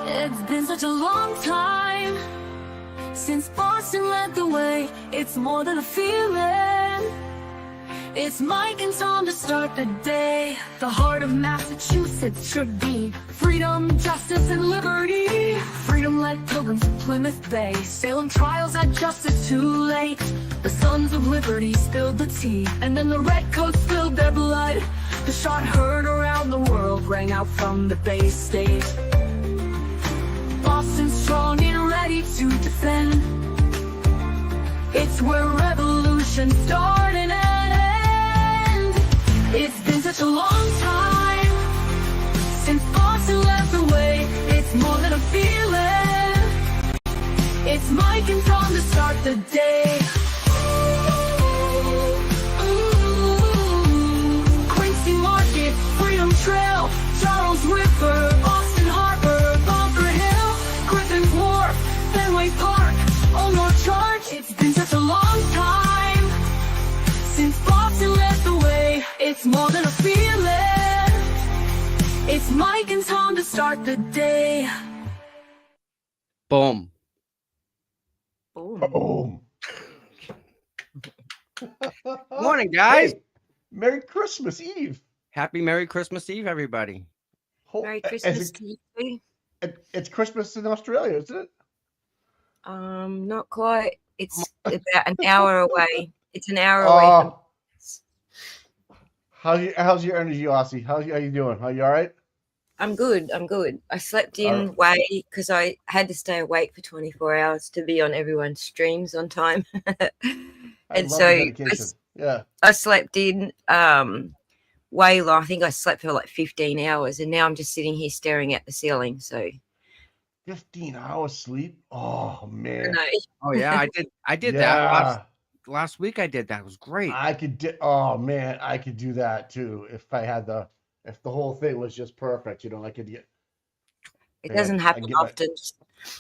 It's been such a long time since Boston led the way. It's more than a feeling. It's Mike and Tom to start the day. The heart of Massachusetts should be freedom, justice, and liberty. Freedom led pilgrims to Plymouth Bay. Salem trials had justice too late. The sons of liberty spilled the tea, and then the redcoats spilled their blood. The shot heard around the world rang out from the Bay State. Boston strong and ready to defend. It's where revolution started and end. It's been such a long time since Boston led the way. It's more than a feeling. It's Mike and Tom to start the day. Quincy Market, Freedom Trail, Charles River, Boston Harbor, Bunker Hill, Griffin's Wharf, Fenway Park, Old North Charge. It's been such a long time since Boston led the way. It's more than a feeling. It's Mike and Tom to start the day. Boom. Boom. Morning, guys. Hey, Merry Christmas Eve. Happy Merry Christmas Eve, everybody. Merry Christmas to you too. It's Christmas in Australia, isn't it? Not quite. It's about an hour away. It's an hour away from. How's your energy, Aussie? How you doing? Are you all right? I'm good. I slept in way because I had to stay awake for 24 hours to be on everyone's streams on time. And so I slept in way long. I think I slept for like 15 hours, and now I'm just sitting here staring at the ceiling. So 15 hours sleep. Oh man. Oh yeah, I did that last week. I did that. It was great. I could do that too if if the whole thing was just perfect. You know, I could get. It doesn't happen often.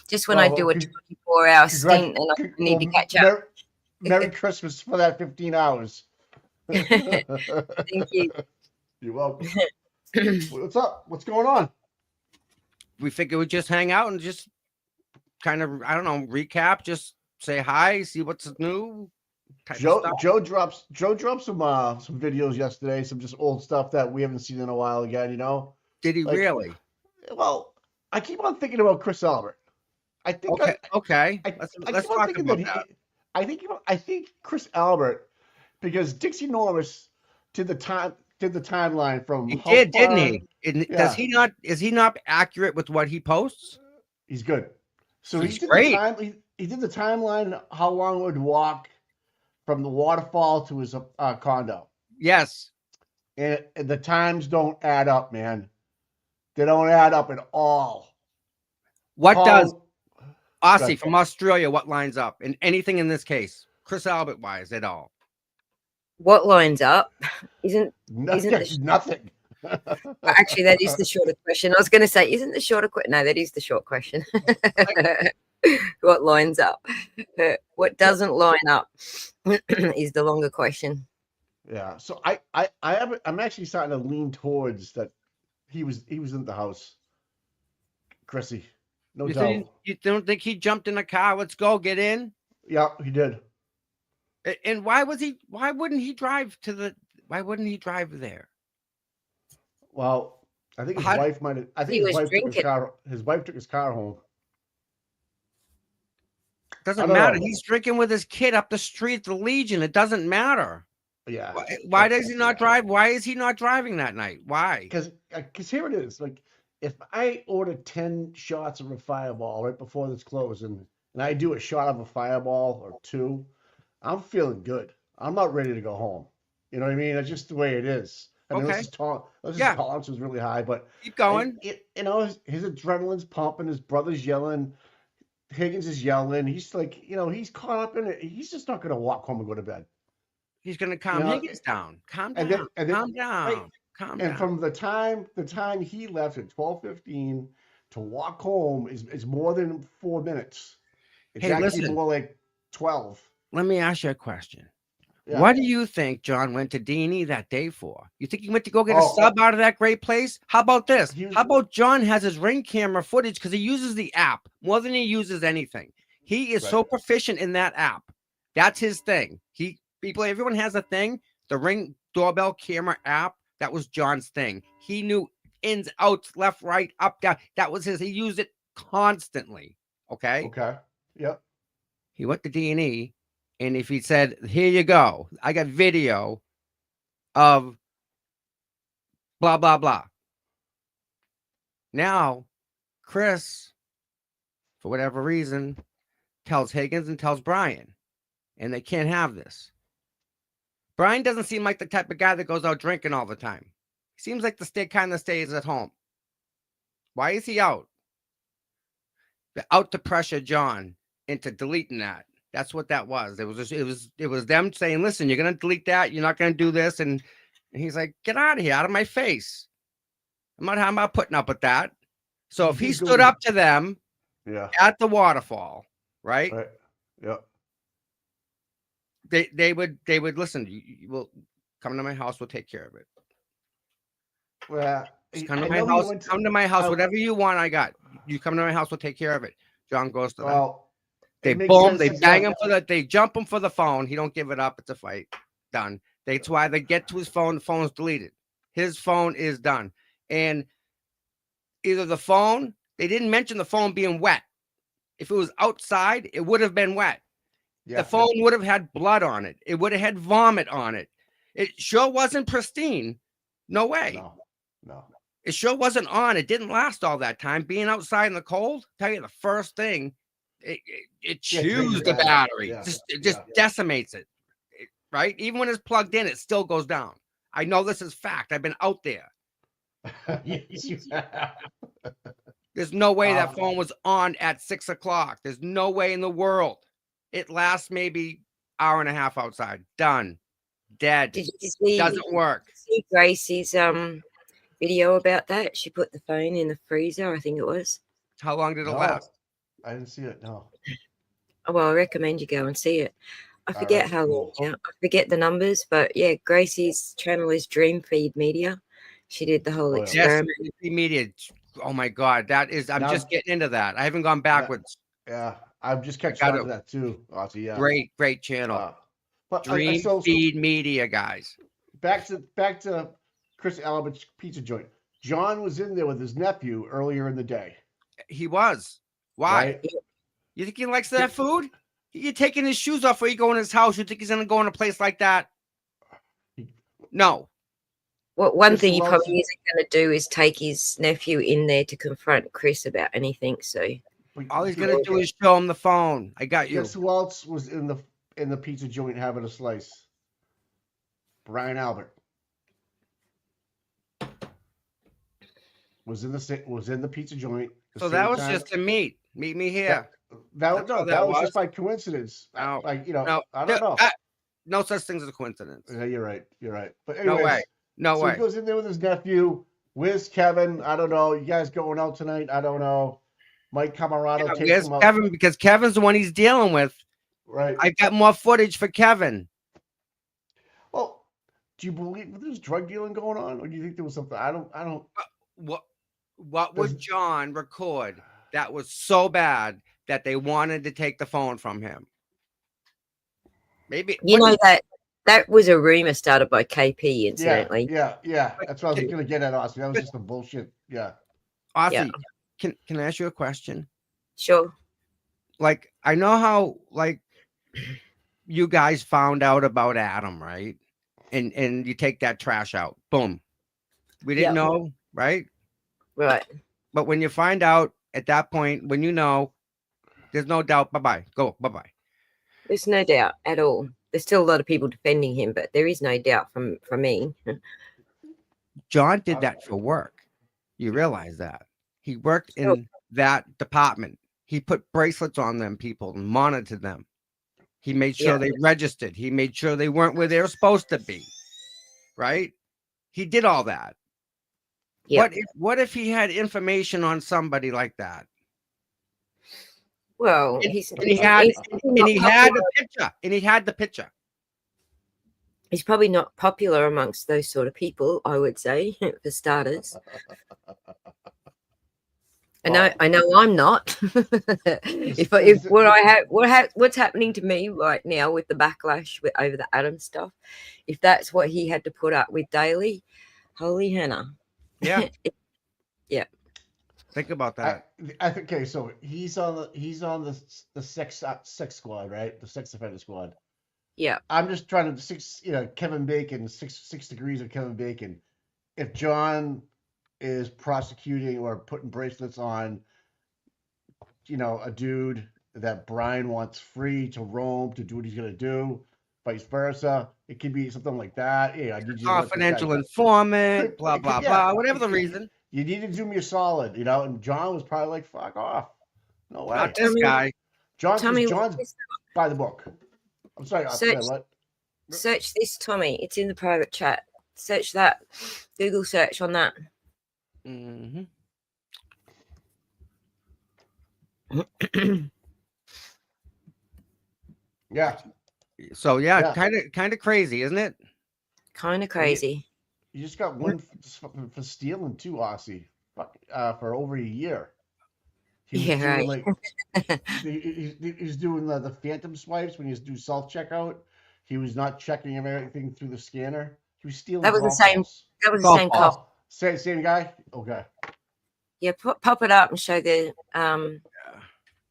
Just when I do a 24-hour stint and I need to catch up. Merry Christmas for that 15 hours. Thank you. You're welcome. What's up? What's going on? We figured we'd just hang out and just kind of, I don't know, recap, just say hi, see what's new. Joe dropped some videos yesterday, some just old stuff that we haven't seen in a while again, you know. Did he really? Well, I keep on thinking about Chris Albert. I think let's talk about that. I think Chris Albert, because Dixie Norris did the timeline from he did, didn't he? Does he not? Is he not accurate with what he posts? He's good. So he's great. He did the timeline how long it would walk from the waterfall to his condo. Yes. And the times don't add up, man. They don't add up at all. What does Aussie from Australia, what lines up in anything in this case? Chris Albert wise at all? What lines up? Nothing. Actually, that is the shorter question. I was going to say, isn't the shorter question? No, that is the short question. What lines up? What doesn't line up is the longer question. Yeah. So I'm actually starting to lean towards that. He was in the house, Chrissy. No doubt. You don't think he jumped in a car? Let's go, get in. Yeah, he did. And why wouldn't he drive there? Well, I think his wife might have. I think his wife took his car home. Doesn't matter. He's drinking with his kid up the street, the Legion. It doesn't matter. Yeah. Why does he not drive? Why is he not driving that night? Why? Because here it is. Like, if I order 10 shots of a Fireball right before this close, and I do a shot of a Fireball or 2, I'm feeling good. I'm not ready to go home. You know what I mean? That's just the way it is. I mean, his tolerance was really high, but keep going. His adrenaline's pumping. His brother's yelling. Higgins is yelling. He's like, he's caught up in it. He's just not going to walk home and go to bed. He's going to calm Higgins down. Calm down. Calm down. And from the time he left at 12:15 to walk home is more than 4 minutes. It's actually more like 12. Let me ask you a question. Yeah. What do you think John went to D&E that day for? You think he went to go get a Oh, sub out of that great place? How about this? He was- How about John has his Ring camera footage because he uses the app more than he uses anything. He is so Right. proficient in that app. That's his thing. Everyone has a thing. The Ring doorbell camera app, that was John's thing. He knew ins, outs, left, right, up, down. That was his. He used it constantly. Okay. Okay. Yep. He went to D&E, and if he said, "Here you go, I got video of blah blah blah." Now, Chris, for whatever reason, tells Higgins and tells Brian, and they can't have this. Brian doesn't seem like the type of guy that goes out drinking all the time. He seems like the kind that stays at home. Why is he out? They're out to pressure John into deleting that. That's what that was. It was them saying, "Listen, you're gonna delete that. You're not gonna do this." And he's like, "Get out of here, out of my face. I'm not putting up with that." So if he stood up to them, Yeah. at the waterfall, right? Right. Yep. They would listen. You will come to my house. We'll take care of it. Well, Just come to my house. Come to my house. Whatever you want, I got. You come to my house. We'll take care of it. John goes to them. Well, They boom. They bang him they jump him for the phone. He don't give it up. It's a fight. Done. That's why they get to his phone. The phone's deleted. His phone is done. And either the phone, they didn't mention the phone being wet. If it was outside, it would have been wet. Yeah, the phone would have had blood on it. It would have had vomit on it. It sure wasn't pristine. No way. No. It sure wasn't on. It didn't last all that time. Being outside in the cold, tell you the first thing, it chews the battery. Yeah. It just decimates it. Right? Even when it's plugged in, it still goes down. I know this is fact. I've been out there. Yes, you have. There's no way that phone was on at 6 o'clock. There's no way in the world. It lasts maybe hour and a half outside. Done. Dead. Did you see, doesn't work. See Gracie's video about that? She put the phone in the freezer, I think it was. How long did it last? I didn't see it. No. Oh, well, I recommend you go and see it. I forget right, how cool. long. I forget the numbers, but yeah, Gracie's channel is Dream Feed Media. She did the whole experiment. Yes, media. Oh my God, that is. I'm just getting into that. I haven't gone backwards. Yeah, I've just catching up to that too. Aussie, yeah. Great channel. But Dream Feed Media, guys. Back to Chris Alaba's pizza joint. John was in there with his nephew earlier in the day. He was. Why? Right? You think he likes that food? You're taking his shoes off when you go in his house. You think he's gonna go in a place like that? No. Well, one thing he probably isn't going to do is take his nephew in there to confront Chris about anything. So all he's gonna do is show him the phone. I got you. Guess who else was in the pizza joint having a slice? Brian Albert was in the pizza joint. So that was just to meet me here. That was just by coincidence. No, I don't know. No such thing as a coincidence. Yeah, you're right. But anyways, no way. No way. He goes in there with his nephew. Where's Kevin? I don't know. You guys going out tonight? I don't know. Mike Camarado takes him out. Kevin, because Kevin's the one he's dealing with. Right. I got more footage for Kevin. Well, do you believe there's drug dealing going on, or do you think there was something? I don't. What would John record that was so bad that they wanted to take the phone from him? Maybe that was a rumor started by KP, incidentally. Yeah. That's what I was going to get at, Austin. That was just a bullshit. Yeah. Austin, can I ask you a question? Sure. Like, I know how, like, you guys found out about Adam, right? And you take that trash out. Boom. We didn't know, right? Right. But when you find out at that point, when you know, there's no doubt. Bye-bye. Go. Bye-bye. There's no doubt at all. There's still a lot of people defending him, but there is no doubt from me. John did that for work. You realize that. He worked in that department. He put bracelets on them people and monitored them. He made sure they registered. He made sure they weren't where they were supposed to be. Right? He did all that. Yeah. What if he had information on somebody like that? Well, he had the picture. He's probably not popular amongst those sort of people, I would say, for starters. I know I'm not. What's happening to me right now with the backlash over the Adam stuff, if that's what he had to put up with daily, holy Hannah. Yeah. Yeah. Think about that. I think okay, so he's on the sex squad, right? The sex offender squad. Yeah. I'm just trying to Kevin Bacon, six degrees of Kevin Bacon. If John is prosecuting or putting bracelets on, a dude that Brian wants free to roam to do what he's gonna do, vice versa. It could be something like that. Yeah, I need you Confidential informant, blah blah blah, whatever the reason. You need to do me a solid, and John was probably like, "Fuck off, no way." Not this guy. John's by the book. I'm sorry. What? Search this, Tommy. It's in the private chat. Search that. Google search on that. Mm-hmm. Yeah. So kind of crazy, isn't it? Kind of crazy. You just got one for stealing too, Aussie. For over a year. He was doing he's doing the phantom swipes when you do self checkout. He was not checking everything through the scanner. He was stealing. That was the same. Balls. That was the same cop. Same guy. Okay. Yeah, pop it up and show the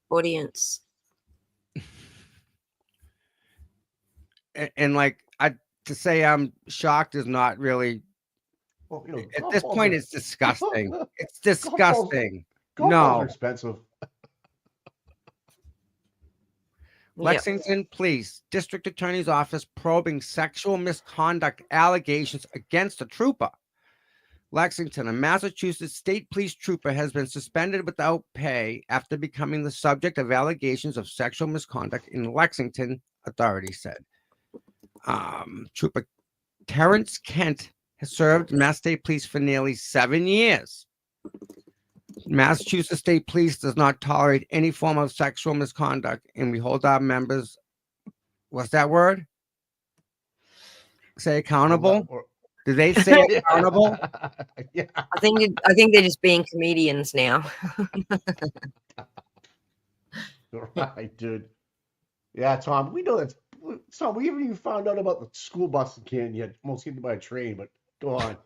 audience. And to say I'm shocked is not really. Well, at this point, it's disgusting. It's disgusting. Golf balls are expensive. Lexington Police District Attorney's Office probing sexual misconduct allegations against a trooper. Lexington, a Massachusetts state police trooper, has been suspended without pay after becoming the subject of allegations of sexual misconduct in Lexington, authorities said. Trooper Terrence Kent has served Mass State Police for nearly 7 years. Massachusetts State Police does not tolerate any form of sexual misconduct, and we hold our members, what's that word? Say accountable? Do they say accountable? Yeah. I think they're just being comedians now. Right, dude. Yeah, Tom, we know that. Tom, we haven't even found out about the school bus in Canton yet. Almost hit by a train, but go on.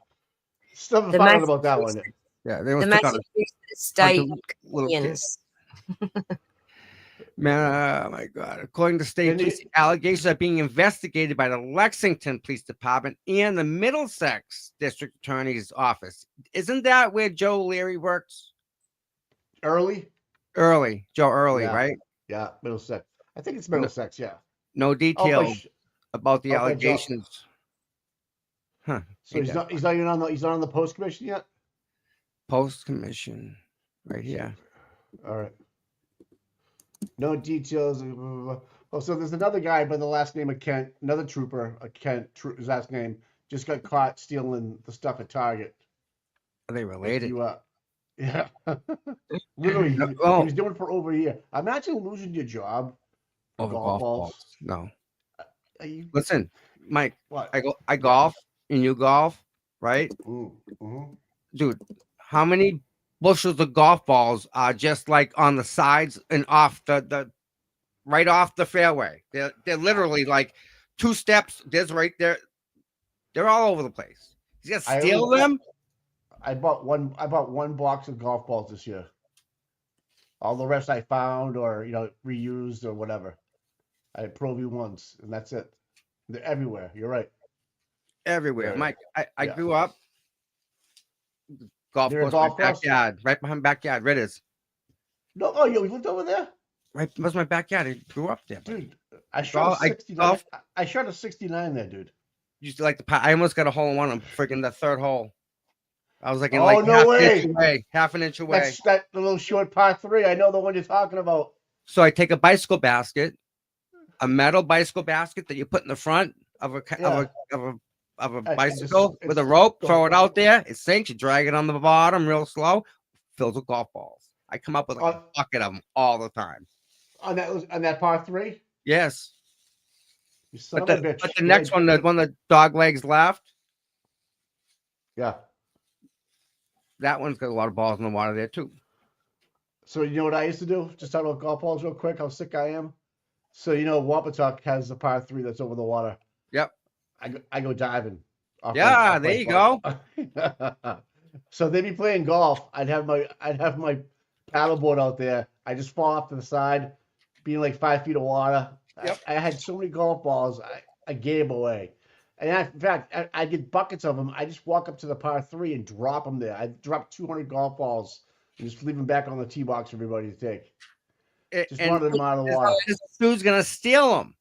Still haven't found out about that one. Yeah, they the Massachusetts State Comedians. Man, oh my God. According to state police, allegations are being investigated by the Lexington Police Department and the Middlesex District Attorney's Office. Isn't that where Joe Leary works? Joe Early, right? Yeah, Middlesex. I think it's Middlesex, yeah. No details about the allegations. Huh. So he's not even on the post commission yet? Post commission. Right here. All right. No details. Oh, so there's another guy by the last name of Kent, another trooper, his last name, just got caught stealing the stuff at Target. Are they related? Yeah. Literally, he was doing it for over a year. Imagine losing your job for golf balls. No. Listen, Mike, what? I golf and you golf, right? Mm-hmm. Dude, how many bushels of golf balls are just like on the sides and off the right off the fairway? They're literally like 2 steps. There's right there. They're all over the place. He's gonna steal them. I bought one box of golf balls this year. All the rest I found or reused or whatever. I had Pro V1s and that's it. They're everywhere. You're right. Everywhere, Mike. I grew up. Golf course, backyard, right behind backyard. Ritters. No, you lived over there? Right, that was my backyard. I grew up there, dude. I shot a 69. I shot a 69 there, dude. Used to like the. I almost got a hole in one on freaking the 3rd hole. I was like, half an inch away. That's that little short par 3. I know the one you're talking about. So I take a bicycle basket, a metal bicycle basket that you put in the front of a bicycle with a rope, throw it out there, it sinks, you drag it on the bottom real slow, fills with golf balls. I come up with a bucket of them all the time. On that par 3? Yes. You son But of a bitch. the next one, the one the dog legs left, Yeah. that one's got a lot of balls in the water there too. So you know what I used to do? Just talk about golf balls real quick, how sick I am. So you know Wampatuck has the par 3 that's over the water. Yep. I go diving. Yeah, there you go. So they'd be playing golf. I'd have my paddleboard out there. I just fall off to the side, being like 5 feet of water. Yep. I had so many golf balls I gave away. And in fact, I get buckets of them. I just walk up to the par 3 and drop them there. I drop 200 golf balls and just leave them back on the tee box for everybody to take. Just wanted them out of the water. Who's gonna steal them?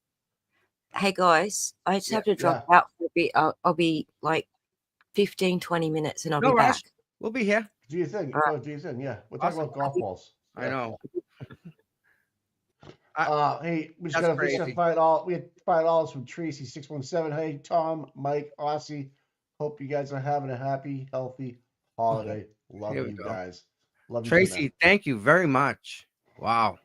Hey guys, I just have to drop out for a bit. I'll be like 15, 20 minutes and I'll be back. We'll be here. Do you think? Right. Oh, do you think? Yeah. We're talking about golf balls. I know. Hey, we just got $5. We had $5 from Tracy 617. Hey, Tom, Mike, Aussie. Hope you guys are having a happy, healthy holiday. Love you guys. Love you, Tracy. Thank you very much. Wow.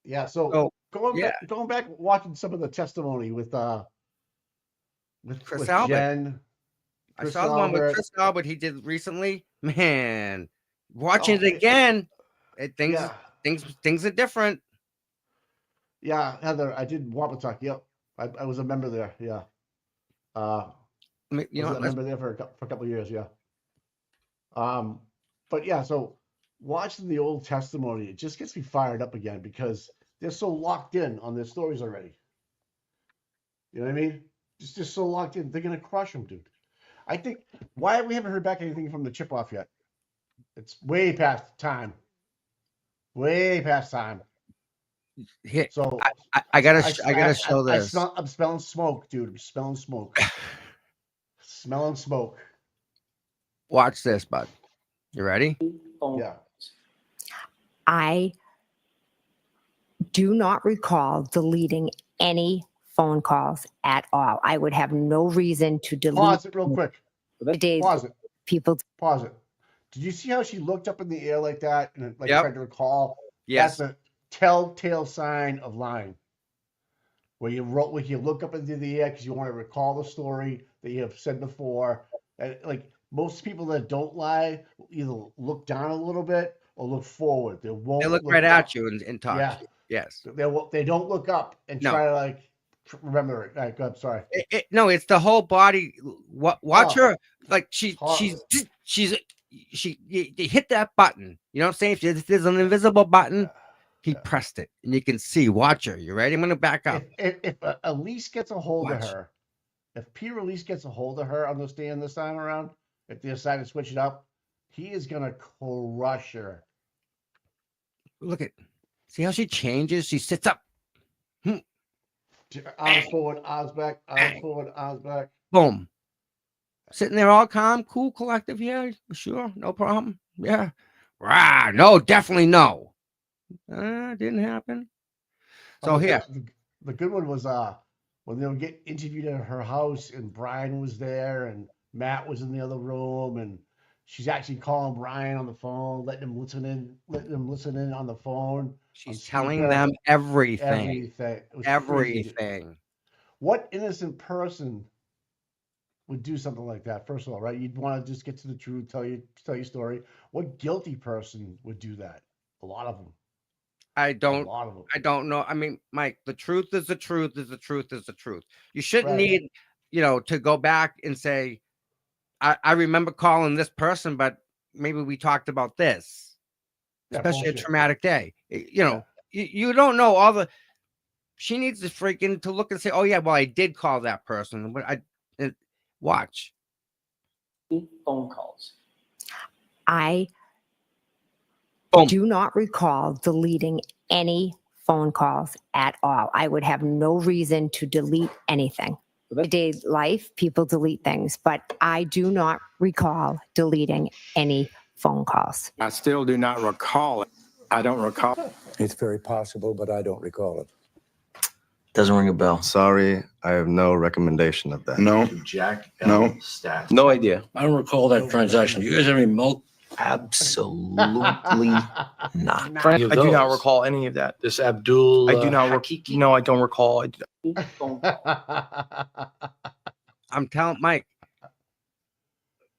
Yeah. So going back, watching some of the testimony with Chris Albert. Jen. I saw the one with Chris Albert he did recently. Man, watching it again, things are different. Yeah, Heather, I did Wampatuck. Yep, I was a member there. Yeah, I was a member there for a couple of years. Yeah. But yeah, so watching the old testimony, it just gets me fired up again because they're so locked in on their stories already. You know what I mean? Just so locked in. They're gonna crush them, dude. I think why we haven't heard back anything from the chip off yet. It's way past time. Way past time. So I gotta show this. I'm smelling smoke, dude. I'm smelling smoke. Smelling smoke. Watch this, bud. You ready? Yeah. I do not recall deleting any phone calls at all. I would have no reason to delete. Pause it real quick. Pause it. People. Pause it. Did you see how she looked up in the air like that and tried to recall? Yes. That's a telltale sign of lying. Where you look up into the air because you want to recall the story that you have said before. And like most people that don't lie either look down a little bit or look forward. They look right at you and talk. Yeah. To you. Yes. They don't look up and try to remember it. All right, go ahead. Sorry. No, it's the whole body. Watch her. Like you hit that button. You know what I'm saying? If there's an invisible button, he pressed it, and you can see. Watch her. You ready? I'm gonna back up. If Elise gets a hold of her, if Peter Elise gets a hold of her on the stand this time around, if they decide to switch it up, he is gonna crush her. Look at. See how she changes? She sits up. Arms forward, arms back, arms forward, arms back. Boom. Sitting there all calm, cool, collective. Yeah, sure. No problem. Yeah. Rah, no, definitely no. Didn't happen. So here. The good one was when they would get interviewed at her house and Brian was there and Matt was in the other room and she's actually calling Brian on the phone, letting him listen in on the phone. She's telling them everything. Everything. What innocent person would do something like that? First of all, right? You'd want to just get to the truth, tell your story. What guilty person would do that? A lot of them. I don't know. I mean, Mike, the truth is the truth is the truth is the truth. You shouldn't need, to go back and say, I remember calling this person, but maybe we talked about this, especially a traumatic day. You don't know all the. She needs to freaking to look and say, oh yeah, well I did call that person, but I watch. Phone calls. I do not recall deleting any phone calls at all. I would have no reason to delete anything. Everyday life, people delete things, but I do not recall deleting any phone calls. I still do not recall it. I don't recall. It's very possible, but I don't recall it. Doesn't ring a bell. Sorry, I have no recommendation of that. No. Jack No. Stat. No idea. I don't recall that transaction. You guys have any Absolutely not. I do not recall any of that. This Abdul. I do not. Hakiki? No, I don't recall. I'm telling Mike.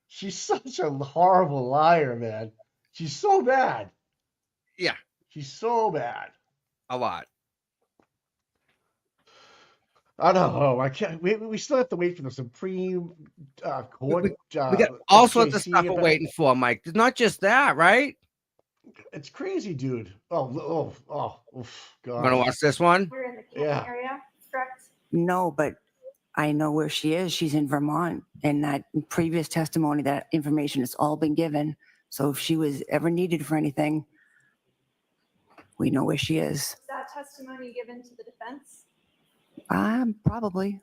She's such a horrible liar, man. She's so bad. Yeah, She's so bad. a lot. I don't know. I can't. We still have to wait for the Supreme Court. We got all sorts of FJC stuff we're waiting for, Mike. It's not just that, right? It's crazy, dude. Oh, God. Want to watch this one? We're in the Canton Yeah. area, correct? No, but I know where she is. She's in Vermont. And that previous testimony, that information has all been given. So if she was ever needed for anything, we know where she is. Is that testimony given to the defense? Probably.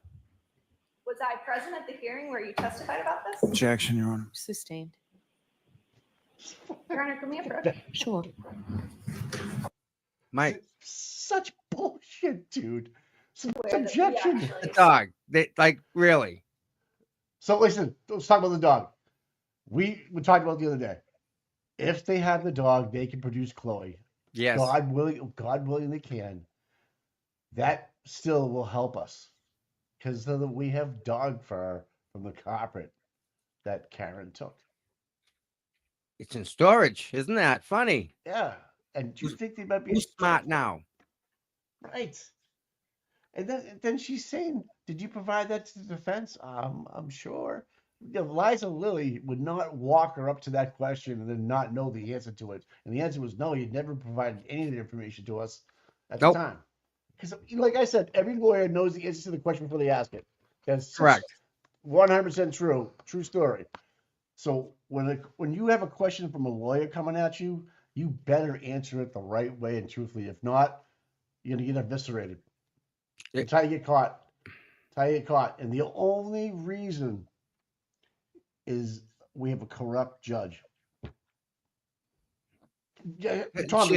Was I present at the hearing where you testified about this? Objection, Your Honor. Sustained. Your Honor, can we approach? Sure. Mike, Such bullshit, dude. Where the- Objection. yeah, the dog. They like really. So listen, let's talk about the dog. We talked about it the other day. If they have the dog, they can produce Chloe. Yes. God willing, they can. That still will help us because we have dog fur from the carpet that Karen took. It's in storage. Isn't that funny? Yeah, and do you think they might be Who's smart now? right? And then she's saying, "Did you provide that to the defense?" I'm sure. You know, Liza Lilly would not walk her up to that question and then not know the answer to it. And the answer was no, you'd never provided any of the information to us at Nope. the time. Because, like I said, every lawyer knows the answer to the question before they ask it. That's Correct. 100% true. True story. So when you have a question from a lawyer coming at you, you better answer it the right way and truthfully. If not, you're going to get eviscerated. That's how you get caught. That's how you get caught. And the only reason is we have a corrupt judge. Yeah, Tom,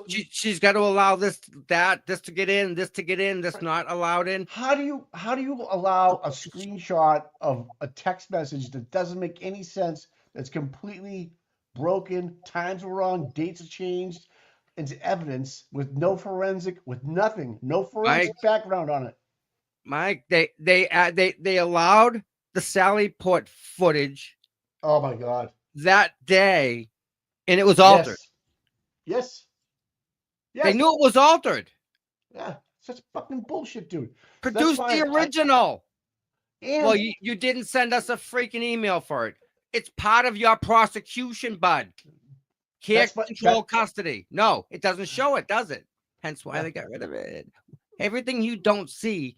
She's got to allow this to get in, this to get in, this not allowed in. how do you allow a screenshot of a text message that doesn't make any sense, that's completely broken, times were wrong, dates are changed, into evidence with no forensic, with nothing, no forensic background on it? Mike, they allowed the Sally Port footage. Oh my God. That day, and it was altered. Yes. They knew it was altered. Yeah, such fucking bullshit, dude. Produce the original. And Well, you didn't send us a freaking email for it. It's part of your prosecution, bud. Care control custody. No, it doesn't show it, does it? Hence why they got rid of it. Everything you don't see,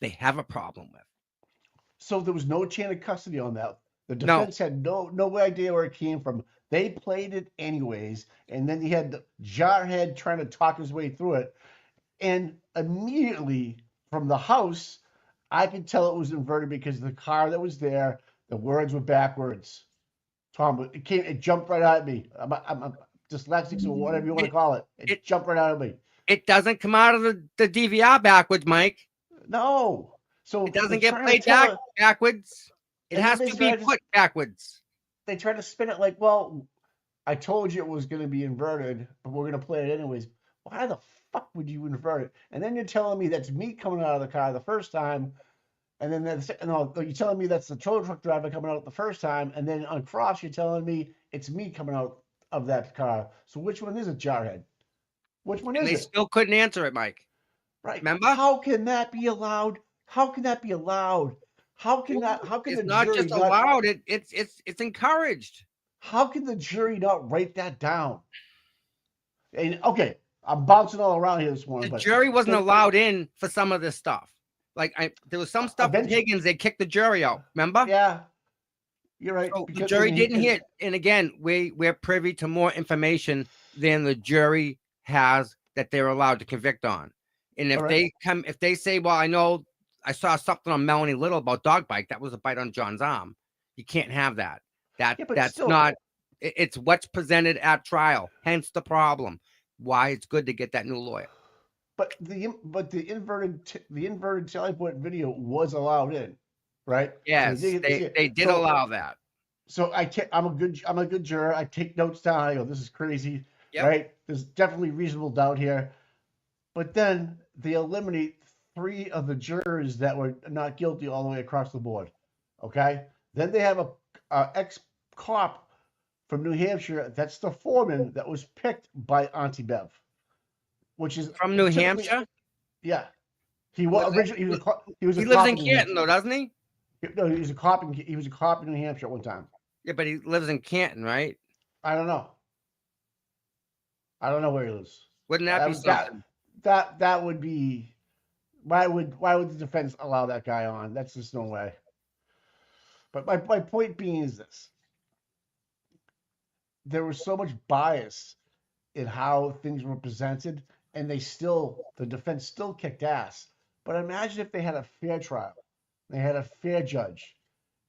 they have a problem with. So there was no chain of custody on that. The defense had no idea where it came from. They played it anyways, and then you had the jarhead trying to talk his way through it. And immediately from the house, I could tell it was inverted because the car that was there, the words were backwards. Tom, it jumped right out at me. I'm dyslexic, so whatever you want to call it. It jumped right out at me. It doesn't come out of the DVR backwards, Mike. No. So it doesn't get played backwards. It has to be put backwards. They try to spin it like, well, I told you it was going to be inverted, but we're going to play it anyways. Why the fuck would you invert it? And then you're telling me that's me coming out of the car the first time, and then you're telling me that's the tow truck driver coming out the first time, and then on cross you're telling me it's me coming out of that car. So which one is it, jarhead? Which one is it? They still couldn't answer it, Mike. Right? Remember? How can that be allowed? How can that be allowed? How can that? How can it's the not jury just allowed? It's encouraged. How can the jury not write that down? And okay, I'm bouncing all around here this morning. The jury wasn't allowed in for some of this stuff. Like there was some stuff with Higgins. They kicked the jury out. Remember? Yeah, you're right. So the jury didn't hear. And again, we're privy to more information than the jury has that they're allowed to convict on. And if they say, well, I know I saw something on Melanie Little about dog bite. That was a bite on John's arm. You can't have that. That's still not. It's what's presented at trial. Hence the problem. Why it's good to get that new lawyer. But the inverted Sally Port video was allowed in, right? Yes, they did allow that. So I'm a good juror. I take notes down. I go, this is crazy, right? There's definitely reasonable doubt here. But then they eliminate 3 of the jurors that were not guilty all the way across the board. Okay. Then they have a ex-cop from New Hampshire. That's the foreman that was picked by Auntie Bev, which is From New Hampshire. Yeah. He was originally he was a He cop lives in New Canton Hampshire. though, doesn't he? No, he was a cop in New Hampshire at one time. Yeah, but he lives in Canton, right? I don't know. I don't know where he lives. Wouldn't that be something? That would be why would the defense allow that guy on? That's just no way. But my point being is this. There was so much bias in how things were presented, and the defense still kicked ass. But imagine if they had a fair trial. They had a fair judge.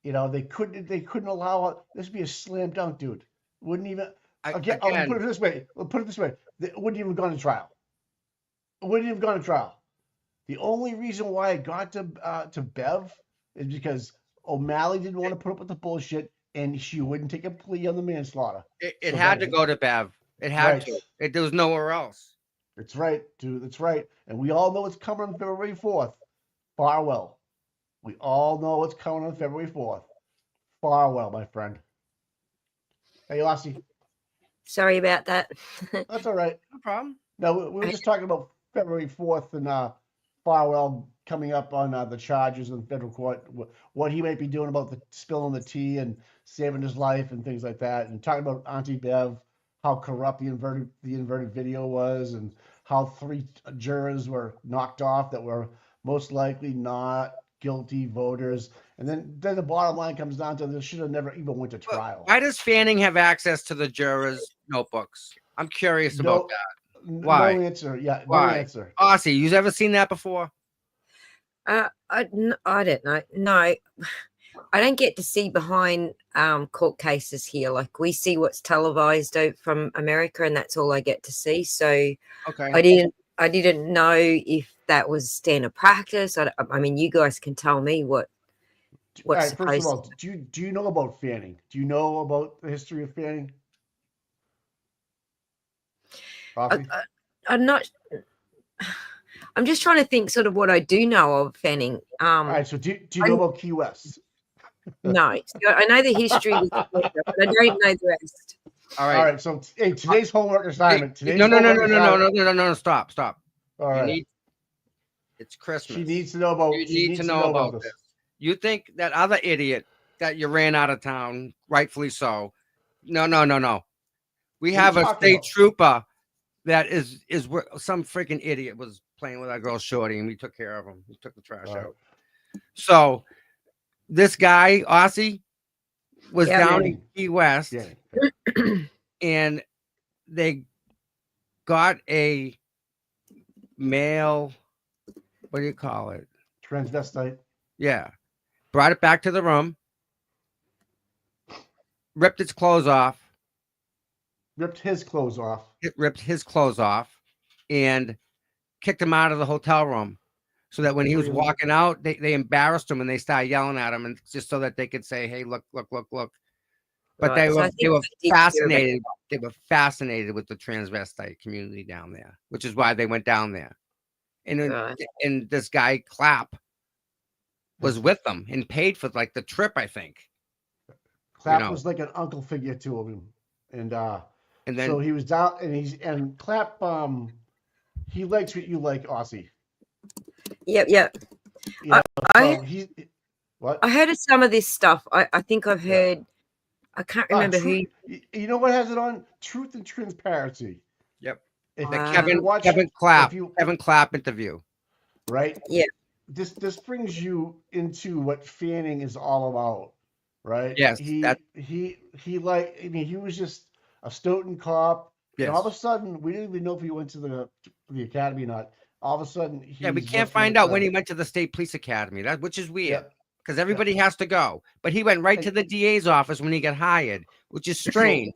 You know, they couldn't allow this to be a slam dunk, dude. Wouldn't even again, I'll put it this way. It wouldn't even gone to trial. It wouldn't even gone to trial. The only reason why it got to Bev is because O'Malley didn't want to put up with the bullshit, and she wouldn't take a plea on the manslaughter. It had to go to Bev. It had to. There was nowhere else. That's right, dude. That's right. And we all know what's coming on February 4th. Farwell. We all know what's coming on February 4th. Farwell, my friend. Hey, Lassie. Sorry about that. That's all right. No problem. No, we were just talking about February 4th and Farwell coming up on the charges in federal court, what he might be doing about the spilling the tea and saving his life and things like that, and talking about Auntie Bev, how corrupt the inverted video was, and how 3 jurors were knocked off that were most likely not guilty voters. And then the bottom line comes down to this should have never even went to trial. Why does Fanning have access to the jurors' notebooks? I'm curious about that. Why? No answer. Yeah, Why? no answer. Aussie, you ever seen that before? I don't know. No, I don't get to see behind court cases here. Like we see what's televised out from America, and that's all I get to see. So okay, I didn't know if that was standard practice. I mean, you guys can tell me what's right, supposed. first of all, do you know about Fanning? Do you know about the history of Fanning? I'm not. I'm just trying to think sort of what I do know of Fanning. All right, so do you know about Key West? No, I know the history, but I don't know the rest. All right. All right. So hey, today's homework assignment. No. Stop. All right. It's Christmas. She needs to know about. You need to know about this. You think that other idiot that you ran out of town, rightfully so. No. We have a state trooper that is where some freaking idiot was playing with our girl Shorty, and we took care of him. We took the trash out. So this guy, Aussie, was down in Key West, and they got a male, what do you call it? Transvestite. Yeah. Brought it back to the room, ripped its clothes off. Ripped his clothes off. It ripped his clothes off and kicked him out of the hotel room so that when he was walking out, they embarrassed him and they started yelling at him, and just so that they could say, hey, look. But they were fascinated. They were fascinated with the transvestite community down there, which is why they went down there. And this guy Clapp was with them and paid for like the trip, I think. Clapp was like an uncle figure to him. And then so he was down, and Clapp he likes what you like, Aussie. Yep. Yeah, I heard of some of this stuff. I think I've heard. I can't remember who. You know what has it on? Truth and Transparency. Yep. Kevin Clapp interview. Right. Yeah. This brings you into what Fanning is all about, right? Yes. He was just a Stoughton cop. Yes. And all of a sudden, we didn't even know if he went to the academy or not. All of a sudden, we can't find out when he went to the State Police Academy. Which is weird because everybody has to go. But he went right to the DA's office when he got hired, which is strange.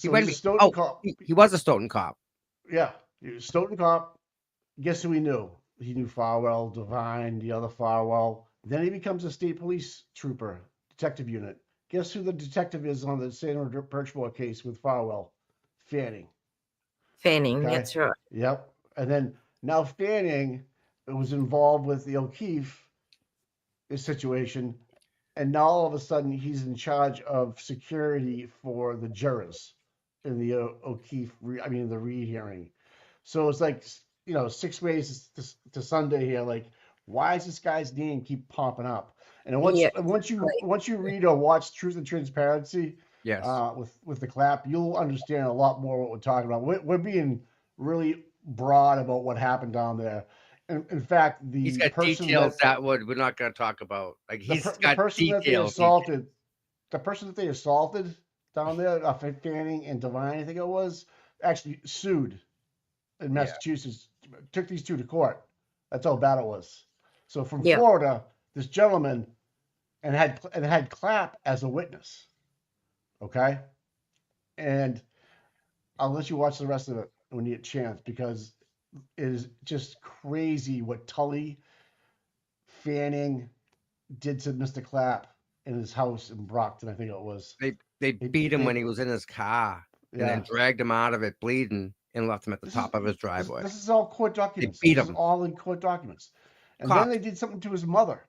He was a Stoughton cop. Yeah, he was a Stoughton cop. Guess who he knew? He knew Farwell, Devine, the other Farwell. Then he becomes a state police trooper, detective unit. Guess who the detective is on the Sandra Birchmore case with Farwell? Fanning. Fanning, Okay? that's right. Yep. And then now Fanning was involved with the O'Keefe situation, and now all of a sudden he's in charge of security for the jurors in the O'Keefe, the Reed hearing. So it's like, 6 ways to Sunday here. Like, why is this guy's name keep popping up? And once you read or watch Truth and Transparency, Yes. with the clap, you'll understand a lot more what we're talking about. We're being really broad about what happened down there. In fact, He's got details we're not going to talk about. Like he's got details. The person that they assaulted down there, Fanning and Devine, I think it was, actually sued in Massachusetts. Took these two to court. That's how bad it was. So from Florida, this gentleman and had Clapp as a witness. Okay, and I'll let you watch the rest of it when you get a chance, because it is just crazy what Tully, Fanning did to Mr. Clapp in his house in Brockton, I think it was. They beat him when he was in his car and then dragged him out of it bleeding and left him at the top of his driveway. This is all court documents. They beat this him. is all in court documents. And then they did something to his mother.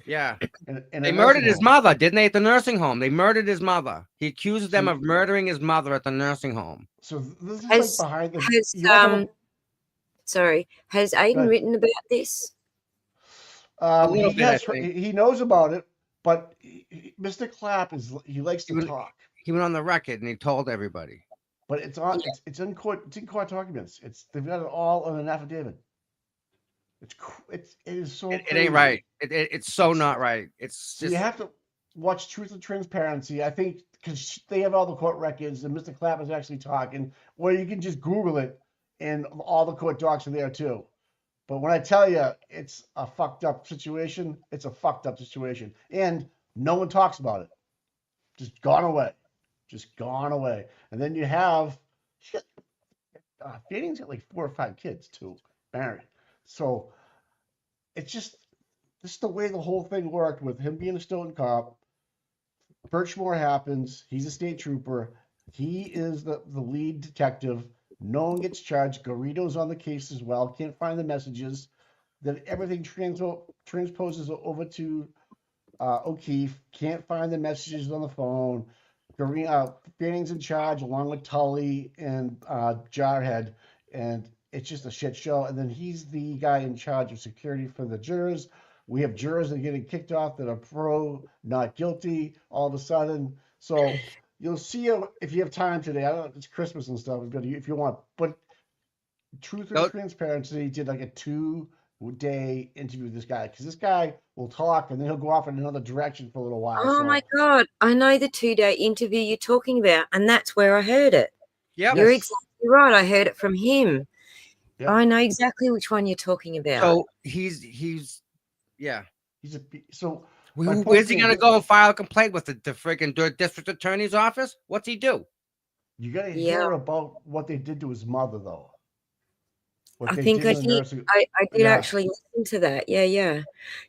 Yeah. And they murdered his mother, didn't they, at the nursing home? They murdered his mother. He accused them of murdering his mother at the nursing home. So this is like behind the... Sorry, has Aiden written about this? He knows about it, but Mr. Clapp he likes to talk. He went on the record and he told everybody. But it's in court documents. They've got it all on an affidavit. It is so. It ain't right. It's so not right. It's just, you have to watch Truth and Transparency. I think because they have all the court records and Mr. Clapp is actually talking, or you can just Google it and all the court docs are there too. But when I tell you it's a fucked up situation, it's a fucked up situation, and no one talks about it. Just gone away. And then you have Fanning's got like 4 or 5 kids too, married. So it's just this is the way the whole thing worked with him being a Stoughton cop. Birchmore happens. He's a state trooper. He is the lead detective. No one gets charged. Garrido's on the case as well. Can't find the messages. Then everything transposes over to O'Keefe. Can't find the messages on the phone. Fanning's in charge along with Tully and Jarhead, and it's just a shit show. And then he's the guy in charge of security for the jurors. We have jurors that are getting kicked off that are pro, not guilty, all of a sudden. So you'll see if you have time today. I don't know, it's Christmas and stuff, but if you want. But Truth and Transparency did like a 2-day interview with this guy, because this guy will talk and then he'll go off in another direction for a little while. Oh my God. I know the 2-day interview you're talking about, and that's where I heard it. Yeah, you're exactly right. I heard it from him. Yep. I know exactly which one you're talking about. So where's he gonna go and file a complaint with the freaking district attorney's office? What's he do? You gotta hear about what they did to his mother, though. I think I did. I did actually listen to that. Yeah.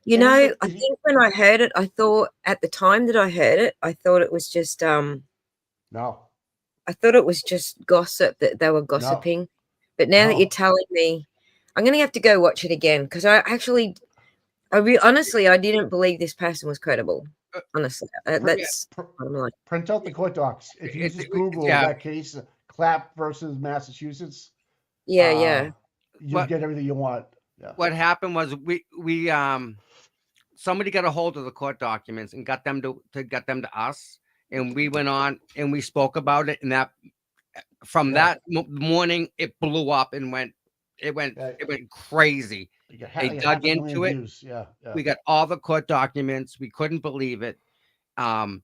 You know, I think when I heard it, I thought at the time that I heard it, I thought it was just no. I thought it was just gossip, that they were gossiping. No. But now that you're telling me, I'm gonna have to go watch it again, because honestly, I didn't believe this person was credible. Honestly, that's print out the court docs. If you just Google that case, Clapp versus Massachusetts. Yeah. You'll get everything you want. Yeah. What happened was we somebody got a hold of the court documents and got them to us, and we went on and we spoke about it, and that from that morning it blew up and went crazy. They dug into it. Yeah. We got all the court documents. We couldn't believe it. And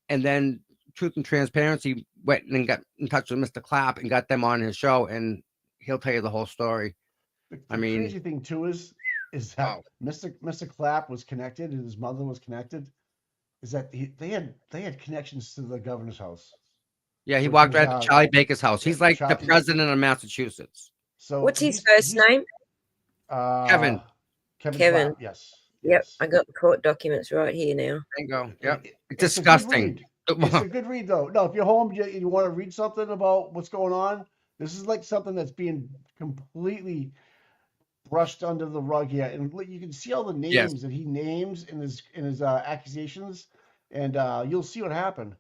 then Truth and Transparency went and got in touch with Mr. Clapp and got them on his show, and he'll tell you the whole story. The crazy thing too is that Mr. Clapp was connected and his mother was connected. Is that they had connections to the governor's house. Yeah, he walked right to Charlie Baker's house. He's like the president of Massachusetts. So what's his first name? Kevin. Kevin. Clapp, yes. Yep, Yes. I got the court documents right here now. Bingo. Yep. It's a good Disgusting. read. It's a good read, though. No, if you're home, you want to read something about what's going on, this is like something that's being completely brushed under the rug here, and you can see all the Yes. names that he names in his accusations, and you'll see what happened.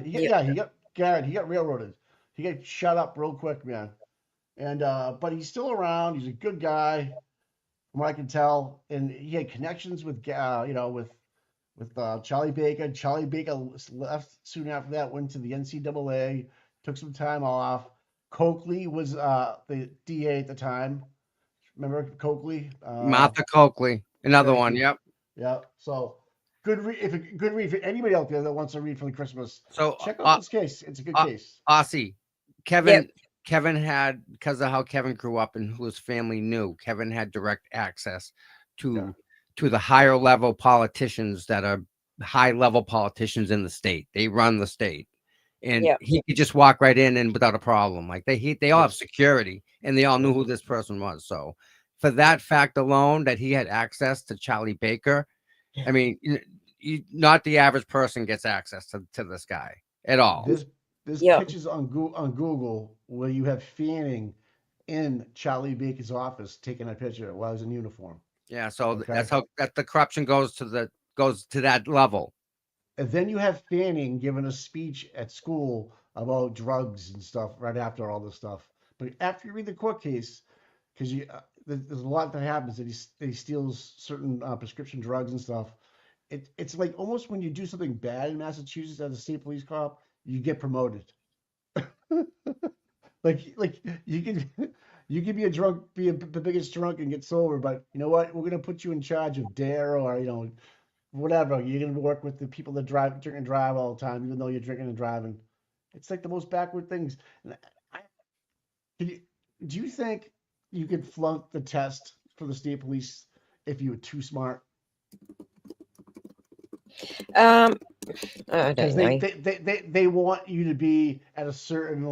He got railroaded. He got shut up real quick, man. And but he's still around. He's a good guy, from what I can tell, and he had connections with with Charlie Baker. Charlie Baker left soon after that, went to the NCAA, took some time off. Coakley was the DA at the time. Remember Coakley? Martha Coakley. Another Thank one. you. Yep. Yeah. So good read. Good read for anybody out there that wants to read for the Christmas. So Check out this case. It's a good case. Aussie. Kevin had, because of how Kevin grew up and who his family knew, Kevin had direct access to the higher level politicians that are high level politicians in the state. They run the state. And he could just walk right in and without a problem. Like they all have security, and they all knew who this person was. So for that fact alone, that he had access to Charlie Baker, I mean, not the average person gets access to this guy at all. There's pictures on Google where you have Fanning in Charlie Baker's office taking a picture while he's in uniform. Yeah, so that's how the corruption goes to that level. And then you have Fanning giving a speech at school about drugs and stuff right after all this stuff. But after you read the court case, because there's a lot that happens that he steals certain prescription drugs and stuff. It's like almost when you do something bad in Massachusetts as a state police cop, you get promoted. like you can be the biggest drunk and get sober, but you know what? We're gonna put you in charge of DARE or whatever. You're gonna work with the people that drink and drive all the time, even though you're drinking and driving. It's like the most backward things. Do you think you could flunk the test for the state police if you were too smart? I don't know. They want you to be at a certain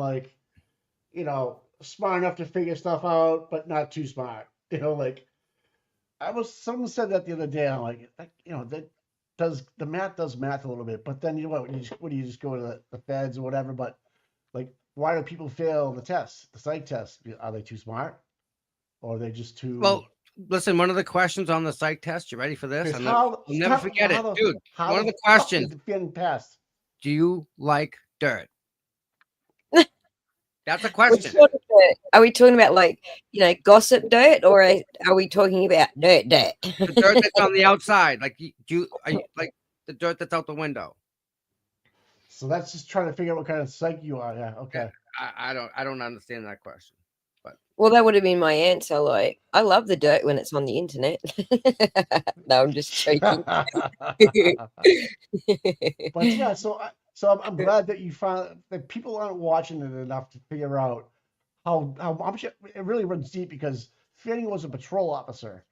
smart enough to figure stuff out, but not too smart. Someone said that the other day. I'm like, the math does math a little bit, but then what do you just go to the feds or whatever? But why do people fail the test, the psych test? Are they too smart, or are they just too? Well, listen. One of the questions on the psych test. You ready for this? I'll never forget it, dude. One of the questions. Do you like dirt? That's a question. Are we talking about gossip dirt, or are we talking about dirt? The dirt that's on the outside, are you like the dirt that's out the window? So that's just trying to figure out what kind of psych you are. Yeah. Okay. I don't understand that question. But well, that would have been my answer. I love the dirt when it's on the internet. No, I'm just joking. But yeah, so I'm glad that you found that people aren't watching it enough to figure out how much it really runs deep, because Fanning was a patrol officer,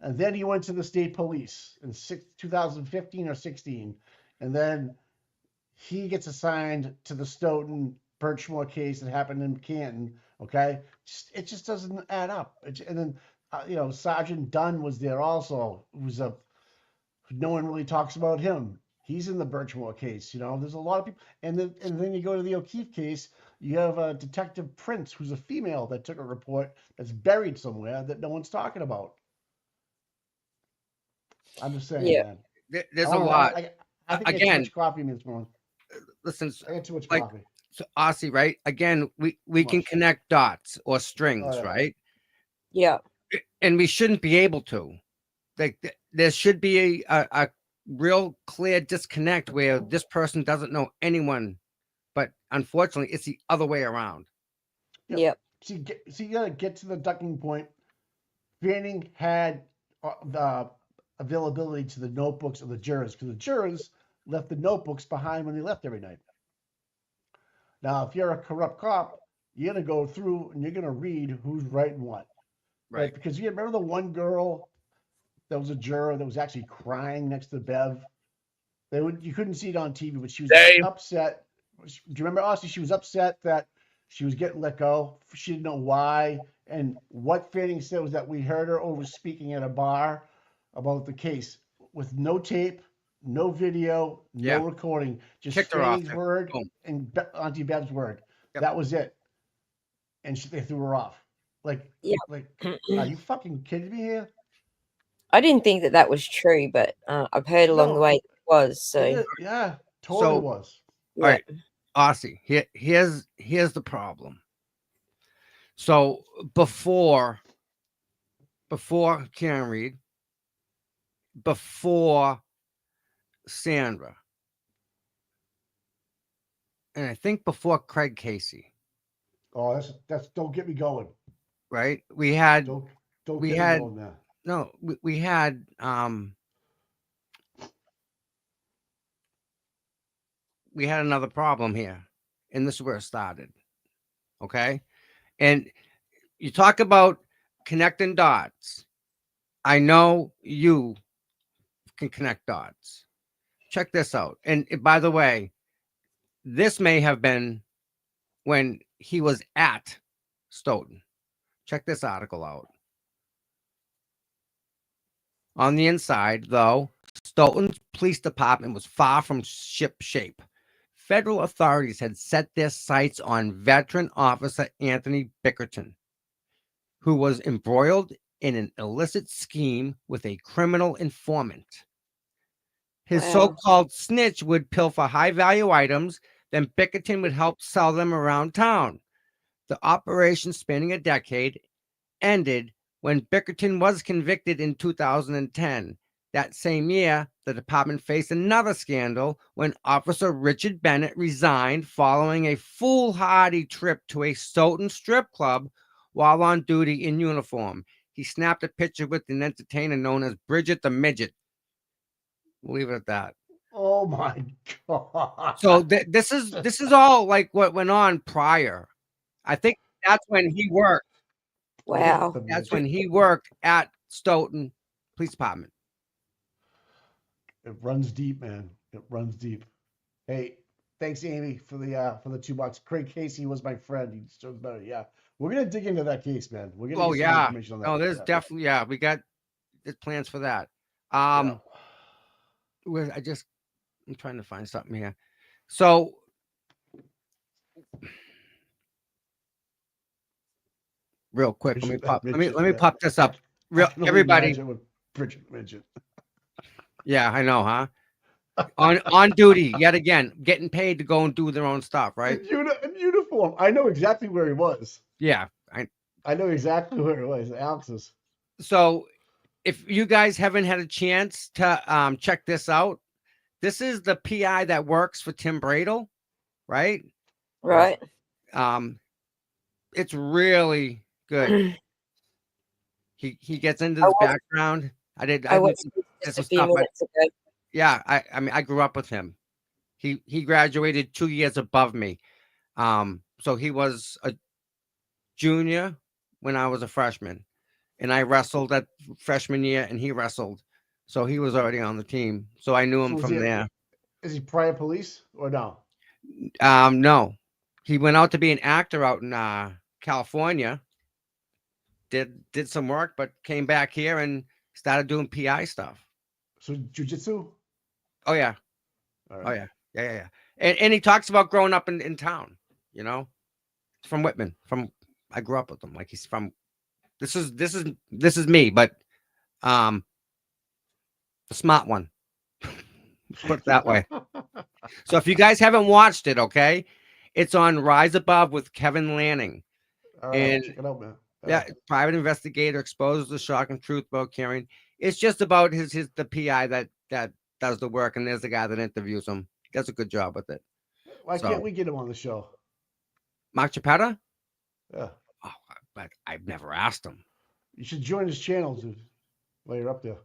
and then he went to the state police in 2015 or 16, and then he gets assigned to the Stoughton Birchmore case that happened in Canton. Okay, it just doesn't add up. And then Sergeant Dunn was there also, no one really talks about him. He's in the Birchmore case. There's a lot of people. And then you go to the O'Keefe case, you have a Detective Prince, who's a female, that took a report that's buried somewhere that no one's talking about. I'm just saying, man. There's a lot. I think I had too much coffee this morning. Listen, I had too much coffee. So Aussie, right? Again, we can connect dots or strings, right? Yeah. And we shouldn't be able to. There should be a real clear disconnect where this person doesn't know anyone, but unfortunately it's the other way around. Yep. See, you gotta get to the ducking point. Fanning had the availability to the notebooks of the jurors, because the jurors left the notebooks behind when they left every night. Now, if you're a corrupt cop, you're gonna go through and you're gonna read who's writing what, right? Because you remember the one girl that was a juror that was actually crying next to Bev. You couldn't see it on TV, but she was upset. Do you remember, Aussie? She was upset that she was getting let go. She didn't know why. And what Fanning said was that we heard her over speaking at a bar about the case with no tape, no video, Yeah. no recording, just Kicked her off Fanny's it. word Boom. and Auntie Bev's word. Yep. That was it. And they threw her off. Like, Yeah. are you fucking kidding me here? I didn't think that was true, but I've heard along the way it was. So Yeah, totally was. All right, Aussie. Here's the problem. So before Karen Reed, before Sandra, and I think before Craig Casey. Oh, that's don't get me going. Right? We had Don't we get had me going now. no we had we had another problem here, and this is where it started. Okay, and you talk about connecting dots. I know you can connect dots. Check this out. And by the way, this may have been when he was at Stoughton. Check this article out. On the inside, though, Stoughton's police department was far from ship shape. Federal authorities had set their sights on veteran officer Anthony Bickerton, who was embroiled in an illicit scheme with a criminal informant. His so-called snitch would pilfer high-value items, then Bickerton would help sell them around town. The operation, spanning a decade, ended when Bickerton was convicted in 2010. That same year, the department faced another scandal when Officer Richard Bennett resigned following a foolhardy trip to a Stoughton strip club while on duty in uniform. He snapped a picture with an entertainer known as Bridget the Midget. We'll leave it at that. Oh my God. So this is all like what went on prior. I think that's when he worked. Wow. That's when he worked at Stoughton Police Department. It runs deep, man. It runs deep. Hey, thanks, Amy, for the $2. Craig Casey was my friend. He shows better. Yeah, we're gonna dig into that case, man. We're gonna get some information on that. Oh, there's definitely we got plans for that. I'm trying to find something here. So real quick, let me pop this up. Everybody. Bridget Midget. Yeah, I know, huh? on duty yet again, getting paid to go and do their own stuff, right? In uniform. I know exactly where he was. Yeah, I know exactly where it was. Alex's. So if you guys haven't had a chance to check this out, this is the PI that works for Tim Bradle, right? Right. It's really good. He gets into this background. I watched just a few minutes ago. Yeah, I mean I grew up with him. He graduated 2 years above me. So he was a junior when I was a freshman, and I wrestled at freshman year, and he wrestled. So he was already on the team. So I knew him from there. Is he prior police or no? No. He went out to be an actor out in California. Did some work, but came back here and started doing PI stuff. So jiu-jitsu? Oh yeah. All right. Oh yeah. Yeah. And he talks about growing up in town, you know, from Whitman. I grew up with him. Like he's from this is me, but the smart one. Put it that way. So if you guys haven't watched it, okay, it's on Rise Above with Kevin Lanning. All right, and check it out, man. Yeah, private investigator exposes the shocking truth about Karen. It's just about the PI that does the work, and there's the guy that interviews him. He does a good job with it. Why can't we get him on the show? Mark Chiappetta? Yeah. Oh, but I've never asked him. You should join his channel, dude. While you're up there.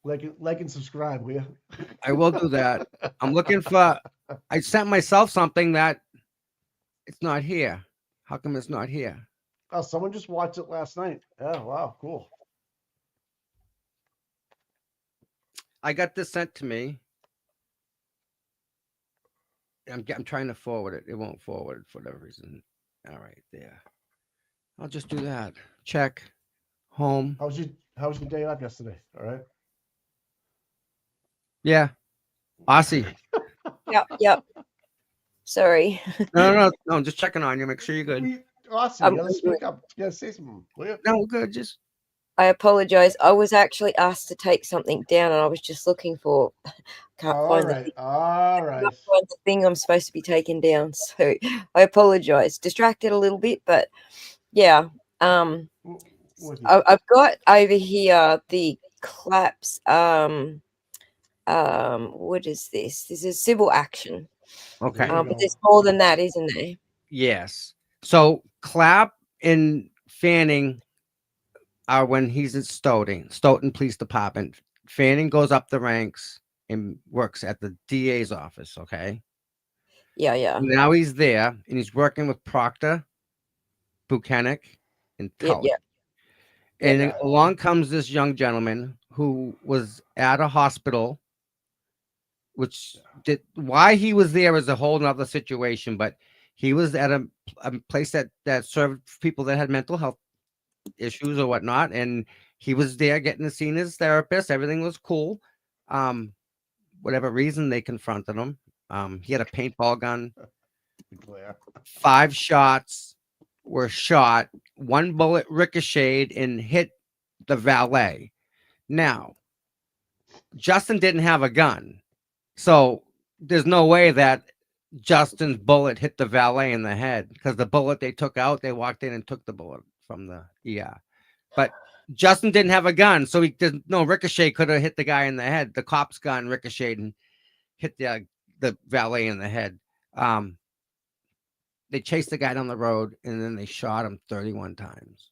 Like and subscribe, will you? I will do that. I'm looking for. I sent myself something that it's not here. How come it's not here? Oh, someone just watched it last night. Yeah, wow, cool. I got this sent to me. I'm trying to forward it. It won't forward for whatever reason. All right, there. I'll just do that. Check. Home. How's How was your day off yesterday? All right. Yeah. Aussie. Yep. Sorry. No, I'm just checking on you. Make sure you're good. Aussie, you gotta speak up. You gotta say something. Will you? No, good. Just I apologize. I was actually asked to take something down, and I was just looking for. Can't find the All right. can't find the thing I'm supposed to be taking down. So I apologize. Distracted a little bit, but yeah. I've got over here the claps. What is this? This is civil action. okay. But there's more than that, isn't there? Yes. So Clapp and Fanning are when he's in Stoughton Police Department. Fanning goes up the ranks and works at the DA's office. Okay. Yeah. Now he's there and he's working with Proctor, Buchanan, and Tully. Yep. And then along comes this young gentleman who was at a hospital, which why he was there is a whole nother situation, but he was at a place that served people that had mental health issues or whatnot, and he was there getting to see his therapist. Everything was cool. Whatever reason they confronted him. He had a paintball gun. 5 shots were shot. 1 bullet ricocheted and hit the valet. Now, Justin didn't have a gun, so there's no way that Justin's bullet hit the valet in the head, because the bullet they took out, they walked in and took the bullet from the but Justin didn't have a gun, so there's no ricochet could have hit the guy in the head. The cop's gun ricocheted and hit the valet in the head. They chased the guy down the road and then they shot him 31 times.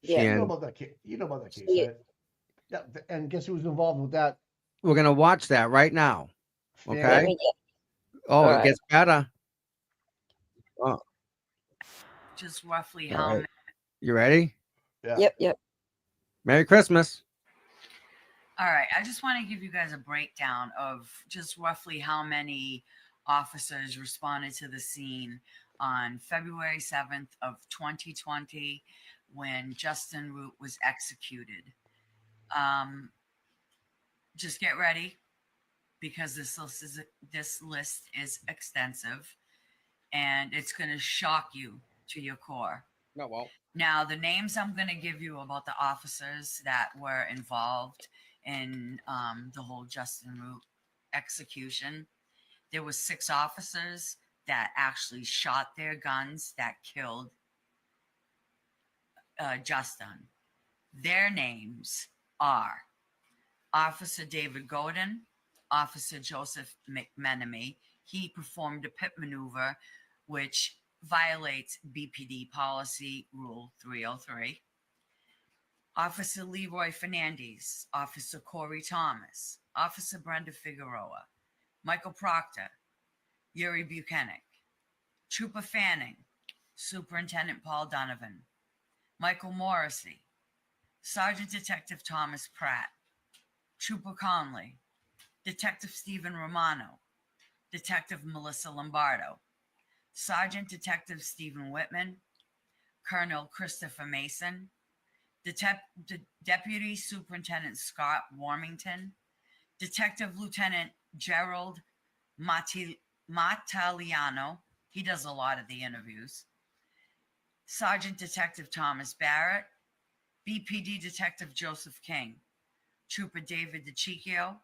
Yeah. You know about that case. Right? Yeah. And guess who was involved with that? We're gonna watch that right now. Okay. It gets better. Just roughly how many? You ready? Yeah. Yep. Merry Christmas. All right. I just want to give you guys a breakdown of just roughly how many officers responded to the scene on February 7th of 2020 when Justin Root was executed. Just get ready, because this list is extensive and it's going to shock you to your core. No, well. Now, the names I'm going to give you about the officers that were involved in the whole Justin Root execution. There were 6 officers that actually shot their guns that killed Justin. Their names are Officer David Godin, Officer Joseph McMenemy. He performed a pit maneuver, which violates BPD policy rule 303. Officer Leroy Fernandez, Officer Corey Thomas, Officer Brenda Figueroa, Michael Proctor, Yuri Buchanan, Trooper Fanning, Superintendent Paul Donovan, Michael Morrissey, Sergeant Detective Thomas Pratt, Trooper Conley, Detective Stephen Romano, Detective Melissa Lombardo, Sergeant Detective Stephen Whitman, Colonel Christopher Mason, Deputy Superintendent Scott Warmington, Detective Lieutenant Gerald Mataliano. He does a lot of the interviews. Sergeant Detective Thomas Barrett, BPD Detective Joseph King, Trooper David DiCicchio,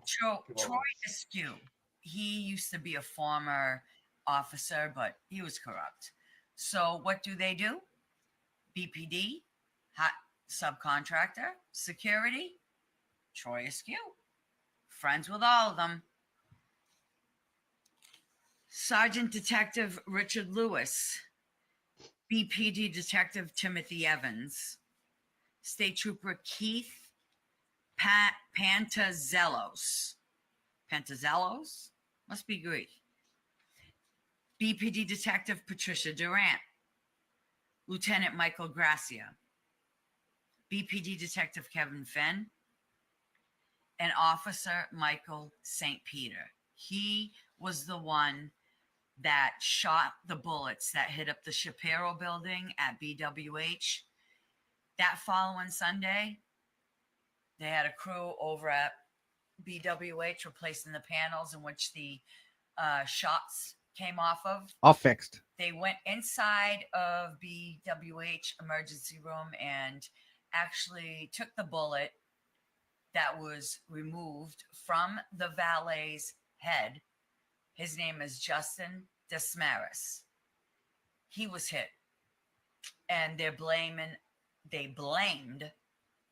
Troy Askew. He used to be a former officer, but he was corrupt. So what do? BPD, subcontractor, security, Troy Askew. Friends with all of them. Sergeant Detective Richard Lewis, BPD Detective Timothy Evans, State Trooper Keith Pantazellos. Pantazellos? Must be Greek. BPD Detective Patricia Durant, Lieutenant Michael Gracia, BPD Detective Kevin Finn, and Officer Michael St. Peter. He was the one that shot the bullets that hit up the Shapiro building at BWH That following Sunday, they had a crew over at BWH replacing the panels in which the shots came off of. All fixed. They went inside of BWH emergency room and actually took the bullet that was removed from the valet's head. His name is Justin Desmarais. He was hit, and they blamed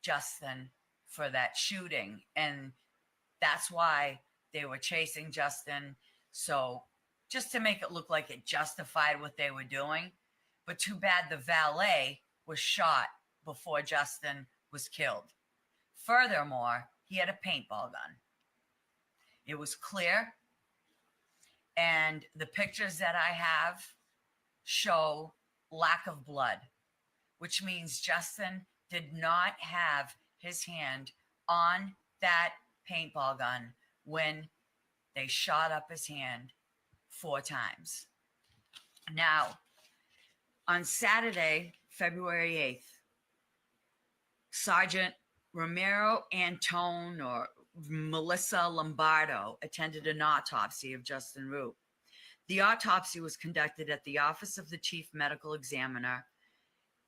Justin for that shooting, and that's why they were chasing Justin. So just to make it look like it justified what they were doing. But too bad the valet was shot before Justin was killed. Furthermore, he had a paintball gun. It was clear, and the pictures that I have show lack of blood, which means Justin did not have his hand on that paintball gun when they shot up his hand 4 times. Now, on Saturday, February 8th, Sergeant Romero Antone or Melissa Lombardo attended an autopsy of Justin Root. The autopsy was conducted at the Office of the Chief Medical Examiner.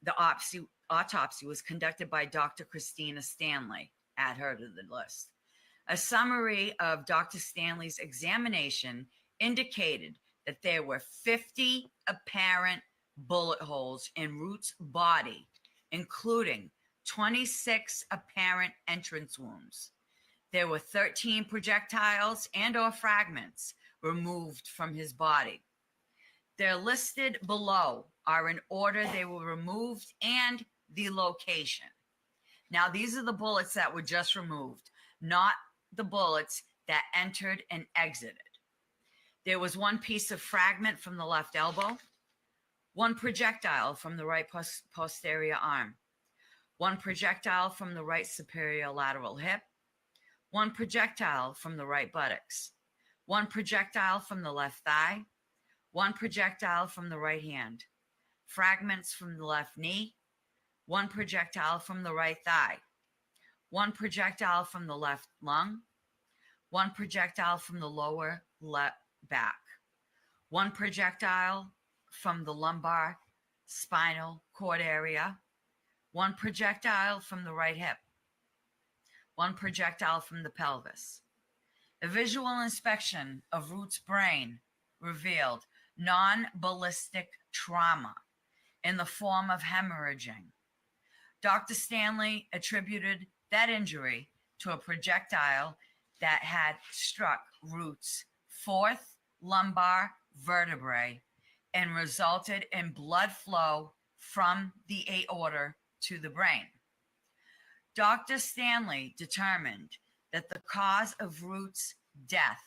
The autopsy was conducted by Dr. Christina Stanley. Add her to the list. A summary of Dr. Stanley's examination indicated that there were 50 apparent bullet holes in Root's body, including 26 apparent entrance wounds. There were 13 projectiles and or fragments removed from his body. They're listed below are in order they were removed and the location. Now, these are the bullets that were just removed, not the bullets that entered and exited. There was 1 piece of fragment from the left elbow, 1 projectile from the right posterior arm, 1 projectile from the right superior lateral hip, 1 projectile from the right buttocks, 1 projectile from the left thigh, 1 projectile from the right hand, fragments from the left knee, 1 projectile from the right thigh, 1 projectile from the left lung, 1 projectile from the lower left back, 1 projectile from the lumbar spinal cord area, 1 projectile from the right hip, 1 projectile from the pelvis. A visual inspection of Root's brain revealed non-ballistic trauma in the form of hemorrhaging. Dr. Stanley attributed that injury to a projectile that had struck Root's 4th lumbar vertebrae and resulted in blood flow from the aorta to the brain. Dr. Stanley determined that the cause of Root's death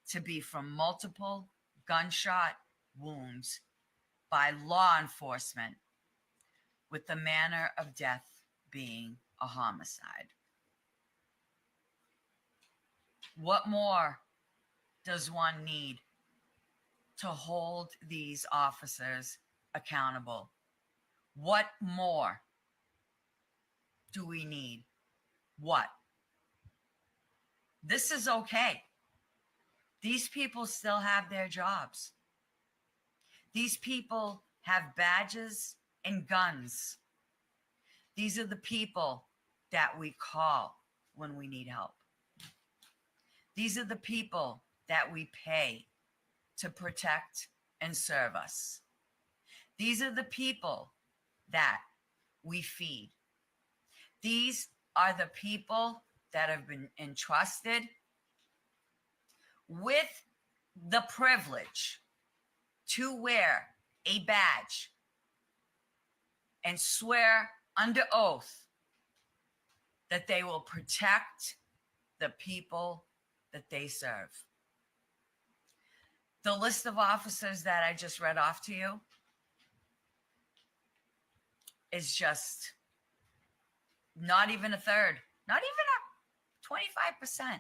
to be from multiple gunshot wounds by law enforcement, with the manner of death being a homicide. What more does one need to hold these officers accountable? What more do we need? What? This is okay. These people still have their jobs. These people have badges and guns. These are the people that we call when we need help. These are the people that we pay to protect and serve us. These are the people that we feed. These are the people that have been entrusted with the privilege to wear a badge and swear under oath that they will protect the people that they serve. The list of officers that I just read off to you is just not even a third, not even a 25%.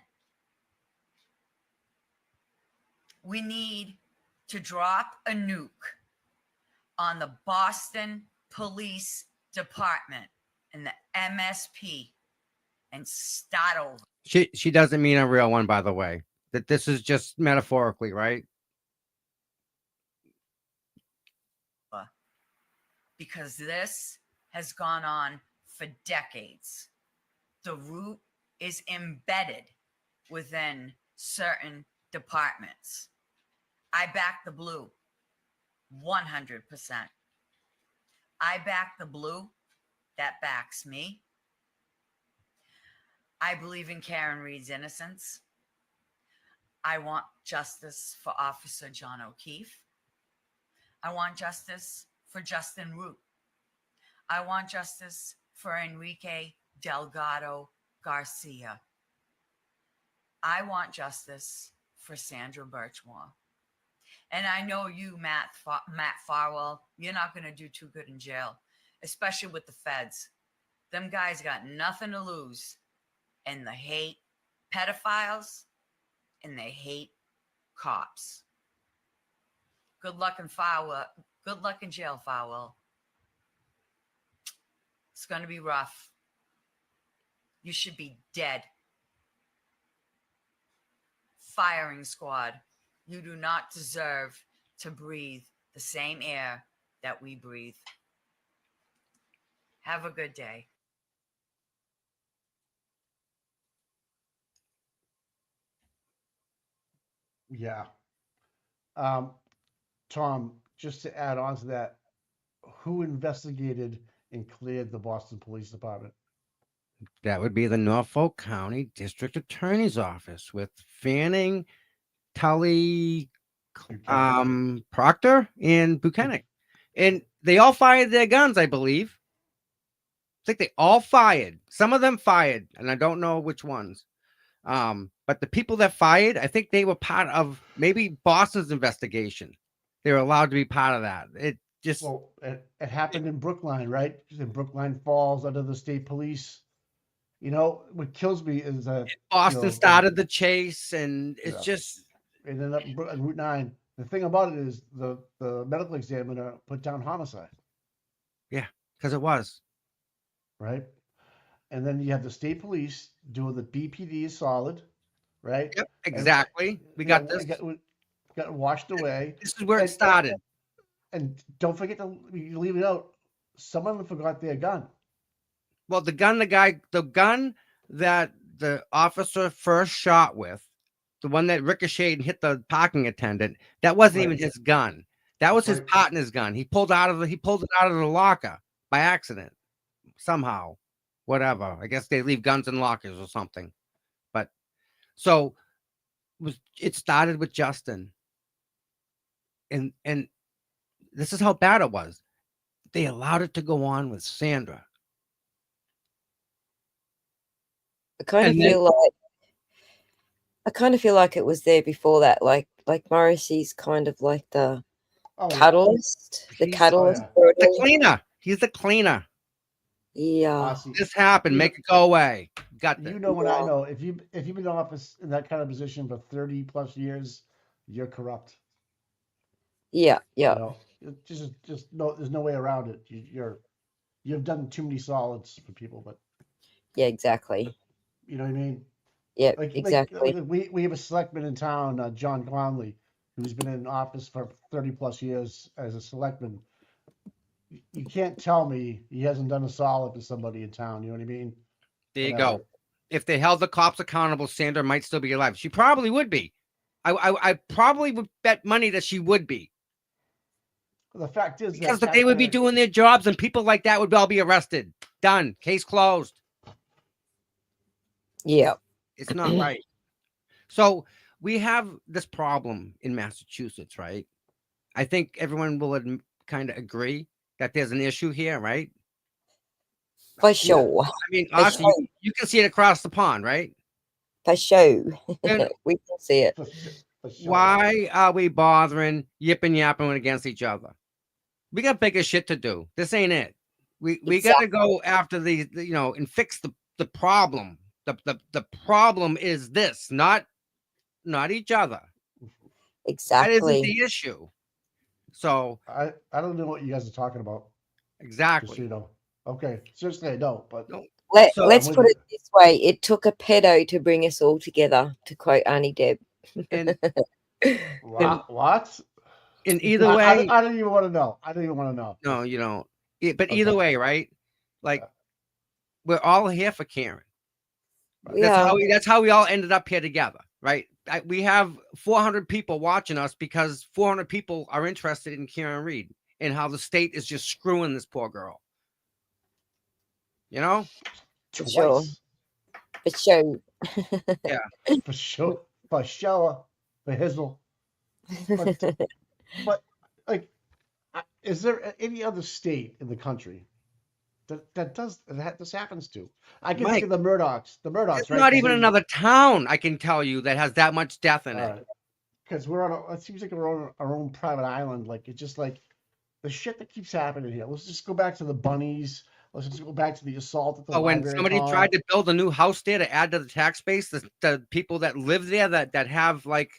We need to drop a nuke on the Boston Police Department and the MSP and start over. She doesn't mean a real one, by the way. That this is just metaphorically, right? Because this has gone on for decades. The root is embedded within certain departments. I back the blue 100%. I back the blue that backs me. I believe in Karen Reed's innocence. I want justice for Officer John O'Keefe. I want justice for Justin Root. I want justice for Enrique Delgado-Garcia. I want justice for Sandra Birchmore. And I know you, Matt Farwell, you're not going to do too good in jail, especially with the feds. Them guys got nothing to lose, and they hate pedophiles, and they hate cops. Good luck in Farwell. Good luck in jail, Farwell. It's going to be rough. You should be dead. Firing squad. You do not deserve to breathe the same air that we breathe. Have a good day. Yeah. Tom, just to add on to that, who investigated and cleared the Boston Police Department? That would be the Norfolk County District Attorney's Office with Fanning, Tully, Proctor, and Buchanan. And they all fired their guns, I believe. I think they all fired. Some of them fired, and I don't know which ones. But the people that fired, I think they were part of maybe Boston's investigation. They were allowed to be part of that. It just it happened in Brookline, right? In Brookline Falls, under the state police. You know, what kills me is that Boston started the chase, and it's just it ended up on Route 9. The thing about it is the medical examiner put down homicide. Yeah, because it was. Right? And then you have the state police doing the BPD is solid, right? Yep, exactly. We got this. Got washed away. This is where it started. And don't forget you leave it out. Some of them forgot their gun. Well, the gun that the officer first shot with, the one that ricocheted and hit the parking attendant, that wasn't even his gun. That was his partner's gun. He pulled it out of the locker by accident. Somehow. Whatever. I guess they leave guns in lockers or something. But so it started with Justin. And this is how bad it was. They allowed it to go on with Sandra. I kind of feel like it was there before that, like Morrissey's kind of like the catalyst, the cleaner. He's the cleaner. Yeah, this happened. Make it go away. Got you know what I know. If you've been in office in that kind of position for 30 plus years, you're corrupt. Yeah. You know, just no. There's no way around it. You've done too many solids for people, but yeah, exactly. You know what I mean? Yeah, exactly. We have a selectman in town, John Conley, who's been in office for 30 plus years as a selectman. You can't tell me he hasn't done a solid for somebody in town. You know what I mean? There you go. If they held the cops accountable, Sandra might still be alive. She probably would be. I probably would bet money that she would be. The fact is because they would be doing their jobs and people like that would all be arrested. Done. Case closed. Yeah. It's not right. So we have this problem in Massachusetts, right? I think everyone will kind of agree that there's an issue here, right? For sure. I mean, Austin, you can see it across the pond, right? For sure. We can see it. Why are we bothering yipping yapping against each other? We got bigger shit to do. This ain't it. We got to go after the and fix the problem. The problem is this, not each other. Exactly. That isn't the issue. So I don't know what you guys are talking about. Exactly. Just so you know. Okay, seriously, I don't. But No. Let's I'm with put you. it this way: it took a pedo to bring us all together, to quote Auntie Deb. And What? in either way, I don't even want to know. I don't even want to know. no, you don't. But Okay. either way, right? Like, we're all here for Karen. Yeah. That's how we all ended up here together, right? We have 400 people watching us because 400 people are interested in Karen Reed and how the state is just screwing this poor girl. You know? For sure. For sure. Yeah. For sure. For sure. For Hizzle. But like, is there any other state in the country that this happens to? I can think of the Murdochs. The Murdochs, It's right? not even another town, I can tell you, that has that much death in it. Because we're on it seems like we're on our own private island. Like, it's just like the shit that keeps happening here. Let's just go back to the bunnies. Let's just go back to the assault at the When library somebody hall. tried to build a new house there to add to the tax base, the people that live there that have like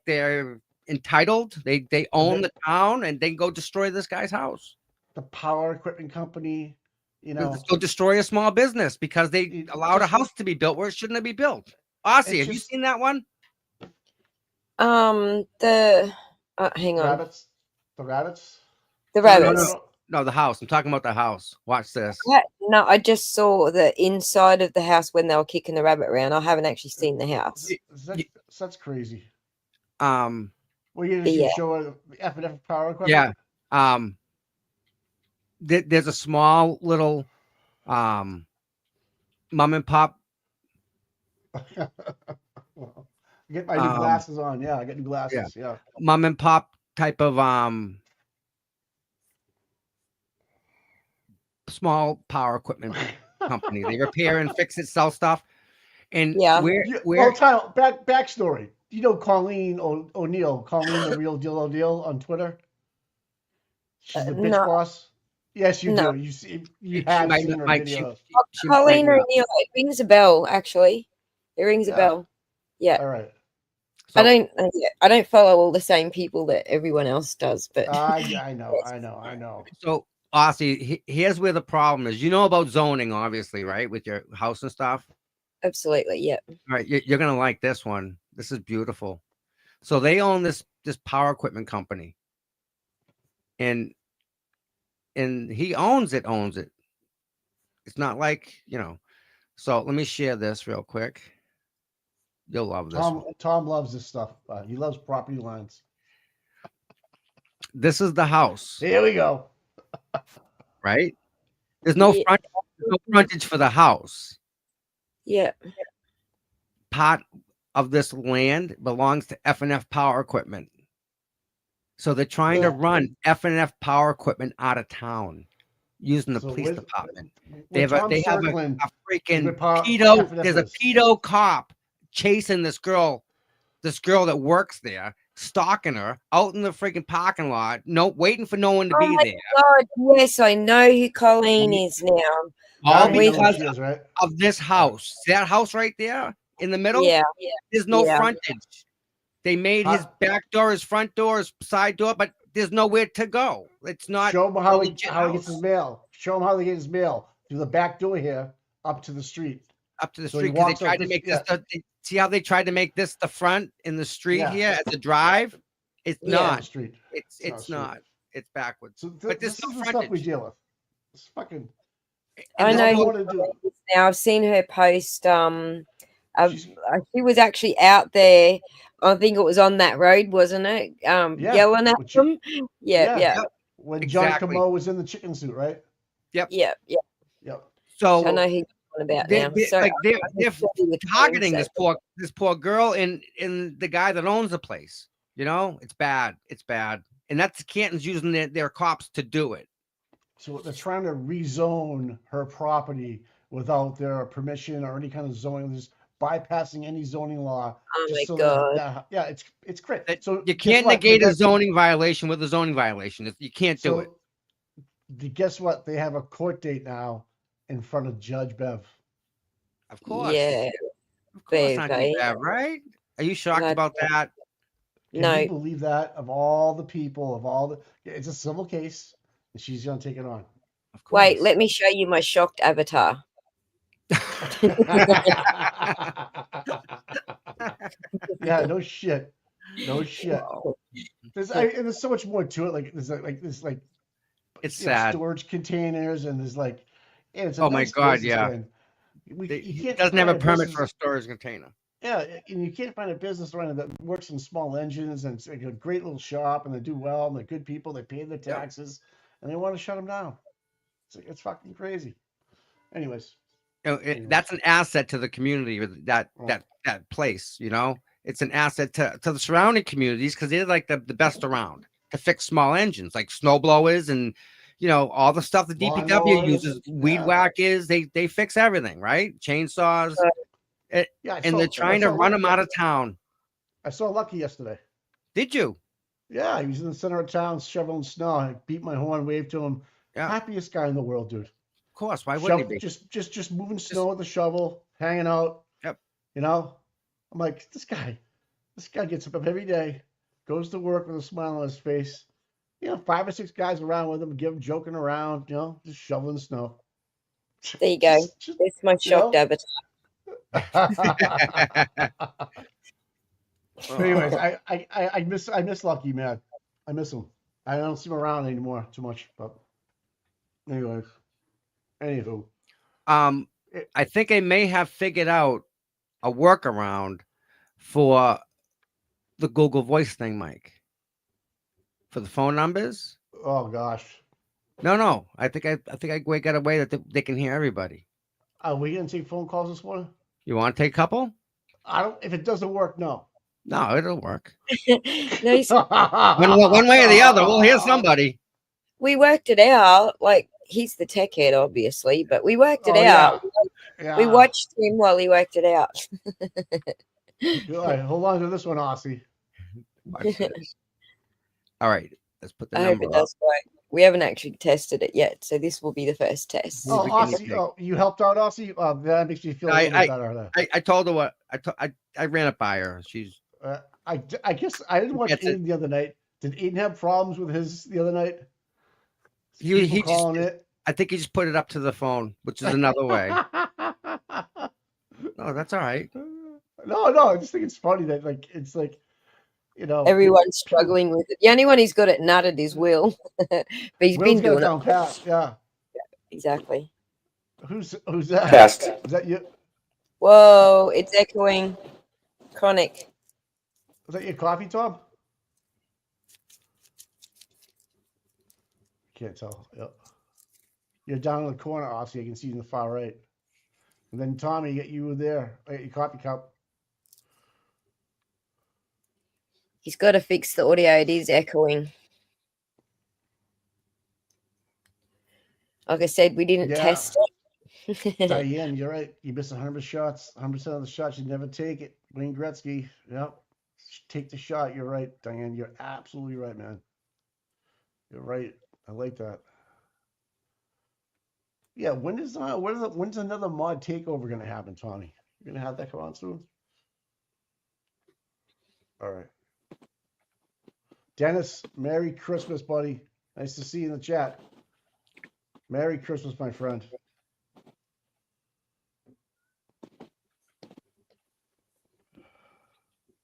they're entitled, they own the town, and they go destroy this guy's house. The power equipment company, you know, go destroy a small business because they allowed a house to be built where it shouldn't have been built. Aussie, have you seen that one? Hang on. Rabbits. The rabbits. The rabbits. No, the house. I'm talking about the house. Watch this. No, I just saw the inside of the house when they were kicking the rabbit around. I haven't actually seen the house. That's crazy. Well, you just show the F&F power equipment. Yeah. There's a small little mom and pop. Get my new glasses on. Yeah, I get new glasses. Yeah. Mom and pop type of small power equipment company. They repair and fix and sell stuff. And where backstory. You know Colleen O'Neill, Colleen the Real Deal O'Neill on Twitter? She's the bitch boss. Yes, you do. You have seen her videos. Colleen O'Neill, it rings a bell, actually. It rings a bell. Yeah. All right. So, I don't follow all the same people that everyone else does, but I know. So Aussie, here's where the problem is. You know about zoning, obviously, right? With your house and stuff. Absolutely, yeah. All right, you're gonna like this one. This is beautiful. So they own this power equipment company, and he owns it. It's not like, you know. So let me share this real quick. You'll love this. Tom loves this stuff. He loves property lines. This is the house. Here we go. Right? There's no frontage for the house. Yeah. Part of this land belongs to F&F Power Equipment. So they're trying to run F&F Power Equipment out of town using the police department. They have a freaking pedo. There's a pedo cop chasing this girl that works there, stalking her out in the freaking parking lot, waiting for no one to be there. God, yes, I know who Colleen is now. All because of this house. See that house right there in the middle? Yeah. There's no frontage. They made his back door, his front door, his side door, but there's nowhere to go. It's not. Show him how he gets his mail. Show him how they get his mail through the back door here, up to the street. Because they tried to make this. See how they tried to make this the front in the street here as a drive? It's not. Street. It's not. It's backwards. So but this is the stuff we deal with. It's fucking. I know. Now I've seen her post. She was actually out there. I think it was on that road, wasn't it? Yelling at them. Yeah. When John Camo was in the chicken suit, right? Yep. So I know he's about now. They're targeting this poor girl and the guy that owns the place. You know, it's bad. And that's Canton's using their cops to do it. So they're trying to rezone her property without their permission or any kind of zoning, just bypassing any zoning law. Oh my God. It's great. So you can't negate a zoning violation with a zoning violation. You can't do it. Guess what? They have a court date now in front of Judge Bev. Of course. Yeah. Of course not Bev, right? Are you shocked about that? Can you believe that? Of all the people, it's a civil case, and she's going to take it on. Of course. Wait, let me show you my shocked avatar. Yeah, no shit. No shit. There's so much more to it. Like there's it's sad. storage containers, and there's and it's a Oh nice my God, business, yeah. man. You He can't doesn't have find a permit business- for a storage container. Yeah, and you can't find a business around it that works in small engines, and it's like a great little shop, and they do well, and they're good people, they pay their taxes, and they want to shut them down. It's fucking crazy. Anyways, that's an asset to the community. That place, it's an asset to the surrounding communities because they're like the best around to fix small engines, like snow blowers and all the stuff the DPW Lawnmowers, uses, weed whackers. They fix everything, right? Chainsaws. They're trying to run them out of town. I saw Lucky yesterday. Did you? Yeah, he was in the center of town shoveling snow. I beat my horn, waved to him. Yeah. Happiest guy in the world, dude. Of course. Why wouldn't he be? Just moving snow with the shovel, hanging out. Yep. I'm like, this guy gets up every day, goes to work with a smile on his face. 5 or 6 guys around with him, joking around, just shoveling snow. There you go. That's my shocked avatar. Anyways, I miss Lucky, man. I miss him. I don't see him around anymore too much. But anyways, anywho, I think I may have figured out a workaround for the Google Voice thing, Mike. For the phone numbers. Oh gosh. No. I think I got a way that they can hear everybody. Are we gonna take phone calls this morning? You want to take a couple? If it doesn't work, no. No, it'll work. No, one way or the other, we'll hear somebody. We worked it out. Like, he's the tech head, obviously, but we worked it out. Yeah. We watched him while he worked it out. All right, hold on to this one, Aussie. All right, let's put the I hope number it up. does work. We haven't actually tested it yet, so this will be the first test. Oh, Aussie, you helped out Aussie. That makes me feel a little bit better. I told her what I ran it by her. She's. I guess I didn't watch Aiden the other night. Did Aiden have problems with his the other night? He calling it. I think he just put it up to the phone, which is another way. No, that's all right. No, I just think it's funny that it's everyone's struggling with it. The only one who's got it nutted is Will, but he's been doing it. Pat. Yeah, exactly. Who's that? Test. Is that you? Whoa, it's echoing. Chronic. Was that your coffee, Tom? Can't tell. Yep. You're down in the corner, Aussie. I can see you in the far right. And then Tommy, you were there. I got your coffee cup. He's got to fix the audio. It is echoing. Like I said, we didn't test it. Diane, you're right. You missed 100 shots. 100% of the shots, you never take it. Wayne Gretzky. Yep. Take the shot. You're right, Diane. You're absolutely right, man. You're right. I like that. Yeah, when's another mod takeover gonna happen, Tommy? You're gonna have that come on soon? All right. Dennis, Merry Christmas, buddy. Nice to see you in the chat. Merry Christmas, my friend.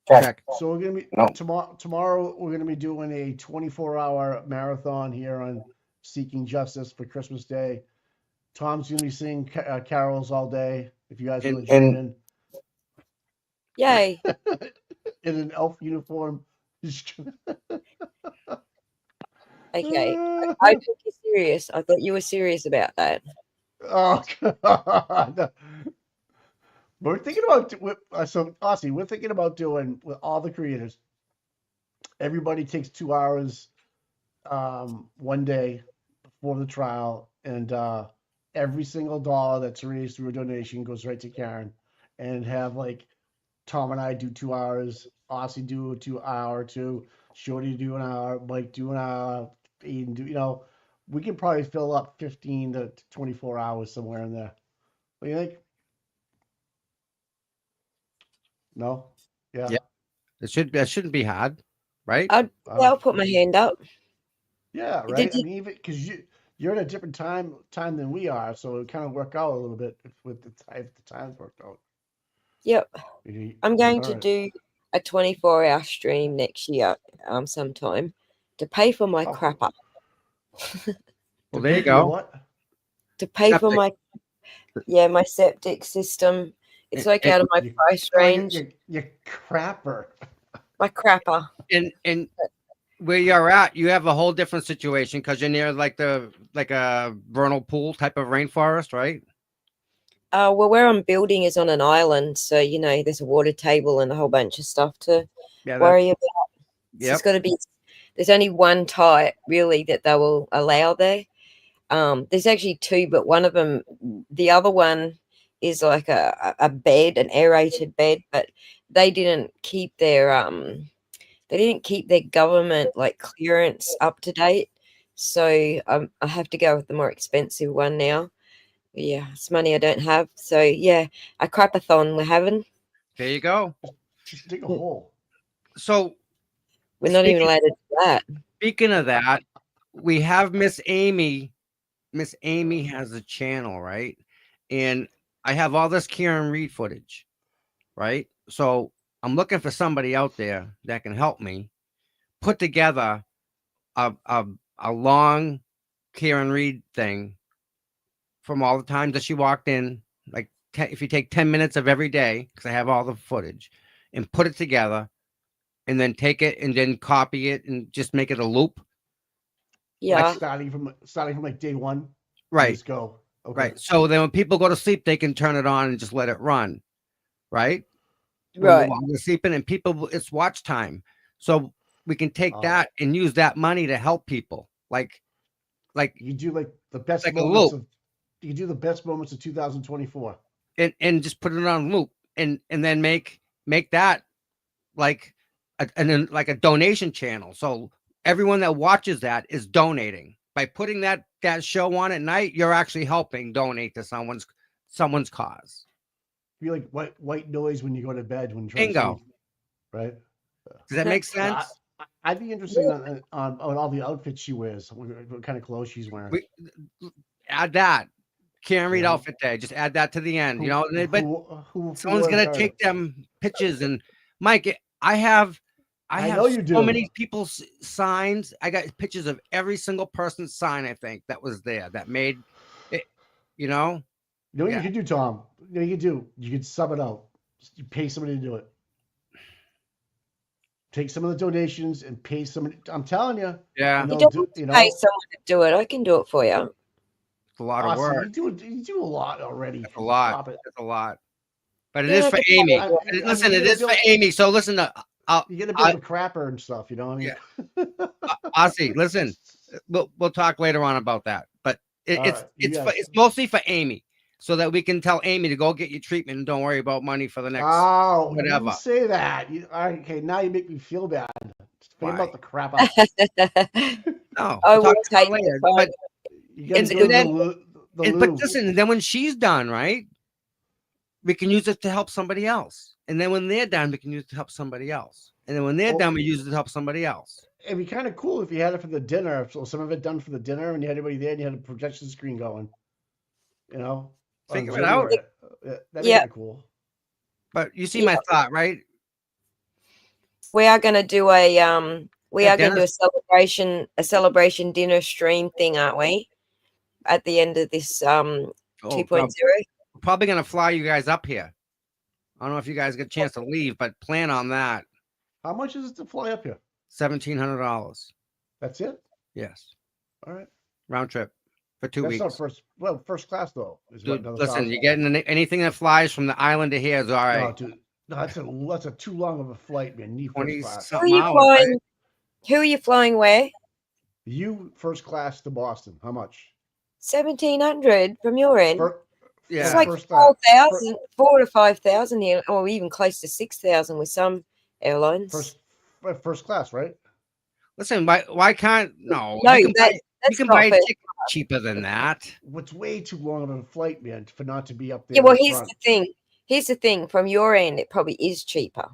Check. So we're gonna be tomorrow. We're gonna be doing a 24-hour marathon here on Seeking Justice for Christmas Day. Tom's gonna be singing carols all day. If you guys want to join in, yay! In an elf uniform. Okay, I took you serious. I thought you were serious about that. Oh God. We're thinking about so Aussie. We're thinking about doing with all the creators. Everybody takes 2 hours, one day before the trial, and every single dollar that's raised through a donation goes right to Karen. And have Tom and I do 2 hours, Aussie do a 2 hour, Shorty do an hour, Mike do an hour, Aiden do. We can probably fill up 15 to 24 hours somewhere in there. What do you think? No? Yeah. That shouldn't be hard, right? I'll put my hand up. Yeah, right. I mean, even because you you're in a different time than we are, so it kind of work out a little bit with the times worked out. Yep. I'm going All to right. do a 24-hour stream next year, sometime, to pay for my Oh. crapper. Well, there you go. What? To pay for Septic. my septic system. It's like out of my price range. Your crapper. My crapper. And where you're at, you have a whole different situation because you're near like a vernal pool type of rainforest, right? Well, where I'm building is on an island, so there's a water table and a whole bunch of stuff to worry about. Yep. It's got to be. There's only one type really that they will allow there. There's actually two, but one of them, the other one, is like a bed, an aerated bed, but they didn't keep their government like clearance up to date, so I have to go with the more expensive one now. Yeah, it's money I don't have. So yeah, a crapathon we're having. There you go. Just dig a hole. So we're not even allowed to do that. Speaking of that, we have Miss Amy. Miss Amy has a channel, right? And I have all this Karen Reed footage, right? So I'm looking for somebody out there that can help me put together a long Karen Reed thing from all the times that she walked in, like if you take 10 minutes of every day, because I have all the footage, and put it together, and then take it and then copy it and just make it a loop. Yeah. Like starting from like day one. Right. Just go. Okay. Right. So then when people go to sleep, they can turn it on and just let it run. Right. Right. While they're sleeping, and people, it's watch time. So we can take that and use that money to help people. Like you do like the best like moments of. You do the best moments of 2024. And just put it on loop and then make that like a donation channel. So everyone that watches that is donating. By putting that show on at night, you're actually helping donate to someone's cause. Be like white noise when you go to bed when you're Bingo. Sleep, right? Does that make sense? I'd be interested on all the outfits she wears. What kind of clothes she's wearing. Add that. Karen Reed outfit day. Just add that to the end. But someone's gonna take them pictures. And Mike, I have so many people's signs. I got pictures of every single person's sign, I think, that was there that made it, You know what you could do, Tom? You could sub it out. You pay somebody to do it. Take some of the donations and pay somebody. I'm telling you. Yeah. You don't pay someone to do it. I can do it for you. It's a lot of work. You do a lot already. That's a lot. That's a lot. But it Yeah, is for Amy. Listen, it is for Amy. So listen to. You get a bit of a crapper and stuff, you know what I mean? Yeah. Aussie, listen, we'll talk later on about that. But it's mostly for Amy, so that we can tell Amy to go get your treatment and don't worry about money for the next whatever. You say that. Okay, now you make me feel bad. Just forget about the crap. No, I will take later. But listen, then when she's done, right, we can use it to help somebody else. And then when they're done, we can use it to help somebody else. And then when they're done, we use it to help somebody else. It'd be kind of cool if you had it for the dinner. So some of it done for the dinner, and you had everybody there, and you had a projection screen going. Figure it out. That'd be kind of cool. But you see my thought, right? We are going to do a celebration dinner stream thing, aren't we? At the end of this 2.0. We're probably going to fly you guys up here. I don't know if you guys get a chance to leave, but plan on that. How much is it to fly up here? $1,700. That's it? Yes. All right. Round trip for 2 weeks. That's not first class though. Dude, listen, you're getting anything that flies from the island to here is all right. No, dude. No, that's a too long of a flight, man. Need first class. Who are you flying where? You first class to Boston. How much? 1,700 from your end. Yeah, it's like 4,000, 4,000 to 5,000 here, or even close to 6,000 with some airlines. First class, right? Listen, why can't no? You can buy a ticket cheaper than that. What's way too long of a flight, man, for not to be up there. Yeah, well, here's the thing. From your end, it probably is cheaper.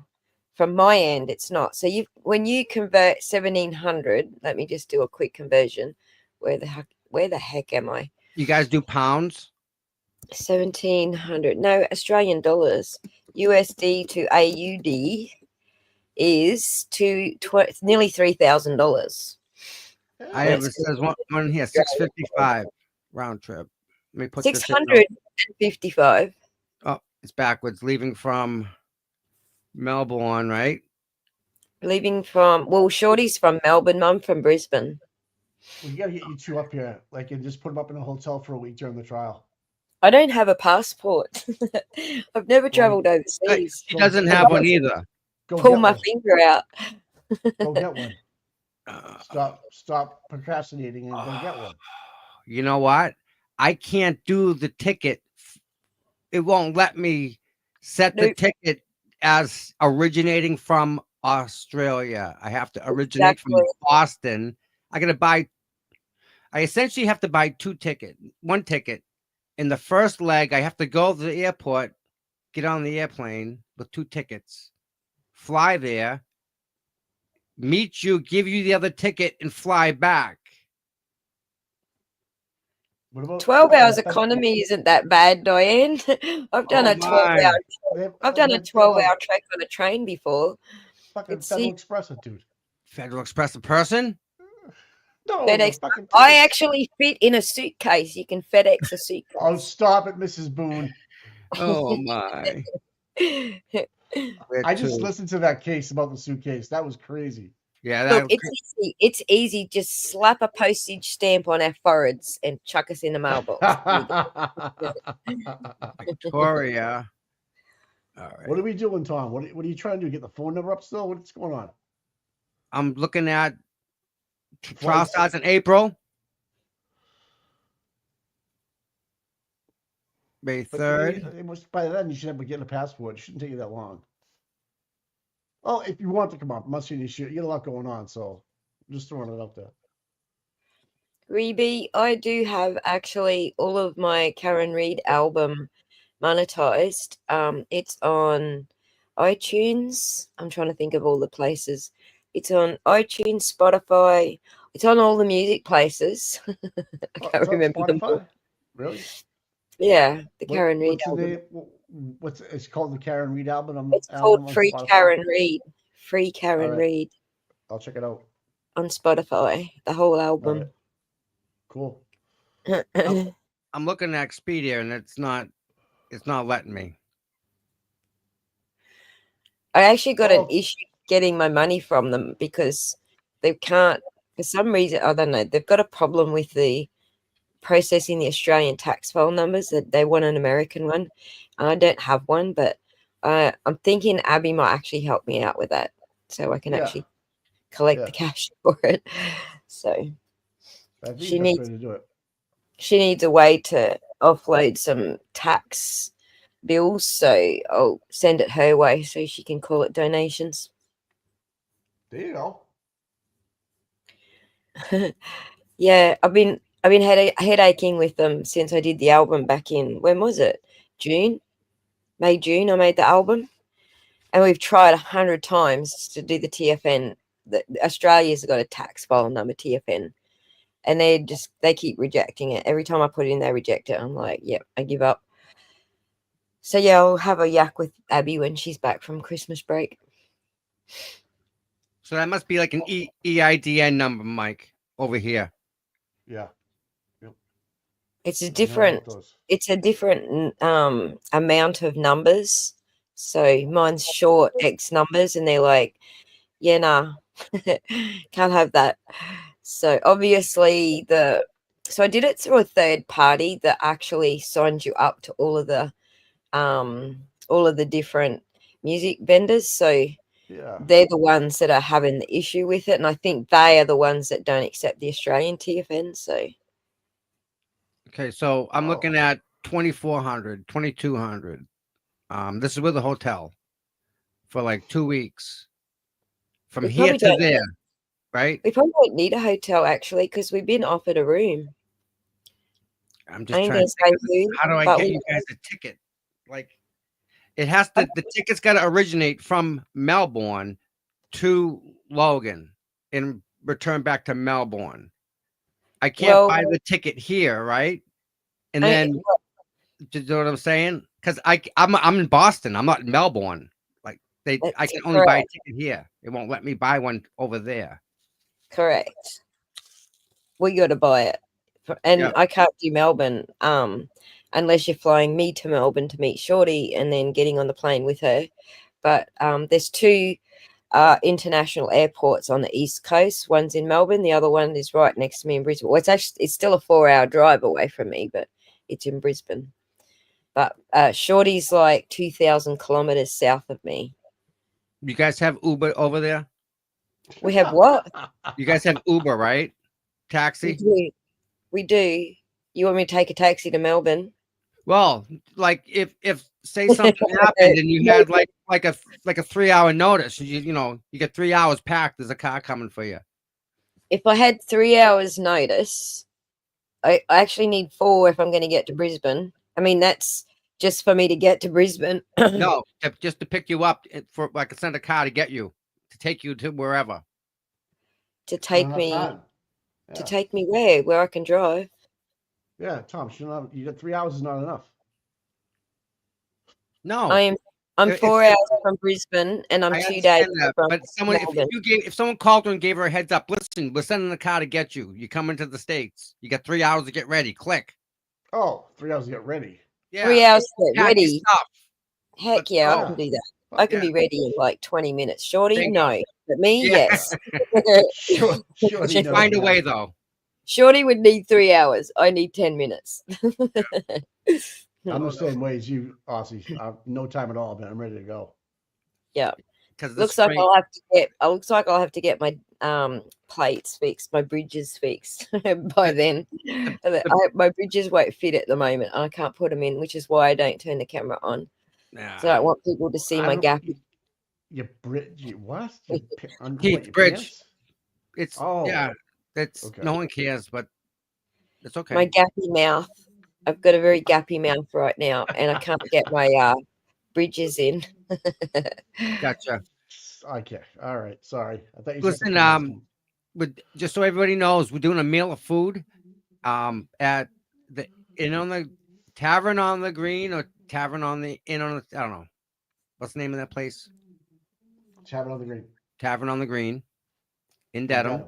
From my end, it's not. So when you convert 1,700, let me just do a quick conversion. Where the heck where the heck am I? You guys do pounds? 1,700. No, Australian dollars. USD to AUD is nearly $3,000. I have, it says one here, 655 round trip. Let me put this in. 655. Oh, it's backwards. Leaving from Melbourne, right? Leaving from, well, Shorty's from Melbourne, Mum from Brisbane. We got to get you two up here, like, and just put them up in a hotel for a week during the trial. I don't have a passport. I've never traveled overseas. She doesn't have one either. Pull my finger out. Go get one. Stop procrastinating and go get one. You know what? I can't do the ticket. It won't let me set the ticket as originating from Australia. I have to originate from Boston. I essentially have to buy one ticket. In the first leg, I have to go to the airport, get on the airplane with 2 tickets, fly there, meet you, give you the other ticket, and fly back. 12 hours economy isn't that bad, Diane. I've done a 12-hour trek on a train before. Fucking Federal Express, dude. Federal Express a person? No, FedEx. I actually fit in a suitcase. You can FedEx a suitcase. Oh, stop it, Mrs. Boone. Oh my. I just listened to that case about the suitcase. That was crazy. Yeah, look, it's easy. It's easy. Just slap a postage stamp on our foreheads and chuck us in the mailbox. Victoria. All right. What are we doing, Tom? What are you trying to do? Get the phone number up still? What's going on? I'm looking at trial starts in April. May 3rd. By then, you should have getting a passport. It shouldn't take you that long. Oh, if you want to come up, I'm not saying you should. You got a lot going on, so I'm just throwing it out there. Reby, I do have actually all of my Karen Reid album monetized. It's on iTunes. I'm trying to think of all the places. It's on iTunes, Spotify. It's on all the music places. I can't remember them all. Really? Yeah, the Karen Reid album. It's called the Karen Reid album? It's called Free Karen Reid. Free Karen Reid. I'll check it out. On Spotify, the whole album. Right. Cool. I'm looking at Expedia and it's not letting me. I actually got an issue getting my money from them because they can't, for some reason, I don't know, they've got a problem with the processing the Australian tax file numbers. That they want an American one, and I don't have one, but I'm thinking Abby might actually help me out with that so I can actually collect the cash for it. So she needs a way to offload some tax bills, so I'll send it her way so she can call it donations. There you go. Yeah, I've been headaching with them since I did the album back in, when was it? June? May, June, I made the album. And we've tried 100 times to do the TFN. Australia's got a tax file number, TFN. And they keep rejecting it. Every time I put it in, they reject it. I'm like, yep, I give up. So yeah, I'll have a yak with Abby when she's back from Christmas break. So that must be like an EIDN number, Mike, over here. Yeah. It's a different amount of numbers. So mine's short X numbers, and they're like, yeah, nah, can't have that. So obviously so I did it through a third party that actually signs you up to all of the different music vendors. So they're the ones that are having the issue with it, and I think they are the ones that don't accept the Australian TFN. So okay, so I'm looking at 2,400, 2,200. This is with a hotel for like 2 weeks from here to there, right? We probably don't need a hotel actually because we've been offered a room. I'm just trying to think, how do I get you guys a ticket? Like, it has to, the ticket's got to originate from Melbourne to Logan and return back to Melbourne. I can't Well, buy the ticket here, right? And I- then, do you know what I'm saying? Because I'm in Boston. I'm not in Melbourne. Like I That's can only buy a correct. ticket here. It won't let me buy one over there. Correct. We got to buy it, and Yep. I can't do Melbourne unless you're flying me to Melbourne to meet Shorty and then getting on the plane with her. But there's two international airports on the east coast. One's in Melbourne, the other one is right next to me in Brisbane. Well, it's still a 4-hour drive away from me, but it's in Brisbane. But Shorty's like 2,000 kilometers south of me. You guys have Uber over there? We have what? You guys have Uber, right? We Taxi? do. We do. You want me to take a taxi to Melbourne? Well, like if say something happened and you had like a 3-hour notice, you know, you get 3 hours packed, there's a car coming for you. If I had 3 hours notice, I actually need 4 if I'm going to get to Brisbane. I mean, that's just for me to get to Brisbane. No, just to pick you up for like send a car to get you to take you to wherever. To take Not enough me time. to Yeah. take me where I can drive. Yeah, Tom, you got 3 hours is not enough. No, I'm It- 4 it's- hours from Brisbane, and I'm I 2 days understand that, from but Melbourne. if someone called her and gave her a heads up, listen, we're sending the car to get you. You come into the States. You got 3 hours to get ready. Click. Oh, 3 hours to get ready. Yeah. 3 hours to get Pack your ready. stuff. Heck Let's yeah, I go. can do that. Fuck I can yeah. be ready in like 20 minutes. Shorty, Thank you. no. But me, Yeah. yes. Shorty knows Find a that. way though. Shorty would need 3 hours. I need 10 minutes. I'm the same way as you, Aussie. No time at all, man. I'm ready to go. Yeah. Because Looks like I'll have to get my plates fixed, my bridges fixed by then. My bridges won't fit at the moment. I can't put them in, which is why I don't turn the camera on. So I don't want people to see my gap. What? Keith Your Bridge. pants? It's Oh. yeah. It's Okay. no one cares, but it's okay. My gappy mouth. I've got a very gappy mouth right now, and I can't get my bridges in. Gotcha. Okay. All right. Sorry. I thought you Listen, said just so everybody knows, we're doing a meal of food at the Inn on the Tavern on the Green or Tavern on the Inn on the, I don't know. What's the name of that place? Tavern on the Green. Tavern on the Green in Dedham.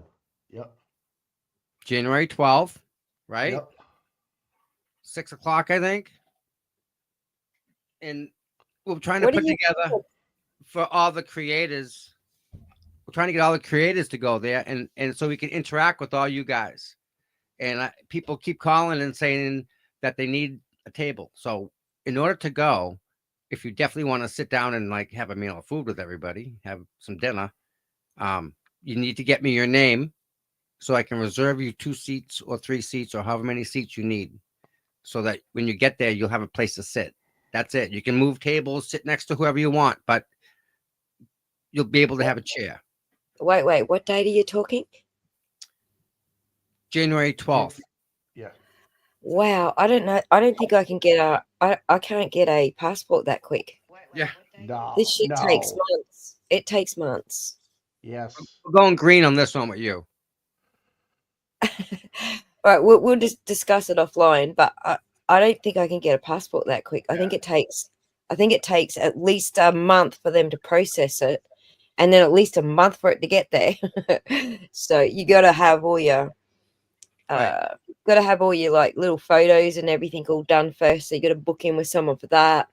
Yep. January 12th, right? Yep. 6 o'clock, I think. And we're trying to What put do you together for all the creators. We're trying to get all the creators to go there and so we can interact with all you guys. And people keep calling and saying that they need a table. So in order to go, if you definitely want to sit down and like have a meal of food with everybody, have some dinner, you need to get me your name so I can reserve you 2 seats or 3 seats or however many seats you need, so that when you get there, you'll have a place to sit. That's it. You can move tables, sit next to whoever you want, but you'll be able to have a chair. Wait. What date are you talking? January 12th. Yeah. Wow, I don't know. I don't think I can get I can't get a passport that quick. Yeah. No. This shit takes months. It takes months. Yes. We're going green on this one with you. All right, we'll just discuss it offline. But I don't think I can get a passport that quick. I think it takes at least a month for them to process it, and then at least a month for it to get there. So you got to have all your like little photos and everything all done first. So you got to book in with someone for that.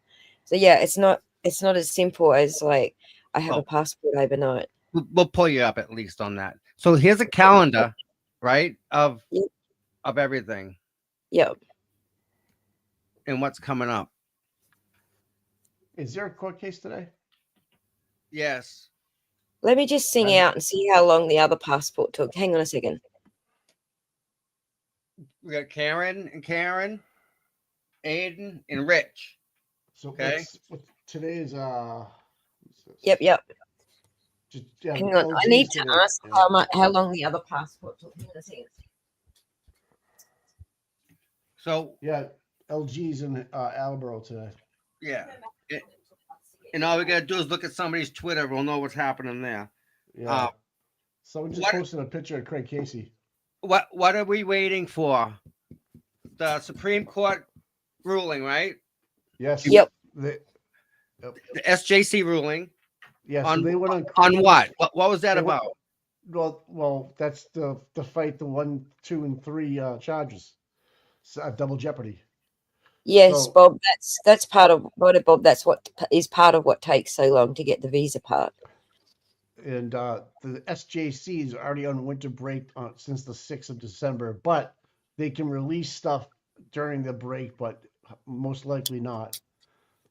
So yeah, it's not as simple as like I have a passport overnight. We'll pull you up at least on that. So here's a calendar, right, of everything. Yep. And what's coming up. Is there a court case today? Yes. Let me just sing out and see how long the other passport took. Hang on a second. We got Karen, Aiden, and Rich. So okay. Today is Yep. Just, Hang on. I need to ask how long the other passport took. Hang on a second. So yeah, LG's in Albro today. Yeah. And all we gotta do is look at somebody's Twitter. We'll know what's happening there. Yeah. Someone just posted a picture of Craig Casey. What are we waiting for? The Supreme Court ruling, right? Yes. Yep. They, The SJC ruling. yeah. So On they went on. on what? What was that They went- about? Well, that's to fight the 1, 2, and 3 charges, double jeopardy. Yes, So- Bob. That's part of what, Bob. That's what is part of what takes so long to get the visa part. And the SJC is already on winter break since the 6th of December, but they can release stuff during the break, but most likely not.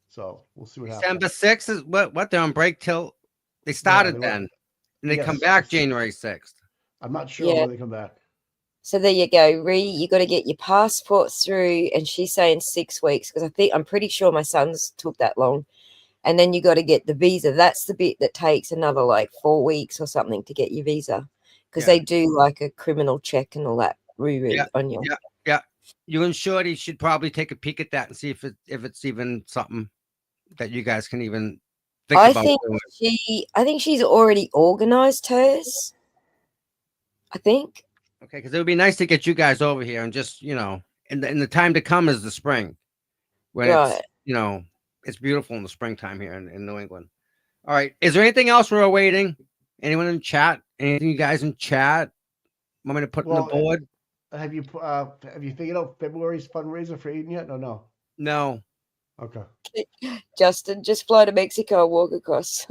So we'll see what happens. December 6th is what they're on break till they started they then. went- And they yes, come back yes. January 6th. I'm not sure Yeah. when they come back. So there you go, Ree. You got to get your passport through, and she's saying 6 weeks because I'm pretty sure my son's took that long. And then you got to get the visa. That's the bit that takes another like 4 weeks or something to get your visa, because they do like a criminal check and all that on you. Yeah. You and Shorty should probably take a peek at that and see if it's even something that you guys can even think I about think doing. I think she's already organized hers. I think. Okay, because it would be nice to get you guys over here and just, and the time to come is the spring, when Right. it's, it's beautiful in the springtime here in New England. All right. Is there anything else we're awaiting? Anyone in chat? Anything you guys in chat want me to put on the board? Have you figured out February's fundraiser for Aiden yet? No. No. Okay. Justin, just fly to Mexico and walk across.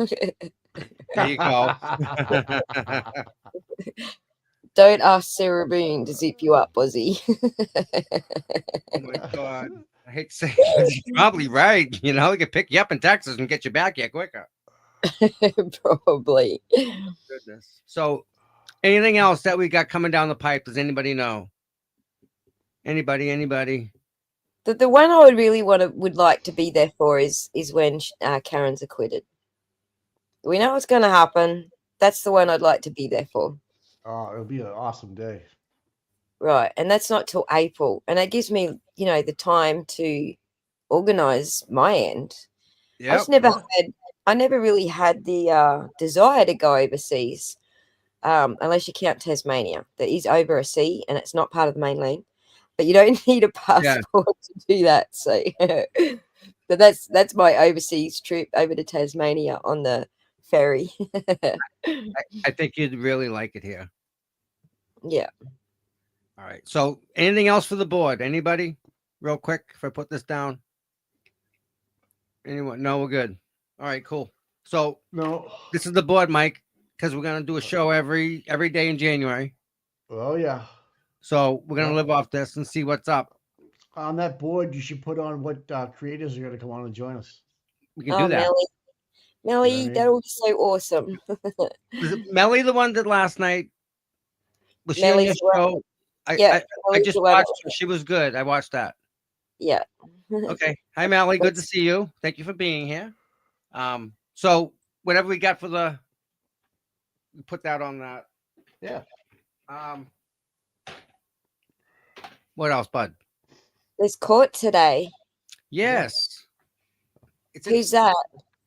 There you go. Don't ask Sarah Boone to zip you up, Ozzy. Oh my God. I hate to say it, you're probably right. We could pick you up in Texas and get you back here quicker. Probably. Goodness. So anything else that we got coming down the pipe? Does anybody know? Anybody? The one I would like to be there for is when Karen's acquitted. We know what's going to happen. That's the one I'd like to be there for. Oh, it'll be an awesome day. Right. And that's not till April. And that gives me, the time to organize my end. Yep. I never really had the desire to go overseas, unless you count Tasmania. That is over a sea and it's not part of the mainland. But you don't need a passport to do that. So but that's my overseas trip over to Tasmania on the ferry. I think you'd really like it here. Yeah. All right. So anything else for the board? Anybody? Real quick, if I put this down. Anyone? No, we're good. All right, cool. So No. This is the board, Mike, because we're gonna do a show every day in January. Oh yeah. So we're gonna live off this and see what's up. On that board, you should put on what creators are going to come on and join us. We can do that. Melly, that would be so awesome. Was it Melly the one that last night? Was she Melly's on your show? I just watched her. She was good. I watched that. Yeah. Okay. Hi, Melly. Good to see you. Thank you for being here. So whatever we got for we put that on that. Yeah. What else, bud? There's court today. Yes. Who's that?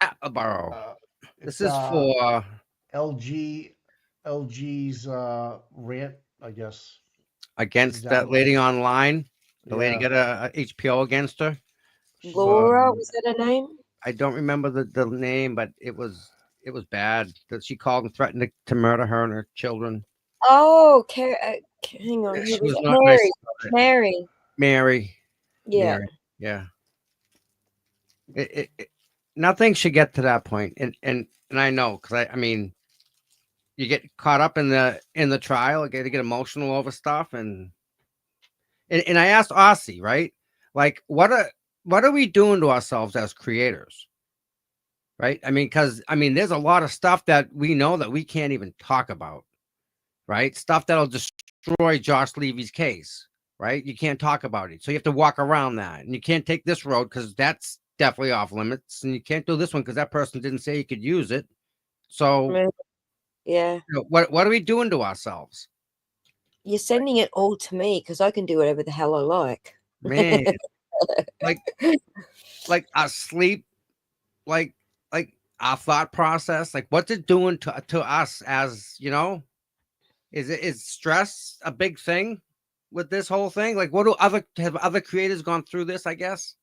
Attleboro. This is It's, for LG's rant, I guess. against that lady online. The lady got a HPO against her. Laura, was that her name? I don't remember the name, but it was bad. That she called and threatened to murder her and her children. Oh, hang on. She Who was was it? not nice about it. Mary. Yeah. Mary. Yeah. Nothing should get to that point, and I know, because I mean, you get caught up in the trial, you get emotional over stuff, and I asked Aussie, right, like what are we doing to ourselves as creators, right? I mean, because there's a lot of stuff that we know that we can't even talk about, right? Stuff that'll destroy Josh Levy's case, right? You can't talk about it, so you have to walk around that, and you can't take this road because that's definitely off limits, and you can't do this one because that person didn't say you could use it. So yeah, what are we doing to ourselves? You're sending it all to me because I can do whatever the hell I like, man. like our sleep, like our thought process, like what's it doing to us, as Is stress a big thing with this whole thing? Like, what do other creators gone through this? I guess.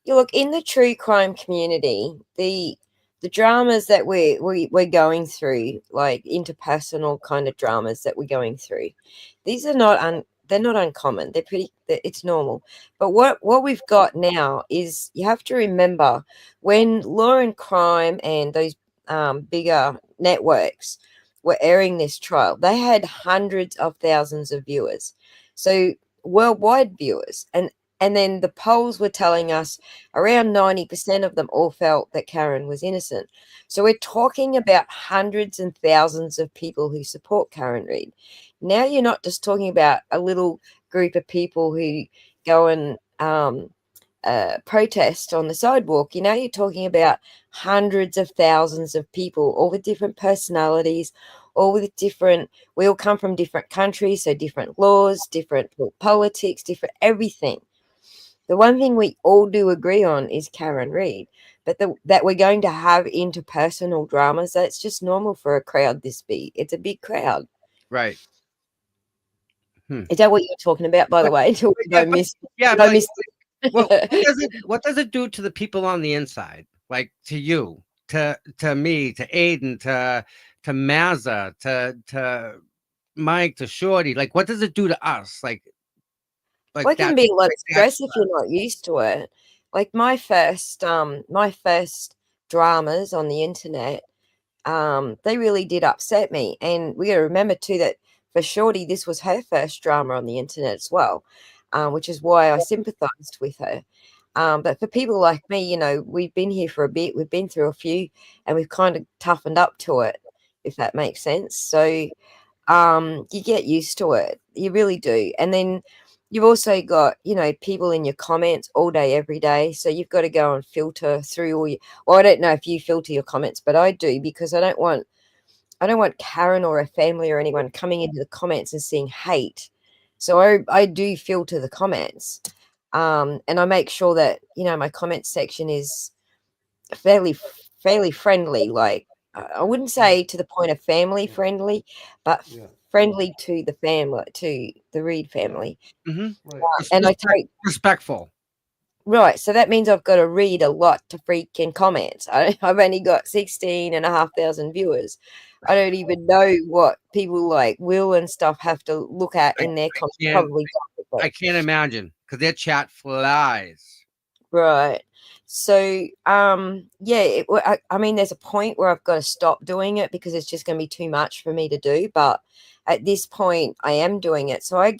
You look in the true crime community, the dramas that we're going through, like interpersonal kind of dramas that we're going through, these are they're not uncommon. It's normal. But what we've got now is you have to remember when Law and Crime and those bigger networks were airing this trial, they had hundreds of thousands of viewers, so worldwide viewers, and then the polls were telling us around 90% of them all felt that Karen was innocent. So we're talking about hundreds and thousands of people who support Karen Read. Now you're not just talking about a little group of people who go and protest on the sidewalk. You know, you're talking about hundreds of thousands of people, all with different personalities, all with we all come from different countries, so different laws, different politics, different everything. The one thing we all do agree on is Karen Read, but that we're going to have interpersonal dramas, that's just normal for a crowd this big. It's a big crowd. Right. Is that what you're talking about, by the way? What does it do to the people on the inside? Like to you, to me, to Aiden, to Mazza, to Mike, to Shorty? Like, what does it do to us? Like it can be a lot of stress if you're not used to it. Like my first dramas on the internet, they really did upset me. And we got to remember too that for Shorty, this was her first drama on the internet as well, which is why I sympathized with her. But for people like me, you know, we've been here for a bit, we've been through a few, and we've kind of toughened up to it, if that makes sense. So you get used to it. You really do. And then you've also got, you know, people in your comments all day, every day. So you've got to go and filter through all well, I don't know if you filter your comments, but I do, because I don't want Karen or her family or anyone coming into the comments and seeing hate. So I do filter the comments. And I make sure that, you know, my comment section is fairly friendly. Like, I wouldn't say to the point of family friendly, but friendly to the family, to the Read family. Right. And I take respectful. Right. So that means I've got to read a lot to freaking comments. I've only got 16,500 viewers. I don't even know what people like Will and stuff have to look at in their comments. I can't imagine, because their chat flies. Right. So, I mean, there's a point where I've got to stop doing it because it's just going to be too much for me to do. But at this point, I am doing it. So I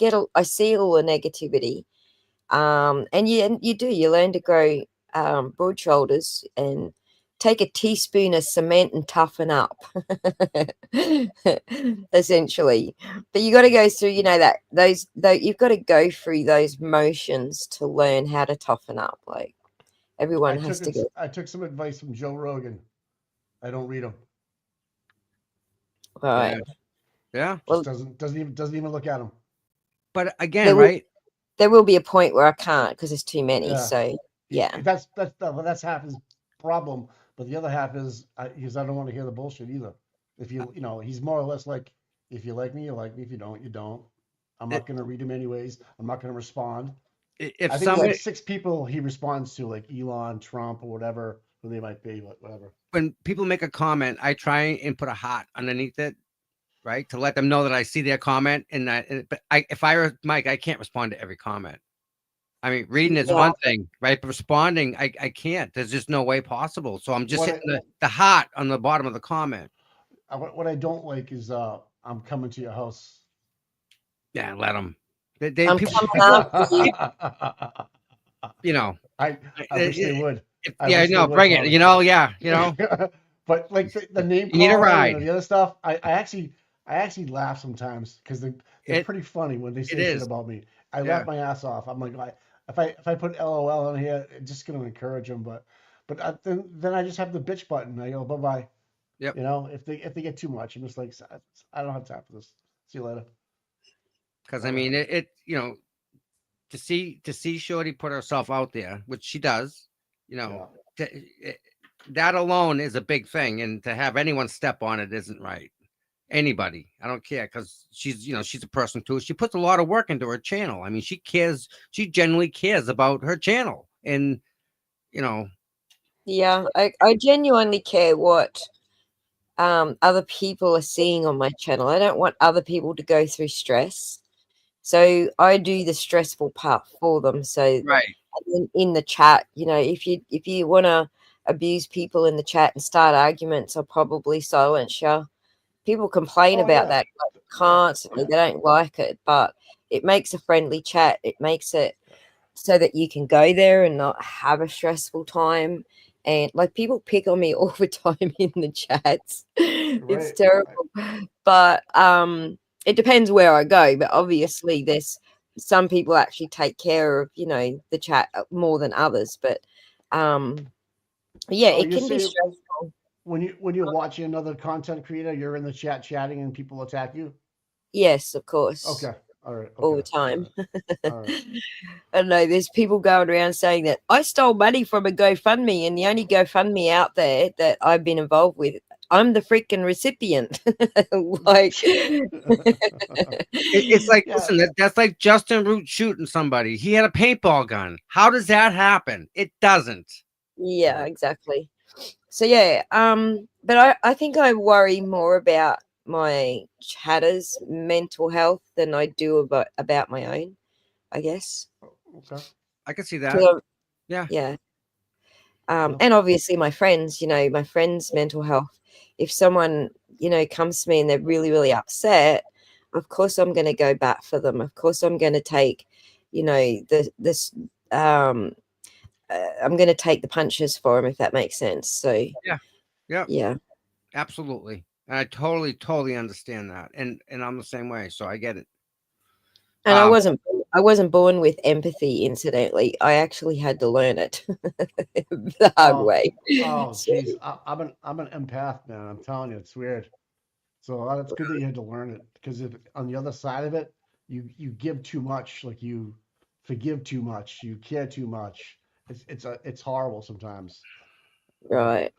see all the negativity. And you learn to grow broad shoulders and take a teaspoon of cement and toughen up, essentially. But you got to go through, you know, you've got to go through those motions to learn how to toughen up. Like everyone has to go. I took some advice from Joe Rogan. I don't read them. Right. Yeah. Well, doesn't even look at them. But again, right. There will be a point where I can't because there's too many. Yeah. So yeah, that's half his problem. But the other half is because I don't want to hear the bullshit either. If you know, he's more or less like, if you like me, you like me. If you don't, you don't. I'm not going to read him anyways. I'm not going to respond. I think like 6 people he responds to, like Elon, Trump, or whatever, who they might be, whatever. When people make a comment, I try and put a heart underneath it, right, to let them know that I see their comment. But if I were Mike, I can't respond to every comment. I mean, reading is one thing, right? But responding, I can't. There's just no way possible. So I'm just hitting the heart on the bottom of the comment. What I don't like is I'm coming to your house. Yeah, let them. You know, I wish they would. Bring it. You know, But like the name, you need a ride. The other stuff, I actually laugh sometimes because they're pretty funny when they say shit about me. I laugh my ass off. I'm like, if I put LOL in here, it's just gonna encourage them. But then I just have the bitch button. I go bye bye. Yep. You know, if they get too much, I'm just like, I don't have time for this. See you later. Because I mean, it you know, to see Shorty put herself out there, which she does, you know, that alone is a big thing, and to have anyone step on it isn't right. anybody. I don't care, because she's, she's a person too. She puts a lot of work into her channel. I mean, she cares. She genuinely cares about her channel, and Yeah, I genuinely care what other people are seeing on my channel. I don't want other people to go through stress, so I do the stressful part for them. So right. in the chat, if you want to abuse people in the chat and start arguments, I'll probably silence you. People complain about that constantly. They don't like it, but it makes a friendly chat. It makes it so that you can go there and not have a stressful time. And like, people pick on me all the time in the chats. It's terrible. But it depends where I go. But obviously there's some people actually take care of, the chat more than others. But yeah, it can be stressful. When you're watching another content creator, you're in the chat chatting and people attack you? Yes, of course. Okay. All right. All the time. All right. I don't know. There's people going around saying that I stole money from a GoFundMe, and the only GoFundMe out there that I've been involved with, I'm the freaking recipient. Like, it's like, listen, that's like Justin Root shooting somebody. He had a paintball gun. How does that happen? It doesn't. Yeah, exactly. So yeah, but I think I worry more about my chatters' mental health than I do about my own, I guess. Okay. I can see that. Yeah. Yeah. And obviously my friends, my friends' mental health. If someone, comes to me and they're really, really upset, of course I'm going to go back for them. Of course I'm going to take, I'm going to take the punches for them, if that makes sense. So yeah, absolutely. And I totally understand that. And I'm the same way. So I get it. And I wasn't born with empathy, incidentally. I actually had to learn it the hard way. Oh, jeez. I'm an empath, man. I'm telling you, it's weird. So it's good that you had to learn it, because if on the other side of it, you give too much, like you forgive too much, you care too much. It's horrible sometimes. Right.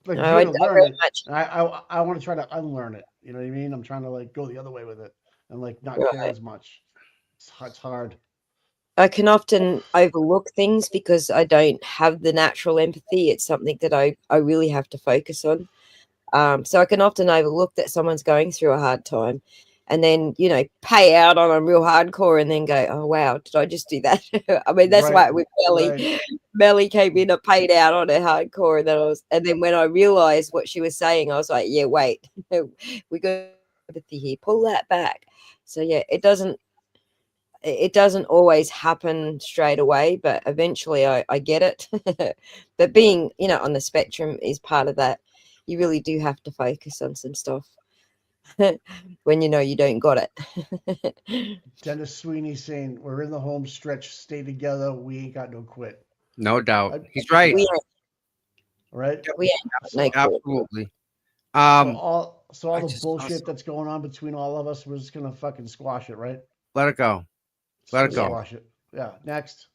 Like, No, you had to learn it. much. And I want to try to unlearn it. You know what I mean? I'm trying to like go the other way with it and like not care as much. It's hard. I can often overlook things because I don't have the natural empathy. It's something that I really have to focus on. So I can often overlook that someone's going through a hard time, and then, pay out on them real hardcore and then go, oh, wow, did I just do that? I mean, that's why with Melly, Melly came in and paid out on her hardcore. And then when I realized what she was saying, I was like, yeah, wait, we got empathy here. Pull that back. So yeah, it doesn't always happen straight away, but eventually I get it. But being, on the spectrum is part of that. You really do have to focus on some stuff when you don't got it. Dennis Sweeney saying, we're in the home stretch, stay together, we ain't got no quit. No doubt. He's right. Right? We ain't got no quit. Absolutely. So all the bullshit that's going on between all of us, we're just gonna fucking squash it, right? Let it go. Let it go. Squash it. Yeah. Next.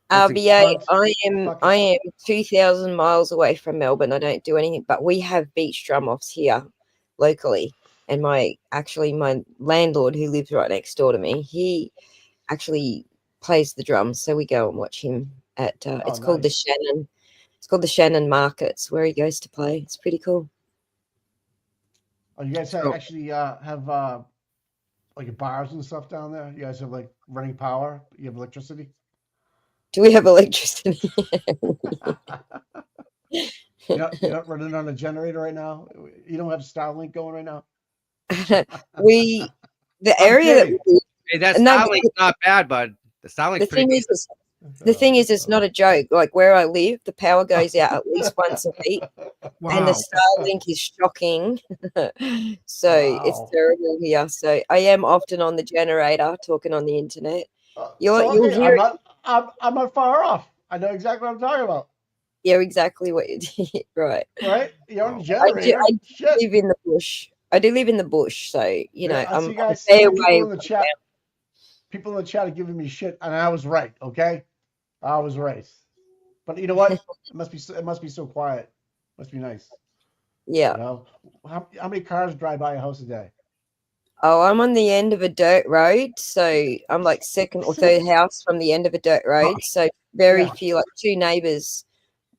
RBA, I am 2,000 miles away from Melbourne. I don't do anything, but we have beach drum-offs here locally. And my landlord, who lives right next door to me, he actually plays the drums. So we go and watch him at it's called the Shannon. It's called the Shannon Markets, where he goes to play. It's pretty cool. Oh, you guys have like bars and stuff down there? You guys have like running power? You have electricity? Do we have electricity? You're not running on a generator right now? You don't have Starlink going right now? The area that hey, that Starlink's not bad, bud. The Starlink's pretty good. The thing is, it's not a joke. Like where I live, the power goes out at least once a week. Wow. And the Starlink is shocking. So it's terrible here. So I am often on the generator talking on the internet. You'll hear I'm not far off. I know exactly what I'm talking about. Yeah, exactly what you did. Right. Right? You're on the generator. I do live in the bush. I do live in the bush, so I'm a fair people way. In the chat. People in the chat are giving me shit, and I was right. Okay, I was right. But you know what? It must be so quiet. Must be nice. Yeah. You know, how many cars drive by your house a day? Oh, I'm on the end of a dirt road, so I'm like second or third house from the end of a dirt road. So very Yeah. few, like 2 neighbors,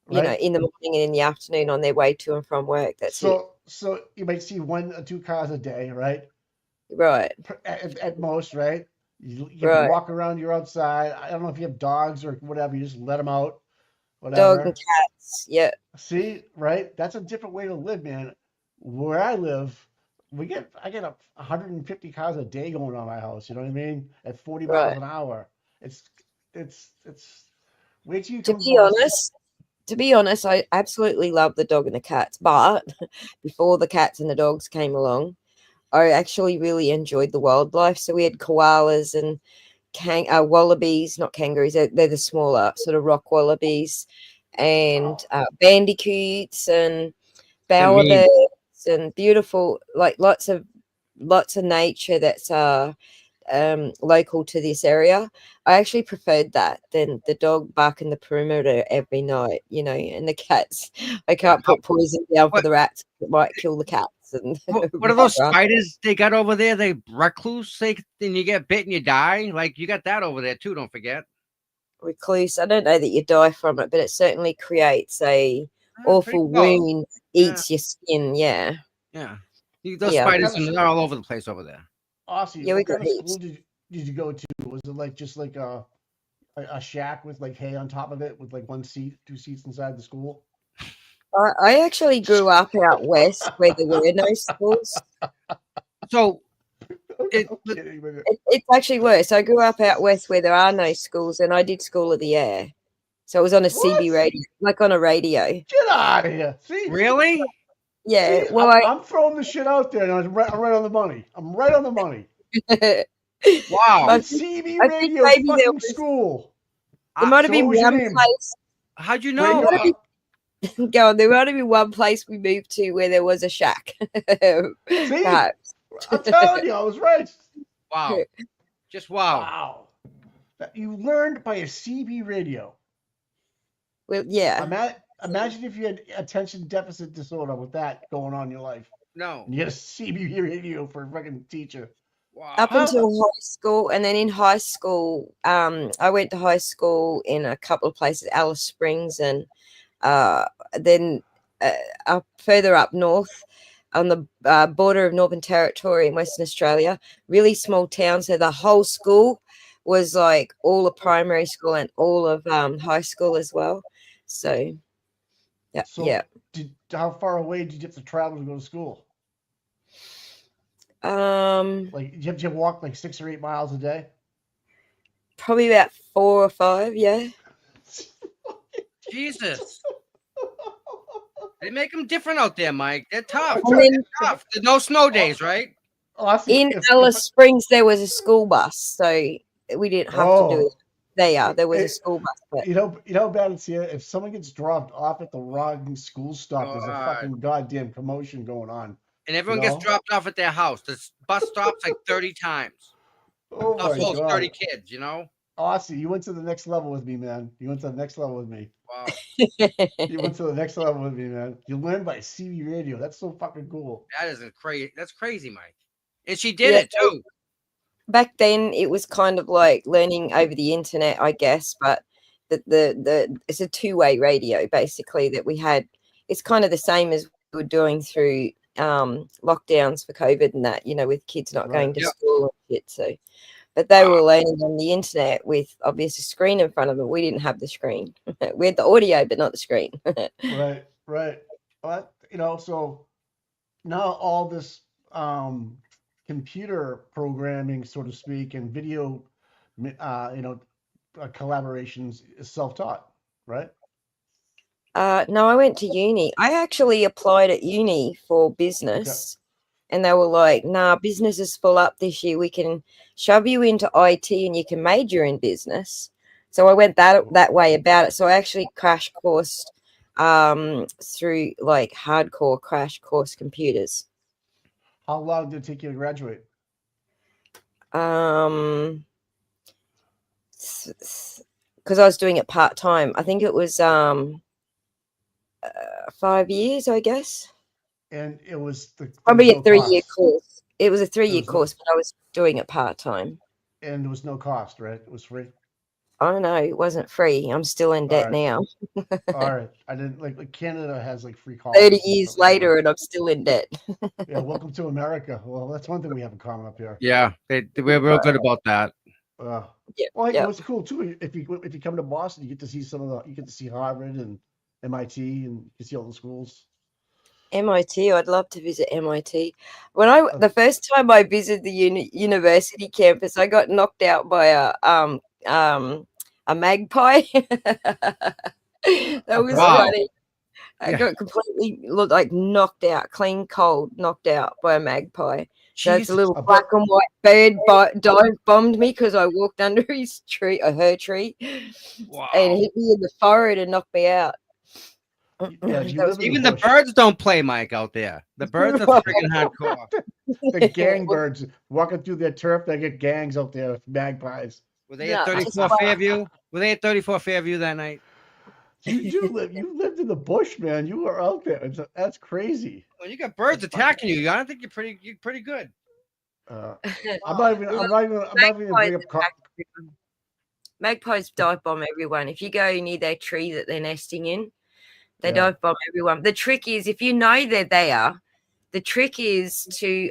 Right. in the morning and in the afternoon on their way to and from work. That's it. So you might see 1 or 2 cars a day, right? Right. At most, right? You Right. walk around, you're outside. I don't know if you have dogs or whatever. You just let them out, Dog and whatever. cats. Yeah. See, right? That's a different way to live, man. Where I live, I get 150 cars a day going on my house. You know what I mean? At 40 miles Right. an hour. It's. Wait till you To come to be Boston. honest, I absolutely love the dog and the cats, but before the cats and the dogs came along, I actually really enjoyed the wildlife. So we had koalas and wallabies, not kangaroos. They're the smaller sort of rock wallabies, and bandicoots and They're mean. bowerbirds and beautiful, like lots of nature that's local to this area. I actually preferred that than the dog barking the perimeter every night, and the cats. I can't put poison down for What? the rats. It might kill the cats. And What are those spiders they got over there? They recluse, and you get bit and you die. Like you got that over there too. Don't forget. Recluse. I don't know that you die from it, but it certainly creates a Pretty awful close. wound. Yeah. Eats your skin. Yeah. Yeah. Those Yeah. spiders are all over the place over there. Aussie, Yeah, we what got kind of heaps. school did you go to? Was it like just like a shack with like hay on top of it with like 1 seat, 2 seats inside the school? I actually grew up out west where there were no schools. So I'm kidding with it. It's actually worse. I grew up out west where there are no schools, and I did School of the Air. So it was on a CB What? radio, like on a radio. Get out of here. See? Really? Yeah. See, Well, I'm throwing the shit out there, and I'm right on the money. I'm right on the money. Wow. I CB I think radio's maybe there fucking was school. there might have So been what was your one name? place. How'd you Break know? it up. Go on. There might have been one place we moved to where there was a shack. See? Perhaps. I'm telling you, I was right. Wow. Just wow. Wow. You learned by a CB radio. Well, yeah. Imagine if you had attention deficit disorder with that going on in your life. No. And you had a CB radio for a fucking teacher. Wow. Up until high school, and then in high school, I went to high school in a couple of places, Alice Springs, and then up further up north on the border of Northern Territory in Western Australia, really small town. So the whole school was like all of primary school and all of high school as well. So, yeah. So yeah. how far away did you have to travel to go to school? Like, did you have to walk like 6 or 8 miles a day? Probably about 4 or 5, yeah. Jesus. They make them different out there, Mike. They're tough. And then, tough. There's no snow days, right? In Alice Springs, there was a school bus, so we didn't have to do it. There was a school bus. But You know how bad it's here? If someone gets dropped off at the wrong school stop, there's a fucking goddamn commotion going on. And everyone gets dropped off at their house. The bus stops like 30 times. Oh my Households, God. 30 kids, Aussie, you went to the next level with me, man. You went to the next level with me. Wow. You went to the next level with me, man. You learned by CB radio. That's so fucking cool. That isn't crazy. That's crazy, Mike. And she did it too. Back then, it was kind of like learning over the internet, I guess. But the it's a two-way radio basically that we had. It's kind of the same as we were doing through lockdowns for COVID and that, with kids not going to school and shit. So, but they were learning on the internet with obviously a screen in front of them. We didn't have the screen. We had the audio, but not the screen. Right. But so now all this computer programming, so to speak, and video, collaborations is self-taught, right? No, I went to uni. I actually applied at uni for business, and they were like, "Nah, business is full up this year. We can shove you into IT, and you can major in business." So I went that way about it. So I actually crash coursed through like hardcore crash course computers. How long did it take you to graduate? Because I was doing it part-time. I think it was 5 years, I guess. And it was Probably a no 3-year cost. course. It was a There 3-year was no- course, but I was doing it part-time. And there was no cost, right? It was free. Oh no, it wasn't free. I'm still in debt now. All right. I didn't like Canada has like free 30 college. years later, and I'm still in debt. Yeah, welcome to America. Well, that's one thing we have in common up here. Yeah, we're real good about that. Well, Yeah, hey, yeah. what's cool too, if you come to Boston, you get to see you get to see Harvard and MIT, and you can see all the schools. MIT, I'd love to visit MIT. The first time I visited the university campus, I got knocked out by a magpie. That was funny. I got completely knocked out, clean cold, knocked out by a magpie. So it's a little black and white bird dive bombed me because I walked under his tree, or her tree, and hit me in the forehead and knocked me out. Yeah, even the birds don't play, Mike, out there. The birds are freaking hardcore. The gang birds walking through their turf, they get gangs out there, magpies. Were they at 34 Fairview? Were they at 34 Fairview that night? You lived in the bush, man. You were out there. That's crazy. Well, you got birds attacking you. I don't think you're pretty good. I'm not even bring up. Magpies dive bomb everyone. If you go near their tree that they're nesting in, they dive bomb everyone. The trick is, if you know they're there, the trick is to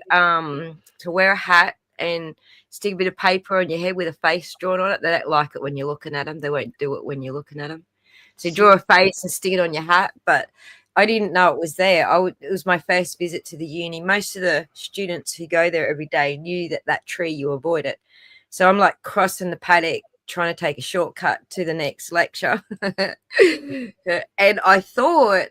wear a hat and stick a bit of paper on your head with a face drawn on it. They don't like it when you're looking at them. They won't do it when you're looking at them. So draw a face and stick it on your hat. But I didn't know it was there. It was my first visit to the uni. Most of the students who go there every day knew that tree, you avoid it. So I'm like crossing the paddock, trying to take a shortcut to the next lecture. And I thought,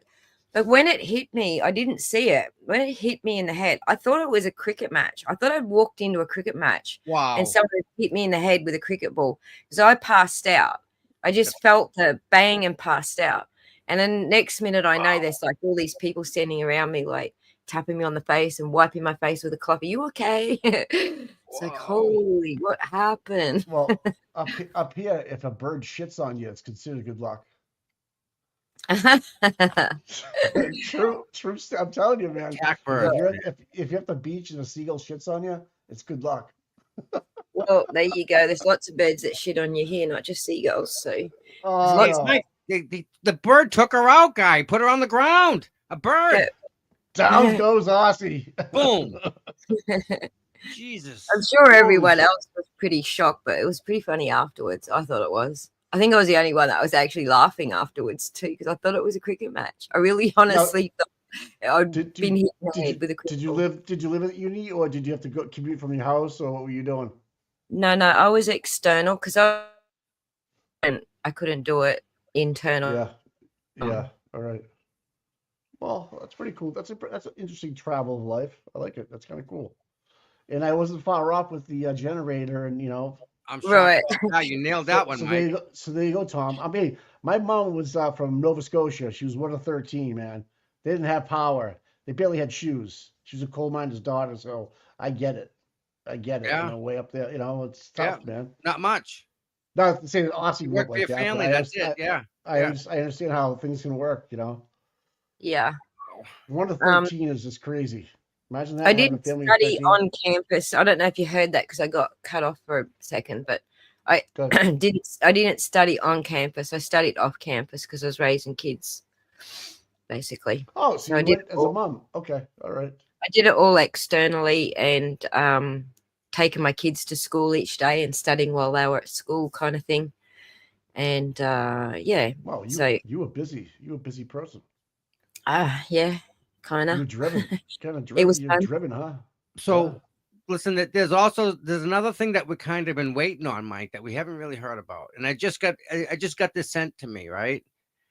but when it hit me, I didn't see it. When it hit me in the head, I thought it was a cricket match. I thought I'd walked into a cricket match. Wow. And somebody hit me in the head with a cricket ball because I passed out. I just felt the bang and passed out. And then next minute, I know there's like all these people standing around me, like tapping me on the face and wiping my face with a cloth. Are you okay? It's like, holy, what happened? Well, up here, if a bird shits on you, it's considered good luck. True. I'm telling you, man. If you're at the beach and a seagull shits on you, it's good luck. Well, there you go. There's lots of birds that shit on you here, not just seagulls. So, the bird took her out, guy. Put her on the ground. A bird. Down goes Aussie. Boom. Jesus. I'm sure everyone else was pretty shocked, but it was pretty funny afterwards. I thought it was. I think I was the only one that was actually laughing afterwards too, because I thought it was a cricket match. I really honestly thought I'd been hit in the head with a cricket ball. Did you live at uni, or did you have to go commute from your house, or what were you doing? No, I was external because I couldn't do it internal. Yeah. All right. Well, that's pretty cool. That's an interesting travel of life. I like it. That's kind of cool. And I wasn't far off with the generator, and I'm sure you nailed that one, Mike. There you go, Tom. I mean, my mom was from Nova Scotia. She was one of 13, man. They didn't have power. They barely had shoes. She was a coal miner's daughter, so I get it. Yeah. Way up there, it's tough, man. Not much. Not to say that Aussie work like for your that, family. That's it. I understand how things can work. Yeah. One of 13 is just crazy. Imagine that. I didn't study on campus. I don't know if you heard that because I got cut off for a second, but I didn't study on campus. I studied off campus because I was raising kids, basically. Oh, so you went as a mom. Okay, all right. I did it all externally and taking my kids to school each day and studying while they were at school, kind of thing. And yeah. Wow, you were busy. You were a busy person. Yeah, kind of. You're driven. Kind of driven. It was You're fun. driven, huh? So, listen, there's another thing that we kind of been waiting on, Mike, that we haven't really heard about, and I just got this sent to me, right?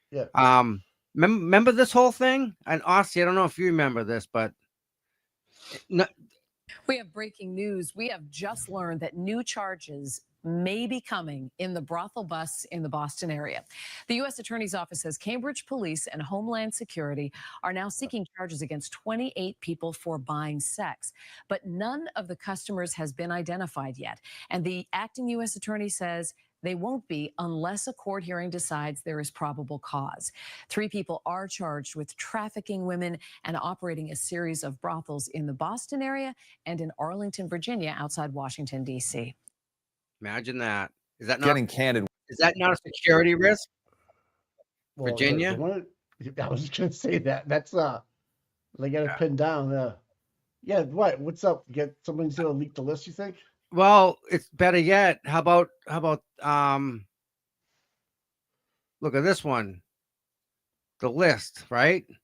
Yeah. Remember this whole thing? And Aussie, I don't know if you remember this, but we have breaking news. We have just learned that new charges may be coming in the brothel bus in the Boston area. The U.S. Attorney's Office says Cambridge Police and Homeland Security are now seeking charges against 28 people for buying sex, but none of the customers has been identified yet. And the acting U.S. Attorney says They won't be unless a court hearing decides there is probable cause. 3 people are charged with trafficking women and operating a series of brothels in the Boston area and in Arlington, Virginia, outside Washington, D.C. Imagine that. Is that not Getting candid. Is that not a security risk? Well, Virginia? I was just gonna say that. That's they got it pinned down. Yeah. What? What's up? Get someone's gonna leak the list? You think? Well, it's better yet. How about look at this one. The list, right? You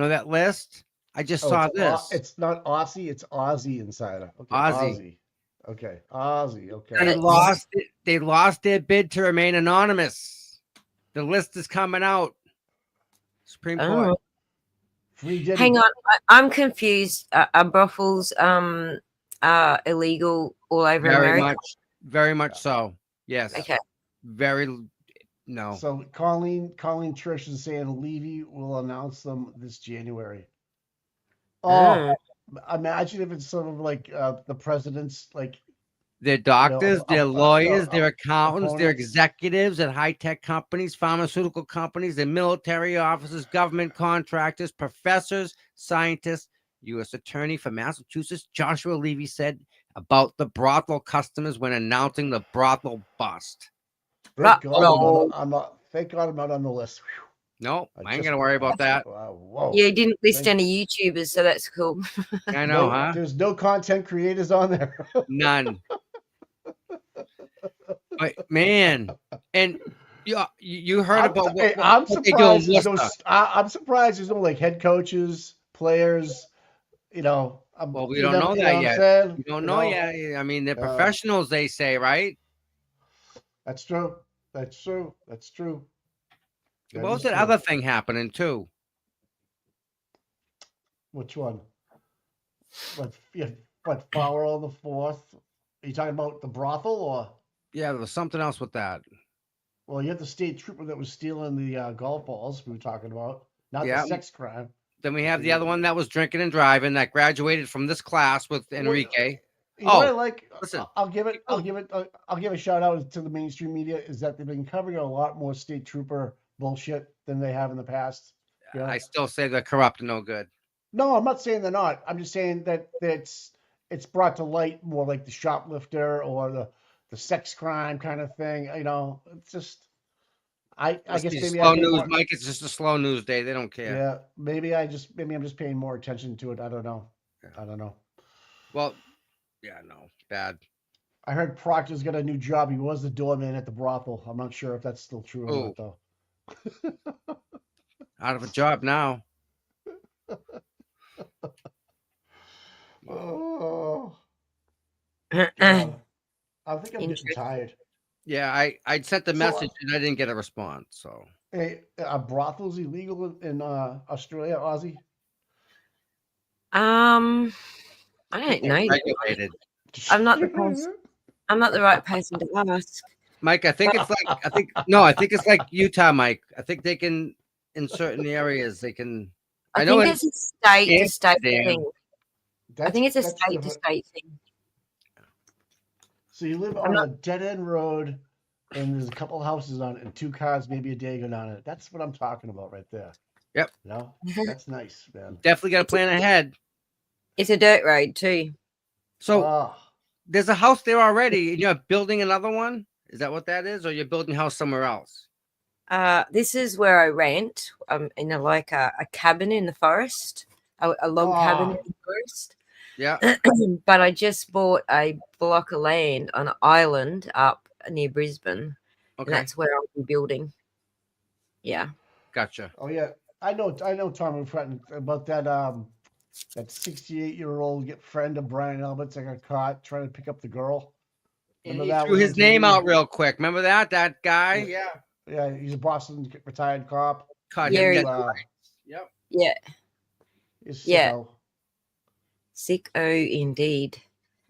know that list? I just saw this. It's not Aussie. It's Aussie Insider. Okay, Aussie. Okay, Aussie. Okay. They lost their bid to remain anonymous. The list is coming out. Supreme Court. Hang on, I'm confused. Are brothels illegal all over America? Very much so. Yes. Okay. No. So Colleen Trish is saying Levy will announce them this January. Oh, imagine if it's sort of like the president's like. Their doctors, their lawyers, their accountants, their executives at high-tech companies, pharmaceutical companies, their military officers, government contractors, professors, scientists. U.S. Attorney for Massachusetts, Joshua Levy, said about the brothel customers when announcing the brothel bust. Thank God I'm not on the list. No, I ain't gonna worry about that. Whoa. Yeah, he didn't list any YouTubers, so that's cool. I know, huh? There's no content creators on there. None. But man, and you heard about what I'm surprised. I'm surprised there's no like head coaches, players. Well, we don't know that yet. We don't know yet. I mean, they're professionals, they say, right? That's true. That's true. What was that other thing happening too? Which one? What Fowler on the 4th? Are you talking about the brothel or? Yeah, there was something else with that. Well, you have the state trooper that was stealing the golf balls we were talking about, not the sex crime. Then we have the other one that was drinking and driving that graduated from this class with Enrique. You know what I like? Listen, I'll give a shout out to the mainstream media is that they've been covering a lot more state trooper bullshit than they have in the past. Yeah. I still say they're corrupt and no good. No, I'm not saying they're not. I'm just saying that it's brought to light more like the shoplifter or the sex crime kind of thing. It's just I guess maybe slow news, Mike. It's just a slow news day. They don't care. Yeah, maybe I'm just paying more attention to it. I don't know. Well, yeah, no, bad. I heard Proctor's got a new job. He was the doorman at the brothel. I'm not sure if that's still true or not, though. Out of a job now. Oh. I think I'm getting tired. Yeah, I sent the message and I didn't get a response. So, hey, are brothels illegal in Australia, Aussie? I don't know. Regulated. I'm not the person. I'm not the right person to ask. Mike, I think it's like Utah, Mike. I think they can in certain areas they can. I think it's a state thing. I think it's a state thing. So you live on a dead-end road, and there's a couple houses on it, and 2 cars, maybe a day go down it. That's what I'm talking about right there. Yep. That's nice, man. Definitely got to plan ahead. It's a dirt road too. So there's a house there already, and you're building another one? Is that what that is? Or you're building a house somewhere else? This is where I rent. In a cabin in the forest, a log cabin in the forest. Yeah. But I just bought a block of land on an island up near Brisbane. Okay. And that's where I'll be building. Yeah. Gotcha. Oh yeah. I know Tom about that that 68-year-old friend of Brian Albert's that got caught trying to pick up the girl. He threw his name out real quick. Remember that guy? Yeah. Yeah, he's a Boston retired cop. Caught him. Yep. Yeah. Yeah. Sicko indeed.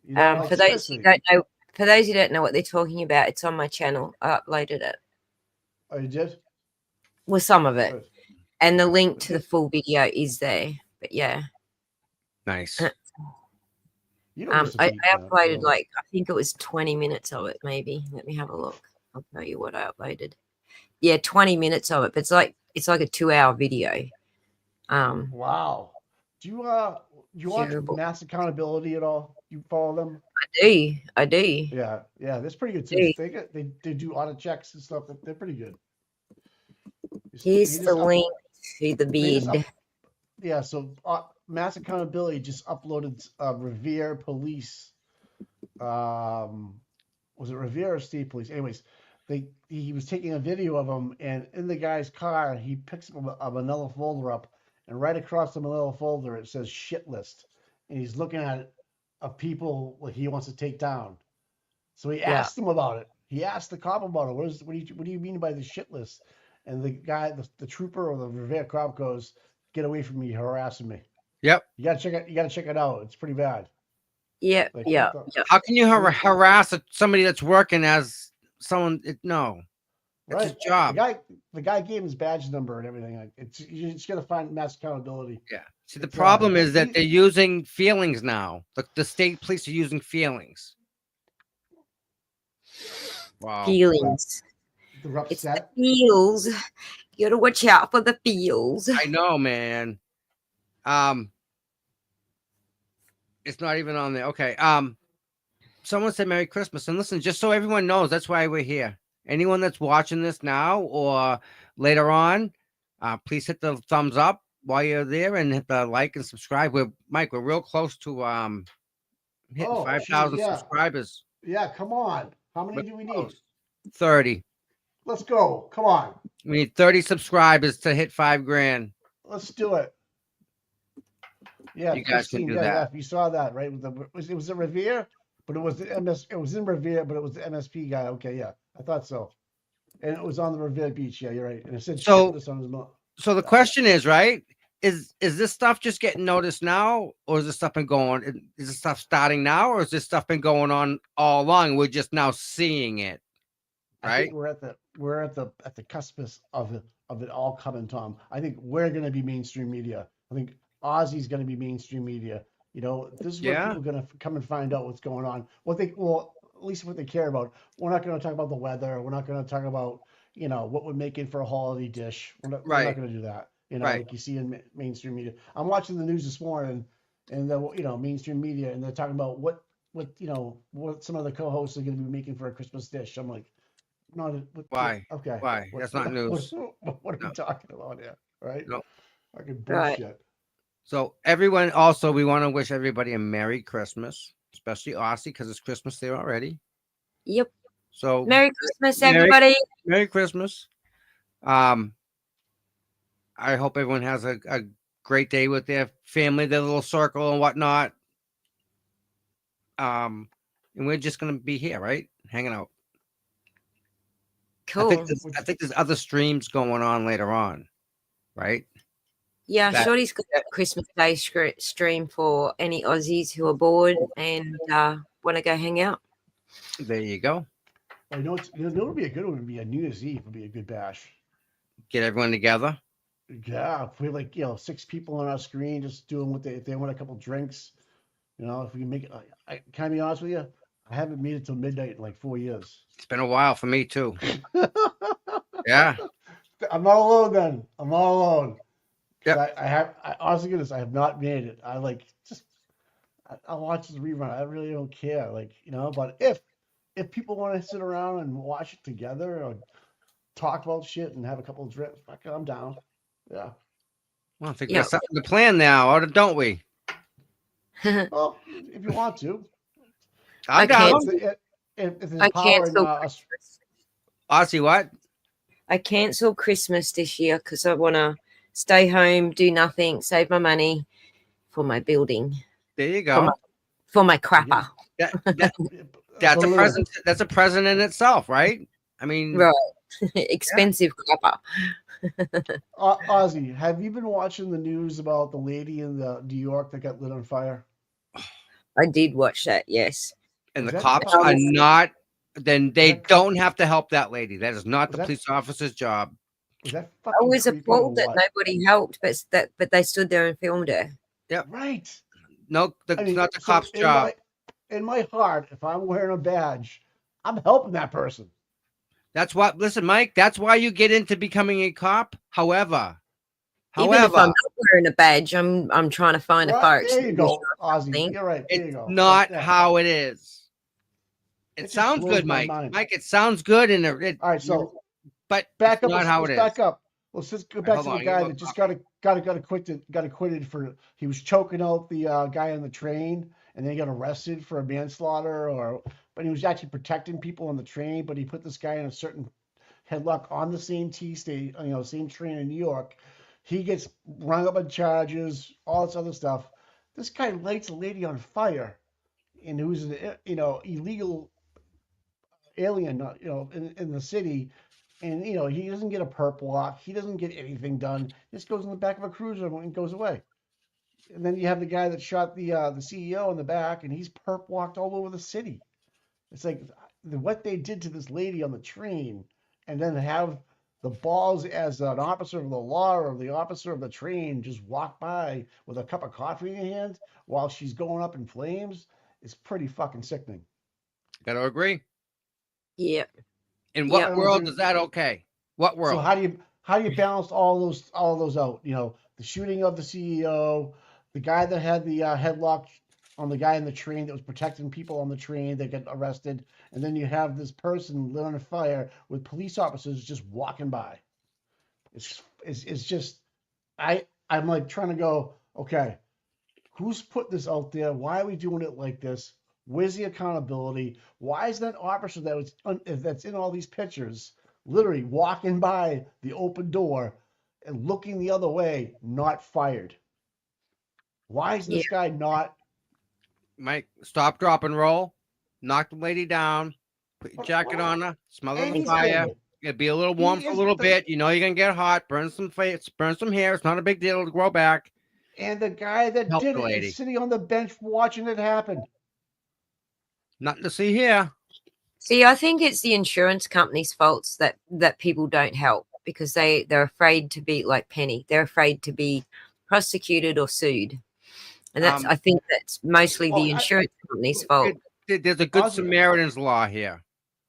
For those who don't know what they're talking about, it's on my channel. I uploaded it. Oh, you did? Well, some of it. And the link to the full video is there. But yeah. Nice. I uploaded I think it was 20 minutes of it, maybe. Let me have a look. I'll tell you what I uploaded. Yeah, 20 minutes of it, but it's like a 2-hour video. Wow. Do you watch Terrible. Mass Accountability at all? You follow them? I do. Yeah, that's pretty good too. They do audit checks and stuff. They're pretty good. Here's the link to the bid. Yeah, so Mass Accountability just uploaded Revere Police. Was it Revere or State Police? Anyways, he was taking a video of him, and in the guy's car, he picks a manila folder up, and right across the manila folder it says shit list, and he's looking at it of people like he wants to take down. So he asked him about it. He asked the cop about it. What do you mean by the shit list? And the guy, the trooper or the Revere cop goes, "Get away from me! You're harassing me." Yep. You gotta check it out. It's pretty bad. Yeah, Like, yeah. How can you harass somebody that's working as someone? No, that's his job. The guy gave him his badge number and everything. Like, you're just gonna find Mass Accountability. Yeah. See, the problem is that they're using feelings now. The state police are using feelings. Wow. Feelings. They're upset. It's the feels. You gotta watch out for the feels. I know, man. It's not even on there. Okay. Someone said Merry Christmas. And listen, just so everyone knows, that's why we're here. Anyone that's watching this now or later on, please hit the thumbs up while you're there and hit the like and subscribe. We're real close to hitting 5,000 subscribers. Yeah, come on. How many do we need? 30. Let's go. Come on. We need 30 subscribers to hit 5 grand. Let's do it. Yeah, you guys can do that. Yeah, you saw that, right? It was a Revere, but it was it was in Revere, but it was the MSP guy. Okay, yeah, I thought so. And it was on the Revere beach. Yeah, you're right. And it said so. This on his mouth. So the question is, right? Is this stuff just getting noticed now, or is this stuff been going? Is this stuff starting now, or is this stuff been going on all along? We're just now seeing it, right? I think we're at the cusp of it all coming, Tom. I think we're going to be mainstream media. I think Ozzy's going to be mainstream media. You know, this is where people are going to come and find out what's going on. At least what they care about. We're not going to talk about the weather. We're not going to talk about, what we're making for a holiday dish. We're not going to do that. Like you see in mainstream media. I'm watching the news this morning, and the mainstream media, and they're talking about what some of the co-hosts are going to be making for a Christmas dish. I'm like, why? Okay, why? That's not news. What are we talking about here? Right? No. Fucking bullshit. So everyone, also, we want to wish everybody a Merry Christmas, especially Aussie, because it's Christmas there already. Yep. So Merry Christmas, everybody. Merry Christmas. I hope everyone has a great day with their family, their little circle and whatnot. And we're just gonna be here, right? Hanging out. Cool. I think there's other streams going on later on, right? Yeah, Shorty's got a Christmas Day stream for any Aussies who are bored and want to go hang out. There you go. I know it would be a good one. Would be a New Year's Eve. Would be a good bash. Get everyone together. Yeah, if we have 6 people on our screen, just doing if they want a couple drinks, if we can make it. Can I be honest with you? I haven't made it till midnight in like 4 years. It's been a while for me too. Yeah. I'm not alone then. I'm not alone. Yeah. I honestly goodness, I have not made it. I watch the rerun. I really don't care. But if people want to sit around and watch it together or talk about shit and have a couple of drinks, I'm down. Yeah. Well, I think we got something to plan now, or don't we? Well, if you want to. I'm down. I cancel Aussie, what? I cancel Christmas this year because I want to stay home, do nothing, save my money for my building. There you go. For my crapper. That's a present. That's a present in itself, right? I mean, right. Expensive crapper. Ozzy, have you been watching the news about the lady in New York that got lit on fire? I did watch that, yes. And the cops are not. Then they don't have to help that lady. That is not the police officer's job. I was appalled that nobody helped, but they stood there and filmed her. Yeah, right. No, it's not the cop's job. In my heart, if I'm wearing a badge, I'm helping that person. That's what. Listen, Mike. That's why you get into becoming a cop. However, Even if I'm not wearing a badge, I'm trying to find a fire There you extinguisher go, or Ozzy. something. You're right. There you it's go. not Like that. how it is. It just sounds blows good, my Mike. mind. Mike, it sounds good, and All right, so but back it's up. not how Let's it is. back up. Let's just go back hold to the on, guy you that just got acquitted for he was choking out the guy on the train, and then he got arrested for a manslaughter, but he was actually protecting people on the train. But he put this guy in a certain headlock on the same same train in New York. He gets rung up on charges, all this other stuff. This guy lights a lady on fire, and who's an illegal alien, in the city. And he doesn't get a perp walk. He doesn't get anything done. Just goes in the back of a cruiser and goes away. And then you have the guy that shot the CEO in the back, and he's perp walked all over the city. It's like what they did to this lady on the train, and then have the balls as an officer of the law or the officer of the train just walk by with a cup of coffee in your hand while she's going up in flames. It's pretty fucking sickening. Gotta agree. Yeah. In what world is that okay? What world? So how do you balance all those out? The shooting of the CEO, the guy that had the headlock on the guy in the train that was protecting people on the train that got arrested, and then you have this person lit on fire with police officers just walking by. It's just I'm like trying to go, okay, who's put this out there? Why are we doing it like this? Where's the accountability? Why is that officer that's in all these pictures literally walking by the open door and looking the other way, not fired? Why is this guy not? Mike, stop, drop, and roll. Knock the lady down. Put your jacket on her. Smother the fire. It'll be a little warm for a little bit. You're gonna get hot. Burn some face. Burn some hair. It's not a big deal to grow back. And the guy that did it is sitting on the bench watching it happen. Nothing to see here. See, I think it's the insurance company's faults that people don't help because they're afraid to be like Penny. They're afraid to be prosecuted or sued. And I think that's mostly the insurance company's fault. There's a good Samaritan's law here,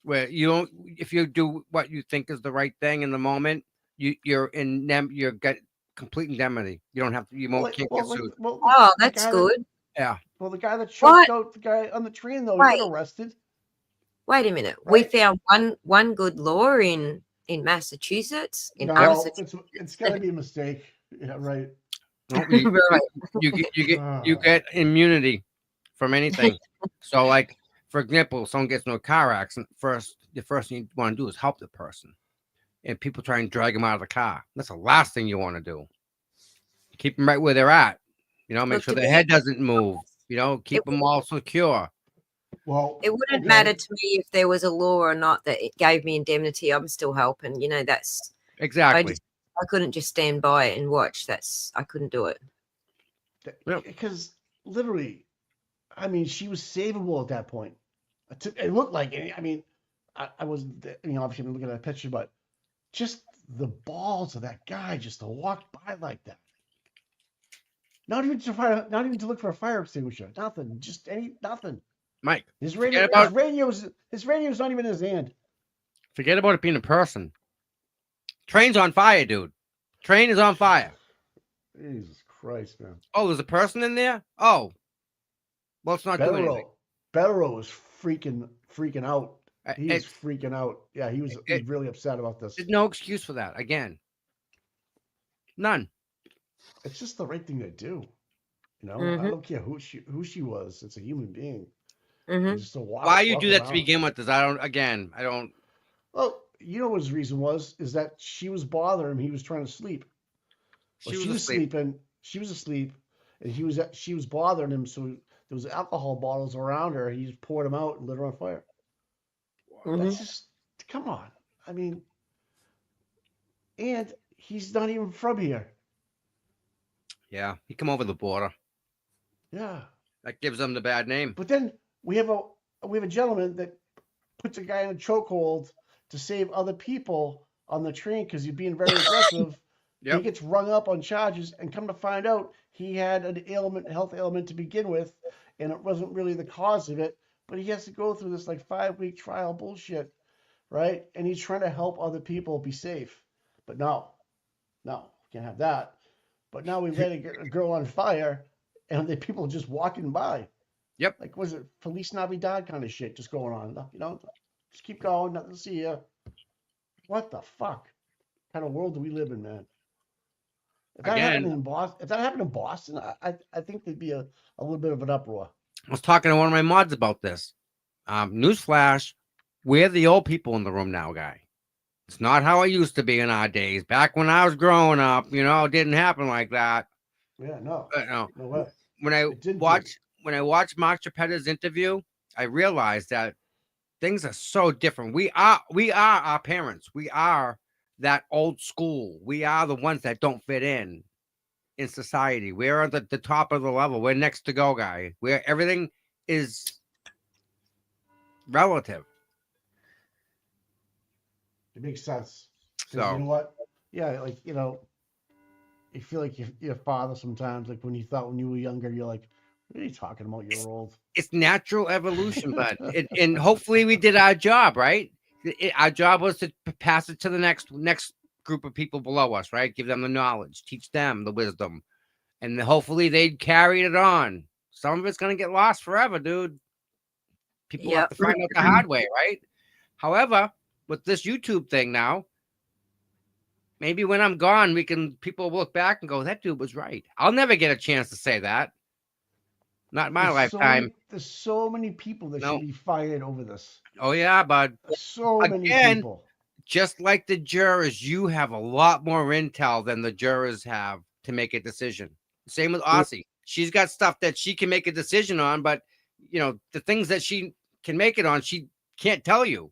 where if you do what you think is the right thing in the moment, you get complete indemnity. You don't have to. Can't get sued. Oh, that's good. Yeah. Well, the guy that choked out the guy on the train, though, he got arrested. Wait a minute. Right? We found one good law in Massachusetts. It's got to be a mistake. Yeah, right. You get immunity from anything. So, like, for example, someone gets into a car accident. The first thing you want to do is help the person, and people try and drag them out of the car. That's the last thing you want to do. Keep them right where they're at. Make sure their head doesn't move. Keep them all secure. Well, it wouldn't matter to me if there was a law or not that it gave me indemnity. I'm still helping. That's exactly. I couldn't just stand by it and watch. I couldn't do it. Because literally, I mean, she was savable at that point. It looked like it. I mean, I wasn't, obviously I'm looking at a picture, but just the balls of that guy just to walk by like that. Not even to look for a fire extinguisher. Nothing. Just nothing. Mike, his radio's not even in his hand. Forget about it being a person. Train's on fire, dude. Train is on fire. Jesus Christ, man. Oh, there's a person in there? Oh. Well, it's not doing anything. Bettero was freaking out. He was freaking out. Yeah, he was really upset about this. There's no excuse for that. Again. None. It's just the right thing to do. I don't care who she was. It's a human being. Just to why you do that to begin with? Is I don't. Well, you know what his reason was? Is that she was bothering him. He was trying to sleep. She was sleeping. She was asleep, and she was bothering him. So there was alcohol bottles around her. He just poured them out and lit her on fire. That's just come on. I mean, and he's not even from here. Yeah, he come over the border. Yeah, that gives him the bad name. But then we have a gentleman that puts a guy in a chokehold to save other people on the train because he's being very aggressive. He gets rung up on charges, and come to find out, he had an health ailment to begin with, and it wasn't really the cause of it. But he has to go through this like 5-week trial bullshit, right? And he's trying to help other people be safe. But no, can't have that. But now we let a girl on fire, and the people just walking by. Yep. Like, was it Feliz Navidad kind of shit just going on? You know, just keep going, nothing to see here. What the fuck? What kind of world do we live in, man? If that happened in Boston, I think there'd be a little bit of an uproar. I was talking to one of my mods about this. Newsflash, we're the old people in the room now, guy. It's not how it used to be in our days. Back when I was growing up, it didn't happen like that. Yeah, no. No way. When I watched Mark Chappetta's interview, I realized that things are so different. We are our parents. We are that old school. We are the ones that don't fit in society. We're at the top of the level. We're next to go, guy. Where everything is relative. It makes sense. So you know what? Yeah, like you feel like your father sometimes. Like when you were younger, you're like, "What are you talking about? You're old." It's natural evolution, but and hopefully we did our job, right? Our job was to pass it to the next group of people below us, right? Give them the knowledge, teach them the wisdom, and hopefully they carried it on. Some of it's gonna get lost forever, dude. People have to find out the hard way, right? However, with this YouTube thing now, maybe when I'm gone, people will look back and go, "That dude was right." I'll never get a chance to say that. Not in my lifetime. There's so many people that should be fired over this. Oh yeah, bud. So many people. Just like the jurors, you have a lot more intel than the jurors have to make a decision. Same with Aussie. She's got stuff that she can make a decision on, but the things that she can make it on, she can't tell you.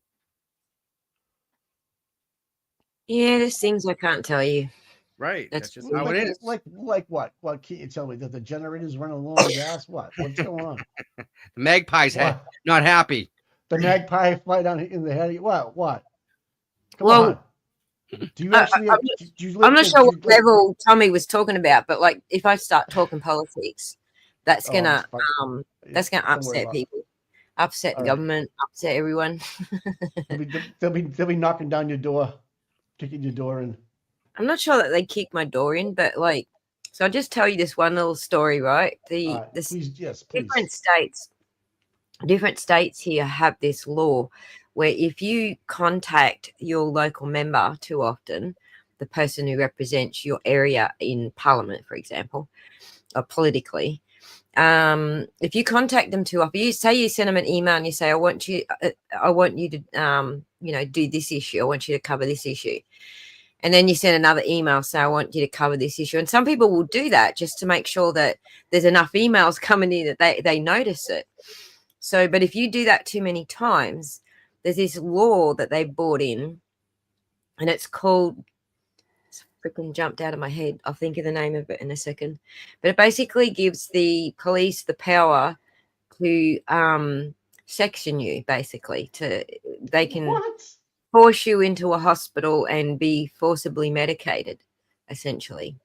Yeah, there's things I can't tell you. Right. That's just how it is. Like what? What can't you tell me? That the generator's running low on gas? What's going on? The Magpie's not happy. The Magpie flight in the head. What? Come on. Do you actually? I'm not sure what level Tommy was talking about, but like if I start talking politics, that's gonna upset people, upset the government, upset everyone. They'll be knocking down your door, kicking your door in. I'm not sure that they kick my door in, but so I'll just tell you this one little story, right? Please. Different states here have this law where if you contact your local member too often, the person who represents your area in Parliament, for example, or politically, if you contact them too often, you send them an email and you say, I want you to, do this issue. I want you to cover this issue. And then you send another email, say, I want you to cover this issue. And some people will do that just to make sure that there's enough emails coming in that they notice it. So, but if you do that too many times, there's this law that they brought in, and it's called, it's freaking jumped out of my head. I'll think of the name of it in a second. But it basically gives the police the power to section you, basically. They can force you into a hospital and be forcibly medicated, essentially.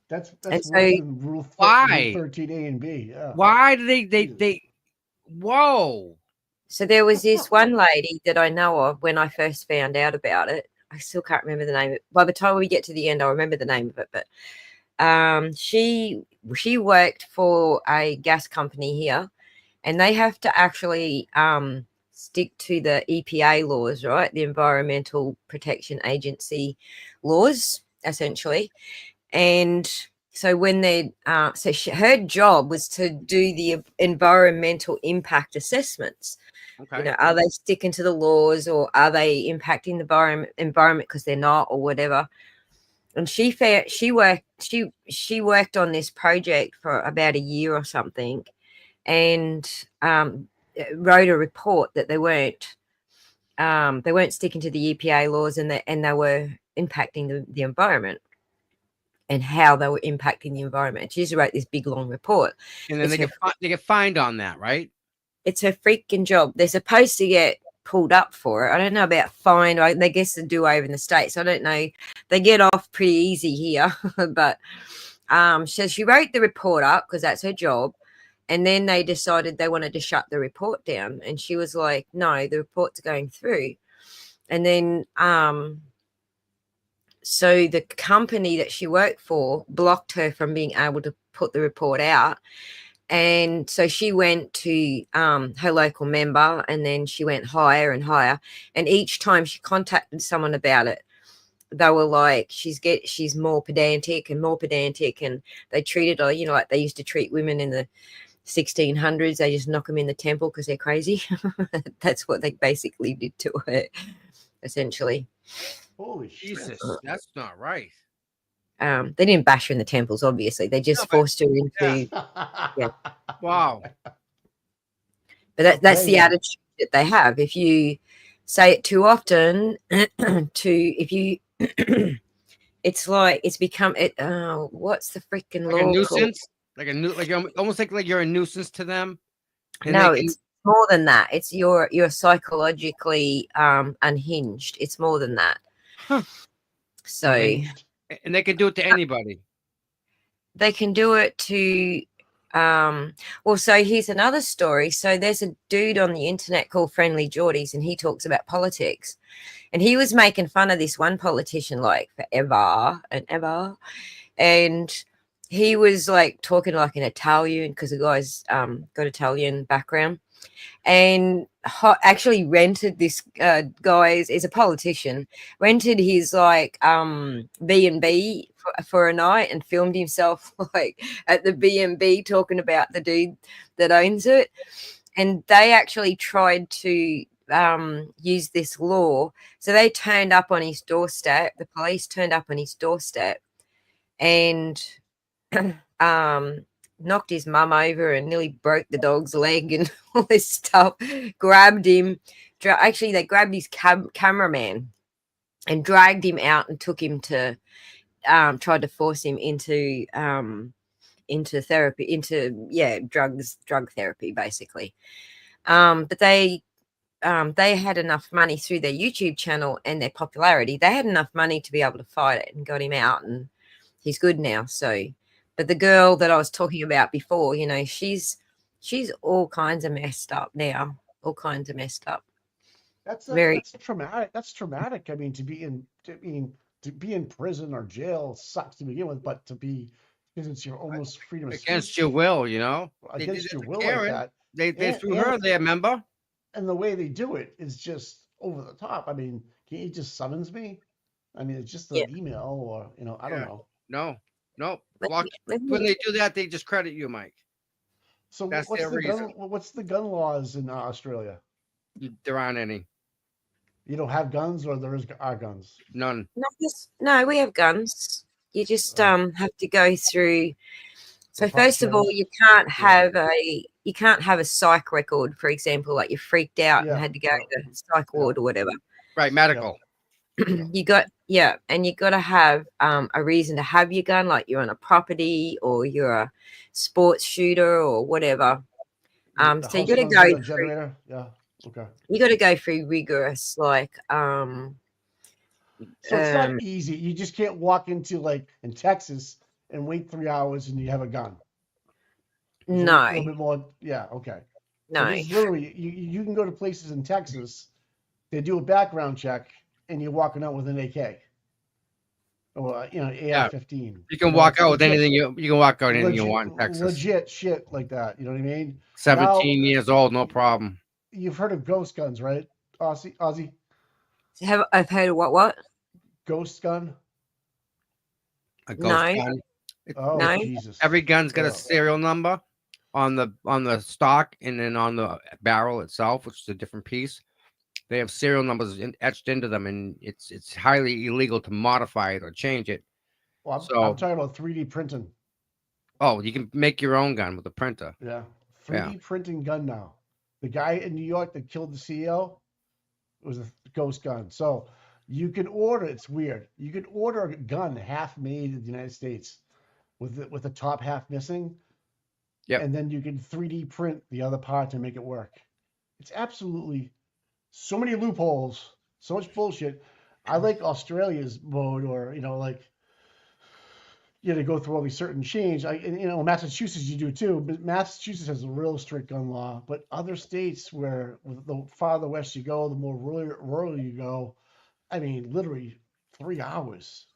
That's worse than Rule 13A and B. Yeah. Why do they? Whoa. So there was this one lady that I know of when I first found out about it. I still can't remember the name of it. By the time we get to the end, I'll remember the name of it. But she worked for a gas company here, and they have to actually stick to the EPA laws, right? The Environmental Protection Agency laws, essentially. And so when her job was to do the environmental impact assessments. Okay. Are they sticking to the laws, or are they impacting the environment because they're not, or whatever? And she worked on this project for about a year or something, and wrote a report that they weren't sticking to the EPA laws, and they were impacting the environment, and how they were impacting the environment. She just wrote this big long report. And then they get fined on that, right? It's her freaking job. They're supposed to get pulled up for it. I don't know about fined. I guess they do over in the States. I don't know. They get off pretty easy here. But so she wrote the report up because that's her job. And then they decided they wanted to shut the report down. And she was like, no, the report's going through. and then so the company that she worked for blocked her from being able to put the report out. And so she went to her local member, and then she went higher and higher. And each time she contacted someone about it, they were like, she's more pedantic and more pedantic. And they treated her, you know, like they used to treat women in the 1600s. They just knock them in the temple because they're crazy. That's what they basically did to her, essentially. Holy shit. Jesus, that's not right. They didn't bash her in the temples, obviously. They just forced her into. Yeah. Wow. But that's the attitude that they have. If you say it too often, if you, it's like it's become it. What's the freaking Like law a nuisance, called? like almost like you're a nuisance to them. No, it's more than that. It's you're psychologically unhinged. It's more than that. Huh. So, and they can do it to anybody. They can do it to. Well, so here's another story. So there's a dude on the internet called Friendly Geordies, and he talks about politics. And he was making fun of this one politician like forever and ever. And he was like talking like an Italian, because the guy's got Italian background, and actually rented this guy is a politician, rented his like B&B for a night, and filmed himself like at the B&B talking about the dude that owns it. And they actually tried to use this law. So they turned up on his doorstep. The police turned up on his doorstep and knocked his mum over and nearly broke the dog's leg and all this stuff. Grabbed him. Actually, they grabbed his cameraman and dragged him out and took him to tried to force him into therapy, drug therapy, basically. But they had enough money through their YouTube channel and their popularity. They had enough money to be able to fight it and got him out, and he's good now. So, but the girl that I was talking about before, you know, she's all kinds of messed up now. All kinds of messed up. That's traumatic. That's traumatic. I mean, to be in prison or jail sucks to begin with, but because it's your almost freedom of against speech. your will, you know, against your will like that. They threw her there, remember? And the way they do it is just over the top. I mean, can you just summons me? I mean, it's just an email, or I don't know. No. When they do that, they just credit you, Mike. So that's what's their reason. What's the gun laws in Australia? There aren't any. You don't have guns, or are guns? None. No, we have guns. You just have to go through. So first of all, you can't have a psych record, for example, like you freaked out and had to go to psych ward or whatever. Right, medical. And you got to have a reason to have your gun, like you're on a property or you're a sports shooter or whatever. So you got to go through. Yeah. Okay. You got to go through rigorous, like. So it's not easy. You just can't walk into like in Texas and wait 3 hours and you have a gun. No. A little bit more. Yeah. Okay. No. It's literally, you can go to places in Texas. They do a background check, and you're walking out with an AK or AR-15. You can walk out with anything you can walk out anything you want in Texas. Legit shit like that. You know what I mean? 17 years old, no problem. You've heard of ghost guns, right, Ozzy? I've heard of what? Ghost gun. A ghost gun. No. Jesus. Every gun's got a serial number on the stock, and then on the barrel itself, which is a different piece. They have serial numbers etched into them, and it's highly illegal to modify it or change it. Well, I'm talking about 3D printing. Oh, you can make your own gun with a printer. Yeah, 3D printing gun now. The guy in New York that killed the CEO was a ghost gun. So you can order. It's weird. You can order a gun half made in the United States with the top half missing. Yeah, and then you can 3D print the other part to make it work. It's absolutely so many loopholes, so much bullshit. I like Australia's mode, or you know, to go through all these certain change. And, you know, Massachusetts you do too, but Massachusetts has a real strict gun law. But other states where the farther west you go, the more rural you go, I mean, literally 3 hours.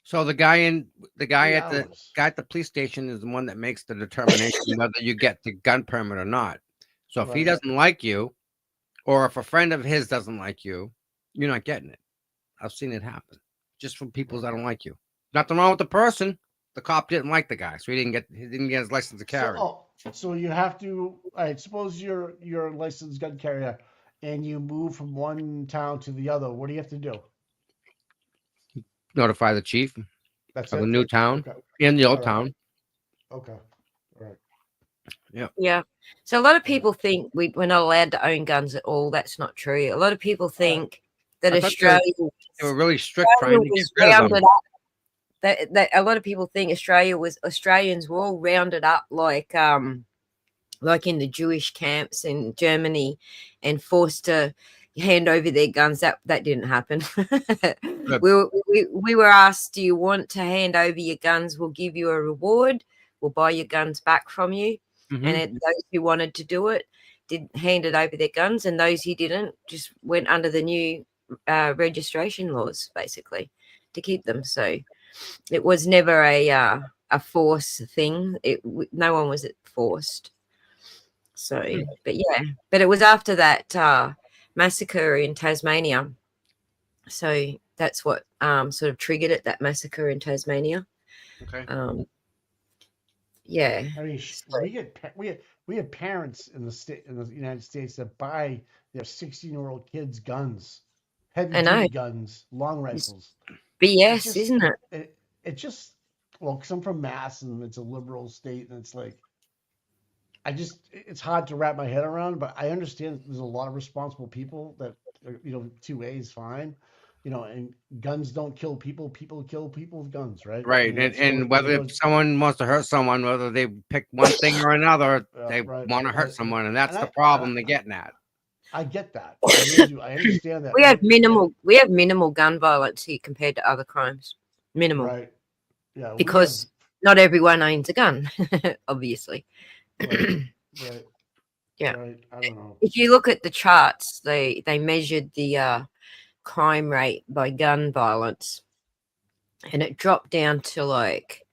So the guy at 3 the hours. guy at the police station is the one that makes the determination whether you get the gun permit or not. So if he Right. doesn't like you, or if a friend of his doesn't like you, you're not getting it. I've seen it happen just from people that don't like you. Nothing wrong with the person. The cop didn't like the guy, so he didn't get his license to carry. So you have to. All right. Suppose you're a licensed gun carrier, and you move from one town to the other. What do you have to do? Notify the chief That's of it? the new town Okay. in the old All right. town. Okay. All right. Yeah. Yeah. So a lot of people think we're not allowed to own guns at all. That's not true. A lot of people think that I thought Australia they were really strict trying to get was rid of them. rounded up. That a lot of people think Australians were all rounded up like in the Jewish camps in Germany and forced to hand over their guns. That didn't happen. we were asked, do you want to hand over your guns? We'll give you a reward. We'll buy your guns back from you. Mm-hmm. And those who wanted to do it handed over their guns, and those who didn't just went under the new registration laws, basically, to keep them. So it was never a force thing. No one was forced. So, but it was after that massacre in Tasmania. So that's what sort of triggered it. That massacre in Tasmania. Okay. Yeah. I mean, we have parents in the United States that buy their 16-year-old kids guns, heavy-duty guns, long rifles. BS, isn't it? It just, well, because I'm from Mass and it's a liberal state, and it's like, it's hard to wrap my head around, but I understand there's a lot of responsible people that, you know, 2A is fine, you know, and guns don't kill people, people kill people with guns, right? Right. I mean, and whether someone wants to hurt someone, whether they pick one thing or another, they want to hurt someone, and that's the problem they're getting at. I get that. I really do. I understand that. We have minimal gun violence here compared to other crimes. Minimal. Right. Yeah. Because not everyone owns a gun, obviously. Right. Yeah. Right. I don't know. If you look at the charts, they measured the crime rate by gun violence, and it dropped down to like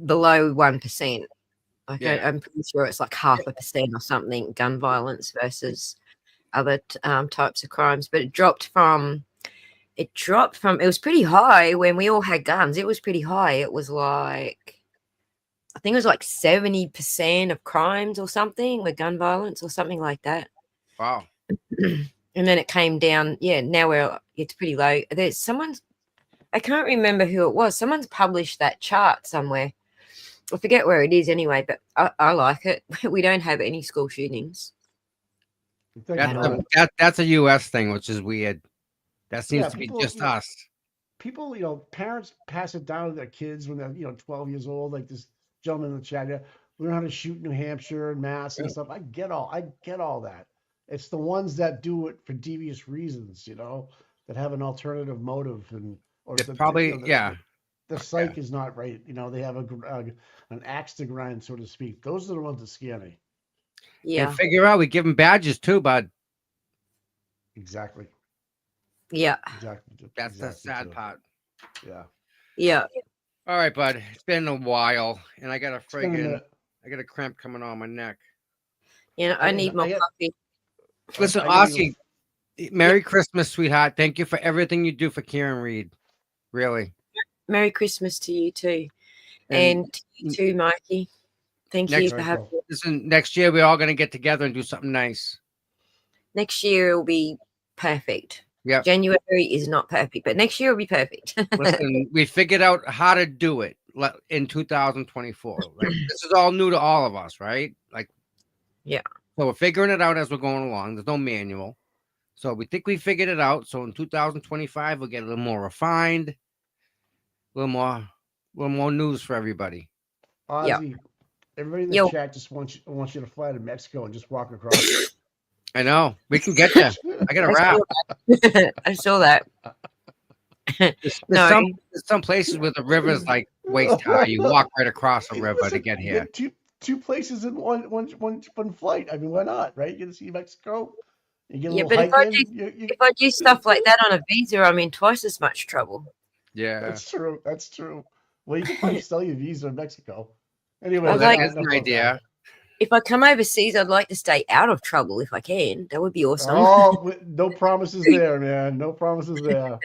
below 1%. Like I'm pretty sure it's like 0.5% or something, gun violence versus other types of crimes. But it dropped from it was pretty high when we all had guns. It was pretty high. It was like, I think it was like 70% of crimes or something with gun violence or something like that. Wow. And then it came down. Yeah, now it's pretty low. There's someone's, I can't remember who it was. Someone's published that chart somewhere. I forget where it is anyway, but I like it. We don't have any school shootings. That's a U.S. thing, which is weird. That seems to be just us. People, you know, parents pass it down to their kids when they're, you know, 12 years old, like this gentleman in the chat here, learn how to shoot in New Hampshire and Mass and stuff. I get all that. It's the ones that do it for devious reasons, you know, that have an alternative motive the psyche is not right. You know, they have an axe to grind, so to speak. Those are the ones that scare me. Yeah. And figure out we give them badges too, bud. Exactly. Yeah. Exactly. That's the sad part. Yeah. Yeah. All right, bud. It's been a while, and I got a cramp coming on my neck. Yeah, I need more coffee. Listen, Aussie, Merry Christmas, sweetheart. Thank you for everything you do for Kieran Reed. Really. Merry Christmas to you too. And to you too, Mikey. Thank you for having me. Listen, next year we're all going to get together and do something nice. Next year will be perfect. Yeah. January is not perfect, but next year will be perfect. Listen, we figured out how to do it in 2024. Like, this is all new to all of us, right? Like, yeah. So we're figuring it out as we're going along. There's no manual. So we think we figured it out. So in 2025, we'll get a little more refined, a little more news for everybody. Ozzy, everybody in the chat just wants you to fly to Mexico and just walk across. I know. We can get there. I got a wrap. I saw that. There's some places where the river's like waist high. You walk right across a river to get here. Two places in one flight. I mean, why not, right? You get to see Mexico. You get a little but hike if I do stuff like that on a visa, I'm in twice as much trouble. Yeah, that's true. That's true. Well, you can probably sell your visa in Mexico. Anyway, Well, that's an idea. If I come overseas, I'd like to stay out of trouble if I can. That would be awesome. Oh, no promises there, man. No promises there.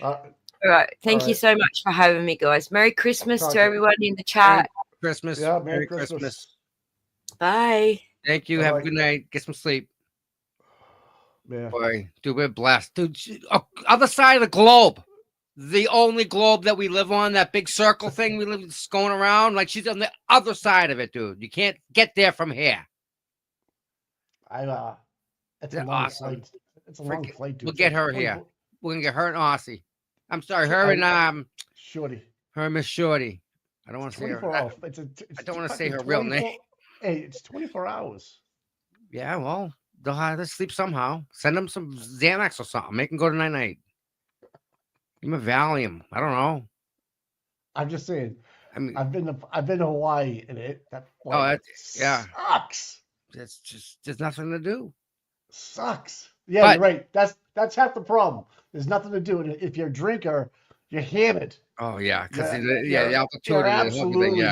All right. Thank you so much for having me, guys. Merry Christmas to everyone in the chat. Christmas. Yeah, Merry Christmas. Bye. Thank you. Have a good night. Get some sleep. Yeah. Boy, dude, we're blessed. Dude, other side of the globe. The only globe that we live on, that big circle thing we live going around, like she's on the other side of it, dude. You can't get there from here. It's a long flight. It's a long flight, dude. We'll get her here. We're gonna get her and Aussie. I'm sorry, her and Shorty. Her and Miss Shorty. I don't want to say her. I don't want to say her real name. Hey, it's 24 hours. Yeah, well, they'll have to sleep somehow. Send them some Xanax or something. Make them go to night. Give them a Valium. I don't know. I'm just saying. I mean, I've been to Hawaii and sucks. That's just there's nothing to do. Sucks. Yeah, you're right. That's half the problem. There's nothing to do. And if you're a drinker, you're hammered. Oh yeah, because the altitude. You're absolutely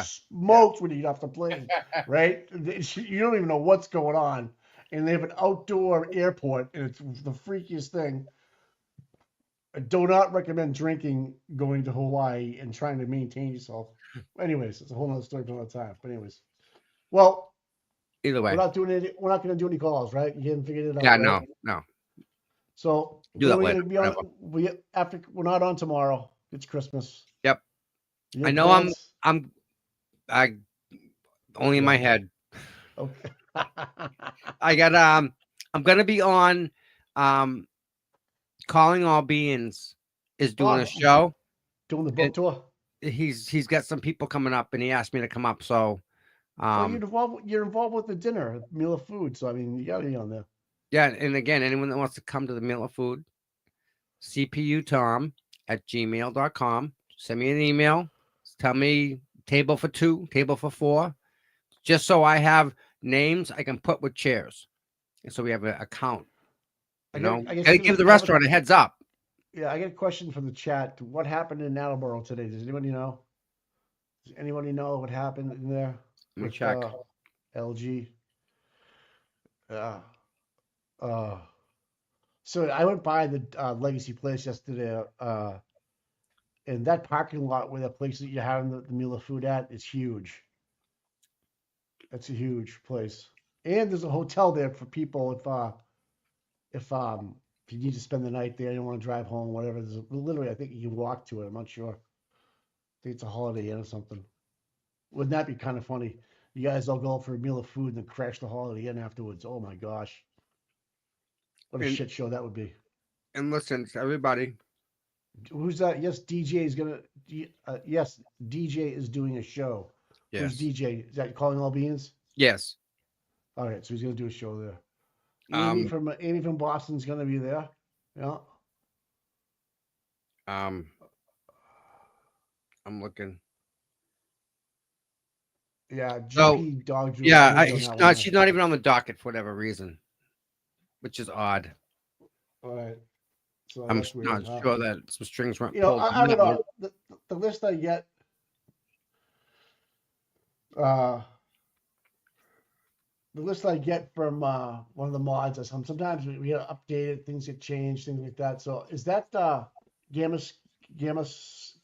smoked when you get off the plane, right? You don't even know what's going on, and they have an outdoor airport, and it's the freakiest thing. I do not recommend drinking going to Hawaii and trying to maintain yourself. Anyways, it's a whole other story for another time. But anyways, well, either way, we're not going to do any calls, right? You haven't figured it out. Yeah, right? no. So do that later. We're not on tomorrow. It's Christmas. Yep. I know. I only in my head. Okay. I got I'm gonna be on Calling All Beings is doing a show. Doing the book tour. He's got some people coming up and he asked me to come up. So you're involved with the dinner, meal of food. So I mean you gotta be on there. Yeah, and again, anyone that wants to come to the meal of food, cputom@gmail.com. Send me an email. Tell me table for 2, table for 4. Just so I have names I can put with chairs. And so we have a count. I gotta give the restaurant a heads up. Yeah, I got a question from the chat. What happened in Attleboro today? Does anybody know? Does anybody know what happened in there? Let me check. LG. So I went by the Legacy Place yesterday, and that parking lot where the place that you're having the meal of food at is huge. That's a huge place, and there's a hotel there for people if you need to spend the night there, you don't want to drive home, whatever. There's literally, I think you can walk to it. I'm not sure. I think it's a Holiday Inn or something. Wouldn't that be kind of funny? You guys all go for a meal of food and then crash the Holiday Inn afterwards. Oh my gosh. What a shit show that would be. And listen, everybody. Who's that? Yes, DJ is gonna. Yes, DJ is doing a show. Yes. Who's DJ? Is that Calling All Beings? Yes. All right, so he's gonna do a show there. Amy from Boston's gonna be there. Yeah. I'm looking. Yeah. GP Dog Drew. Yeah, she's not even on the docket for whatever reason, which is odd. All right. So I'm not sure that some strings weren't pulled. I don't know. The list I get. The list I get from one of the mods, sometimes we get updated, things get changed, things like that. So is that Gamma? Glamasu's.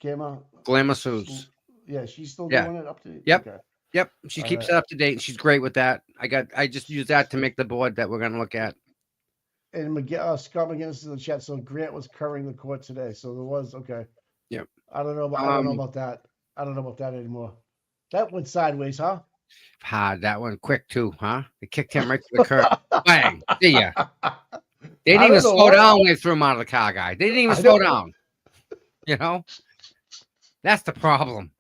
Yeah, she's still doing it up to date. Yep. Okay. Yep. She keeps it up to date and she's great with that. I just use that to make the board that we're gonna look at. And Scott McGinnis is in the chat. So Grant was covering the court today. So there was Yep. I don't know about that. I don't know about that anymore. That went sideways, huh? That one quick too, huh? They kicked him right to the curb. Bang! See ya. They didn't even slow down when they threw him out of the car, guy. They didn't even slow down. You know, that's the problem.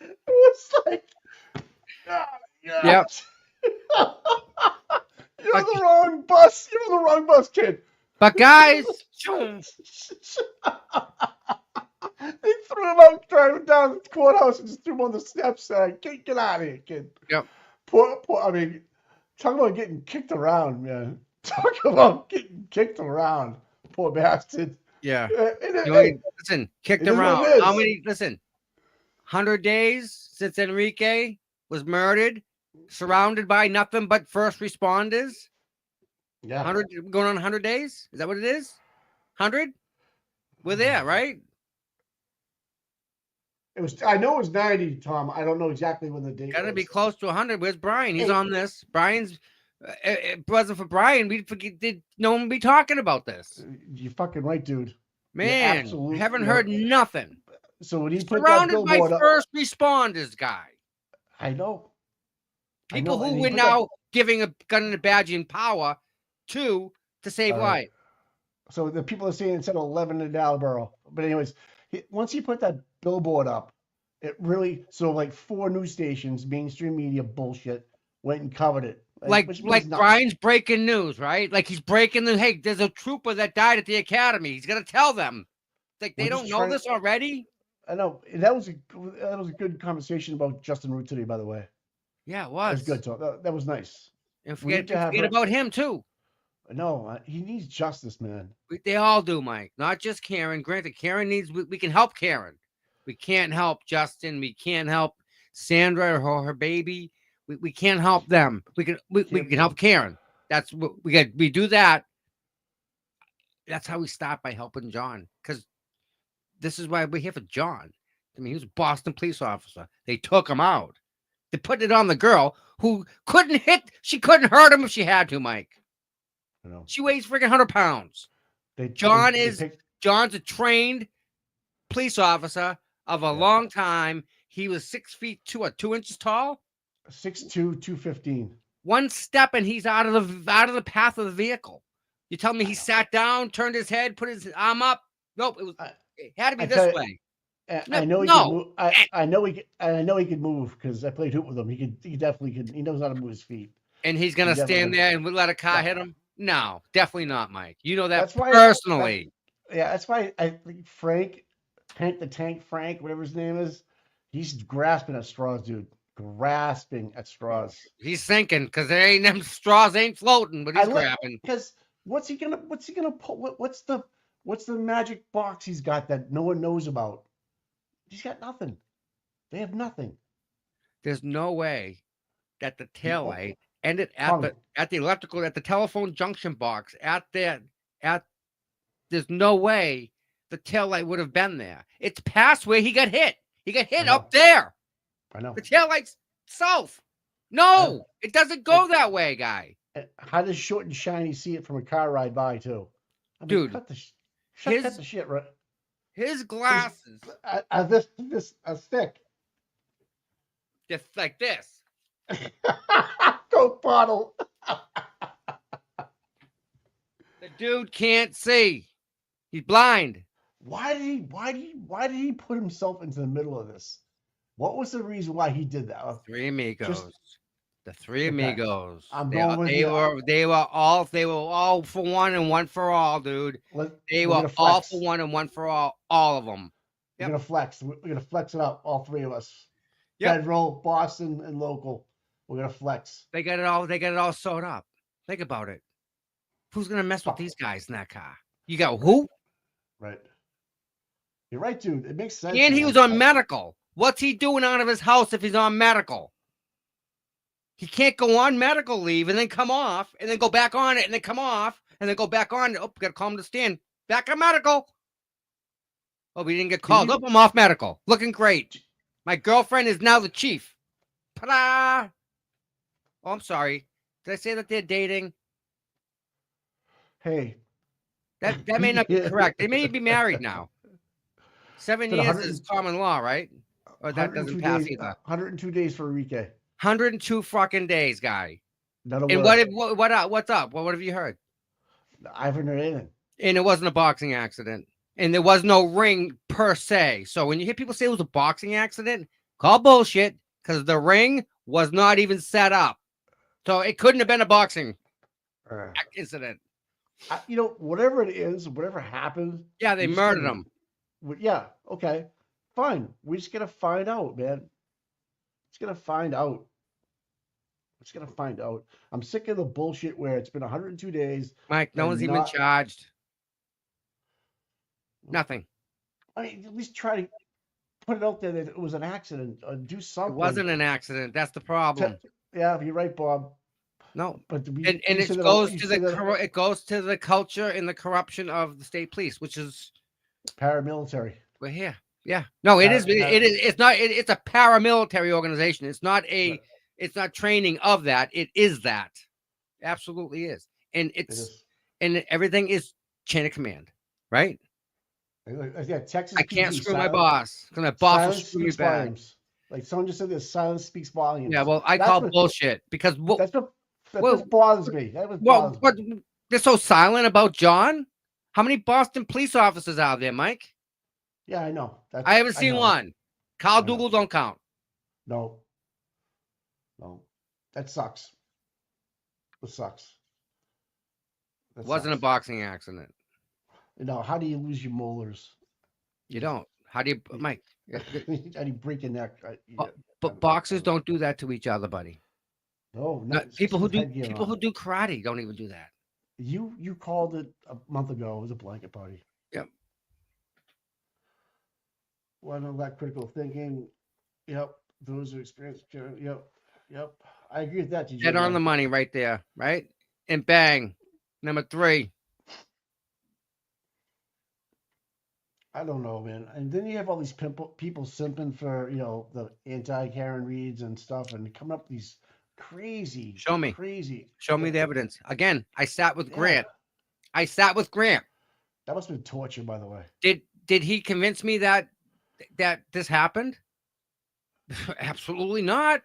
It was like, yep. You're on the wrong bus. You're on the wrong bus, kid. But guys, they threw him out, driving down the courthouse, and just threw him on the steps. Get out of here, kid. Yep. Poor, I mean, talk about getting kicked around, man. Talk about getting kicked around. Poor bastard. Yeah. Hey, Listen, kicked it is around. what it How is. many? Listen, 100 days since Enrique was murdered, surrounded by nothing but first responders. Yeah. 100 going on 100 days. Is that what it is? 100. We're there, right? It was. I know it was 90, Tom. I don't know exactly when the date. Got to was. be close to 100. Where's Brian? He's Hey. on this. Brian's. If it wasn't for Brian, we'd forget. Did no one be talking about this? You're fucking right, dude. Man, absolutely haven't right. heard nothing. So when he put that Surrounded by billboard up, first responders, guy. I know. I People know, and who he we're put now giving a gun and a badge in power to save All life. right. So the people are saying instead of 11 in Attleboro. But anyways, once he put that billboard up, it really, so like 4 news stations, mainstream media bullshit, went and covered it. Like which means nothing. Brian's breaking news, right? Like he's breaking the, hey, there's a trooper that died at the academy. He's gonna tell them. Like they We're don't just know trying- this already. I know. That was a good conversation about Justin Root today, by the way. Yeah, it That was was good. So that was nice. And We need forget, to have forget her- about him too. No, he needs justice, man. They all do, Mike. Not just Karen. Granted, Karen needs. We can help Karen. We can't help Justin. We can't help Sandra or her baby. We can't help them. We can help Karen. That's what we got. We do that. That's how we start, by helping John, because this is why we're here for John. I mean, he was a Boston police officer. They took him out. They put it on the girl who couldn't hit. She couldn't hurt him if she had to, Mike. I know. She weighs freaking 100 pounds. John's a trained police officer of a long time. He was 6 feet 2 inches tall. 6'2", 215. One step and he's out of the path of the vehicle. You tell me he sat down, turned his head, put his arm up. Nope, it had to be this way. I know he can move. I know he can move because I played hoop with him. He definitely can. He knows how to move his feet. And he's gonna He definitely stand can. there and let a car hit him? No, definitely not, Mike. You know that That's why personally. That's why I think Frank, Tank the Tank Frank, whatever his name is, he's grasping at straws, dude. Grasping at straws. He's sinking because there ain't them straws ain't floating, but he's grabbing. Because what's he gonna pull? What's the magic box he's got that no one knows about? He's got nothing. They have nothing. There's no way that the taillight ended at the electrical, at the telephone junction box there's no way the taillight would have been there. It's past where he got hit. He got hit up there. I know. The taillight's south. No, it doesn't go that way, guy. How does Short and Shiny see it from a car ride by too? I mean, Dude, cut the shit, right? His glasses are this thick. just like this. Coke bottle. The dude can't see. He's blind. Why did he put himself into the middle of this? What was the reason why he did that? Three amigos. The three Okay. amigos. I'm They, going with they you. were all for one and one for all, dude. They we're were gonna all flex. for one and one for all of them. We're gonna flex. We're gonna flex it up, all three of us. Yep. Federal, Boston, and local. We're gonna flex. They got it all sewed up. Think about it. Who's gonna mess with these guys in that car? You got who? Right. You're right, dude. It makes sense. And he man. was on medical. What's he doing out of his house if he's on medical? He can't go on medical leave and then come off and then go back on it and then come off and then go back on. Oh, got to call him to stand. Back on medical. Oh, we didn't get called. Oh, I'm off medical. Looking great. My girlfriend is now the chief. Ta-da! Oh, I'm sorry. Did I say that they're dating? Hey. That may not be correct. They may be married now. 7 It's been years 100 is common law, right? Or that doesn't pass days, either. 102 days for Enrique. 102 fucking days, guy. Not a And word. what's up? What have you heard? I haven't heard anything. And it wasn't a boxing accident. And there was no ring per se. So when you hear people say it was a boxing accident, call bullshit, because the ring was not even set up. So it couldn't have been a boxing incident. Whatever it is, whatever happened. Yeah, they murdered him. Yeah, okay, fine. We're just gonna find out, man. It's gonna find out. It's gonna find out. I'm sick of the bullshit where it's been 102 days. Mike, no one's even charged. Nothing. I mean, at least try to put it out there that it was an accident or do something. It wasn't an accident. That's the problem. Yeah, you're right, Bob. No, but it goes to the culture and the corruption of the state police, which is paramilitary. We're here. Yeah. No, it is. It's not. It's a paramilitary organization. It's not a. It's not training of that. It is that. Absolutely is. And and everything is chain of command, right? Yeah, Texas. I can't screw my boss because my boss will screw me back. Volumes. Like someone just said, this silence speaks volumes. Yeah, well, I call bullshit because that's what bothers me. That was what they're so silent about John. How many Boston police officers are there, Mike? Yeah, I know. I haven't seen one. Kyle Dougal don't count. No, that sucks. It sucks. It wasn't a boxing accident. No, how do you lose your molars? You don't. How do you, Mike? How do you break your neck? But boxers don't do that to each other, buddy. No, people who do karate don't even do that. You called it a month ago. It was a blanket party. Yep. Well, all that critical thinking. Yep. Those who experience. Yep. I agree with that. Get on the money right there, right? And bang. Number 3. I don't know, man. And then you have all these people simping for, the anti-Karen Reeds and stuff and coming up with these crazy. Show me the evidence. Again, I sat with Grant. That must have been torture, by the way. Did he convince me that this happened? Absolutely not.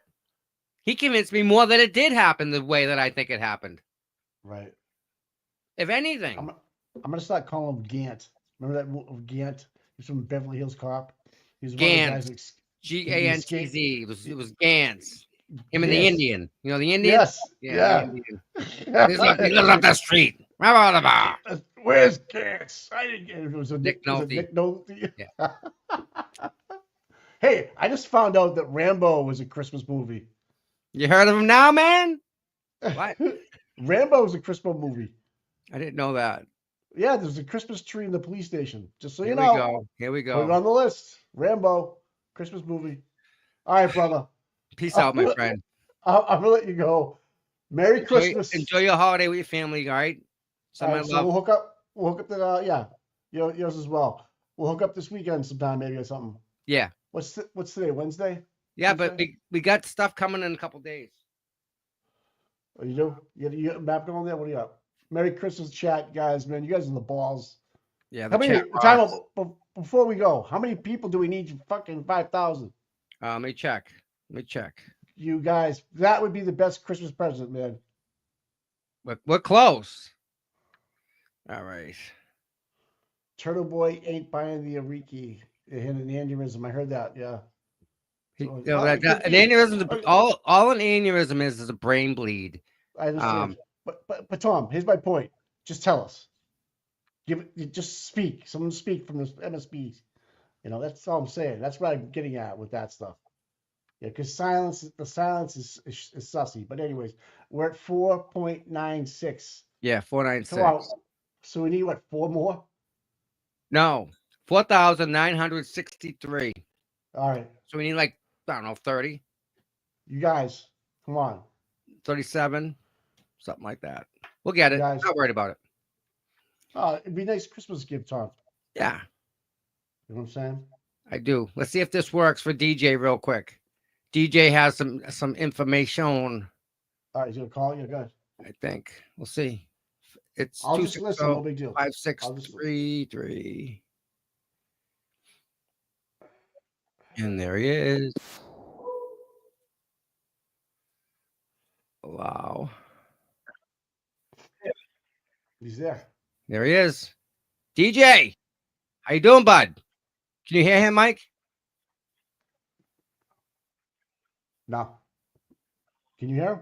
He convinced me more that it did happen the way that I think it happened. Right. If anything. I'm going to start calling him Gant. Remember that Gant? He's from Beverly Hills Cop. He's Gantz. G-A-N-T-Z. It was Gantz. Him and the Indian. You know the Indian? Yes. Yeah. The Indian. He lives up that street. Where's Gantz? I didn't get it. It was Nick Nolte. Nick Nolte. Yeah. Hey, I just found out that Rambo was a Christmas movie. You heard of him now, man? What? Rambo was a Christmas movie. I didn't know that. Yeah, there's a Christmas tree in the police station. Just so you know. Here we go. Put it on the list. Rambo, Christmas movie. All right, brother. Peace out, my friend. I'm gonna let you go. Merry Christmas. Enjoy your holiday with your family. All right. So we'll hook up. We'll hook up yours as well. We'll hook up this weekend sometime, maybe or something. Yeah. What's today? Wednesday. Yeah, Tuesday? but we got stuff coming in a couple days. Oh, you do? You got a map going there? What do you got? Merry Christmas, chat, guys, man. You guys are the balls. Yeah. Before we go, how many people do we need? Fucking 5,000. Let me check. You guys, that would be the best Christmas present, man. We're close. All right. Turtle Boy ain't buying the Enrique. It had an aneurysm. I heard that. Yeah. An aneurysm. All an aneurysm is a brain bleed. I understand. But Tom, here's my point. Just tell us. Just speak. Someone speak from this MSB. That's all I'm saying. That's what I'm getting at with that stuff. Yeah, because the silence is sussy. But anyways, we're at 4.96. Yeah, 496. So we need 4 more? No, 4,963. All right. So we need 30. You guys, come on. 37, something like that. We'll get it. Not worried about it. It'd be a nice Christmas gift, Tom. Yeah. You know what I'm saying? I do. Let's see if this works for DJ real quick. DJ has some information. All right, he's gonna call you, guys. I think. We'll see. It's I'll just listen, no big deal. 5633. And there he is. Wow. He's there. There he is. DJ, how you doing, bud? Can you hear him, Mike? No. Can you hear him?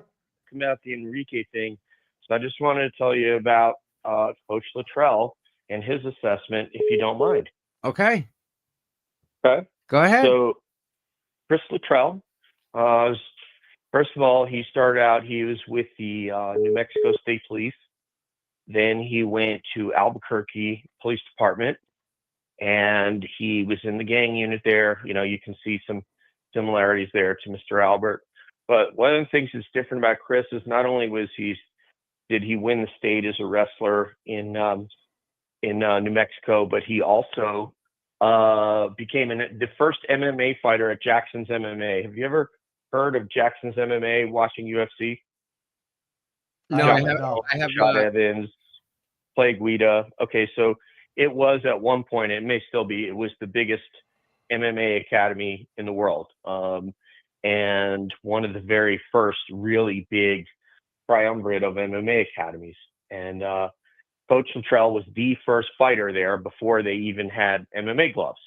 About the Enrique thing. So I just wanted to tell you about Coach Luttrell and his assessment, if you don't mind. Okay. Okay. Go ahead. So, Chris Luttrell, first of all, he started out, he was with the New Mexico State Police. Then he went to Albuquerque Police Department, and he was in the gang unit there. You know, you can see some similarities there to Mr. Albert. But one of the things that's different about Chris is not only did he win the state as a wrestler in New Mexico, but he also became the first MMA fighter at Jackson's MMA. Have you ever heard of Jackson's MMA watching UFC? No, I have Shot not. Evans, Clay Guida. Okay, so it was at one point, it may still be, it was the biggest MMA academy in the world. And one of the very first really big triumvirate of MMA academies. And Coach Luttrell was the first fighter there before they even had MMA gloves.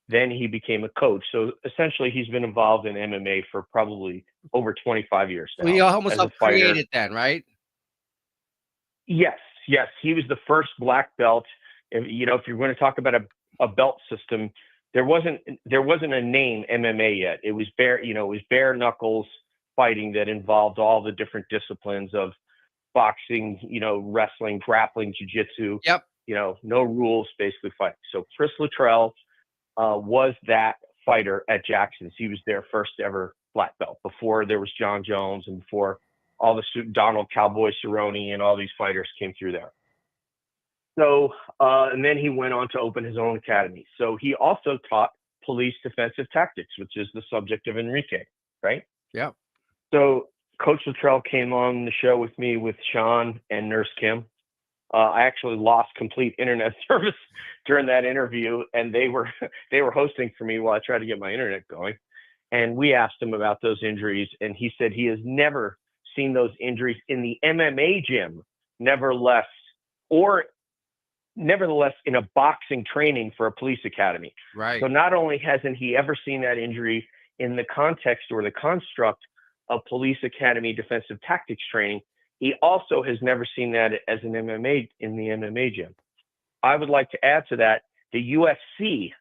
Then he became a coach. So essentially he's been involved in MMA for probably over 25 years now. So he almost as a fighter. created that, right? Yes. He was the first black belt. If you're going to talk about a belt system, there wasn't a name MMA yet. It was bare knuckles fighting that involved all the different disciplines of boxing, wrestling, grappling, jiu-jitsu. Yep. No rules, basically fighting. So Chris Luttrell was that fighter at Jackson's. He was their first ever black belt before there was John Jones and before all the Donald Cowboy Cerrone and all these fighters came through there. So, and then he went on to open his own academy. So he also taught police defensive tactics, which is the subject of Enrique, right? Yeah. So Coach Luttrell came on the show with me with Sean and Nurse Kim. I actually lost complete internet service during that interview, and they were hosting for me while I tried to get my internet going. And we asked him about those injuries, and he said he has never seen those injuries in the MMA gym, nevertheless in a boxing training for a police academy. Right. So not only hasn't he ever seen that injury in the context or the construct of police academy defensive tactics training, he also has never seen that as an MMA in the MMA gym. I would like to add to that, the UFC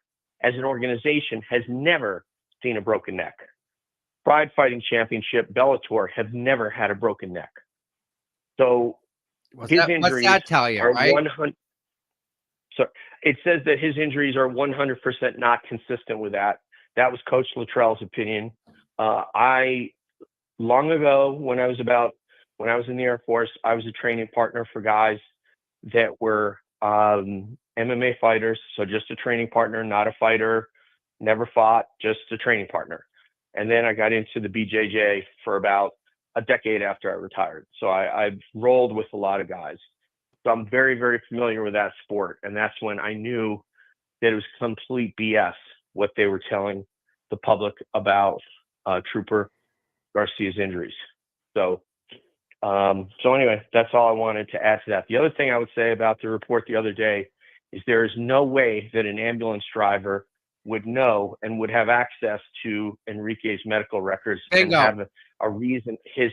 as an organization has never seen a broken neck. Pride Fighting Championship, Bellator have never had a broken neck. So what's that tell you, are right? 100. So it says that his injuries are 100% not consistent with that. That was Coach Luttrell's opinion. Long ago, when I was in the Air Force, I was a training partner for guys that were MMA fighters. So just a training partner, not a fighter, never fought, just a training partner. And then I got into the BJJ for about a decade after I retired. So I've rolled with a lot of guys. So I'm very, very familiar with that sport. And that's when I knew that it was complete BS what they were telling the public about Trooper Garcia's injuries. So anyway, that's all I wanted to add to that. The other thing I would say about the report the other day is there is no way that an ambulance driver would know and would have access to Enrique's medical records and have a reason, his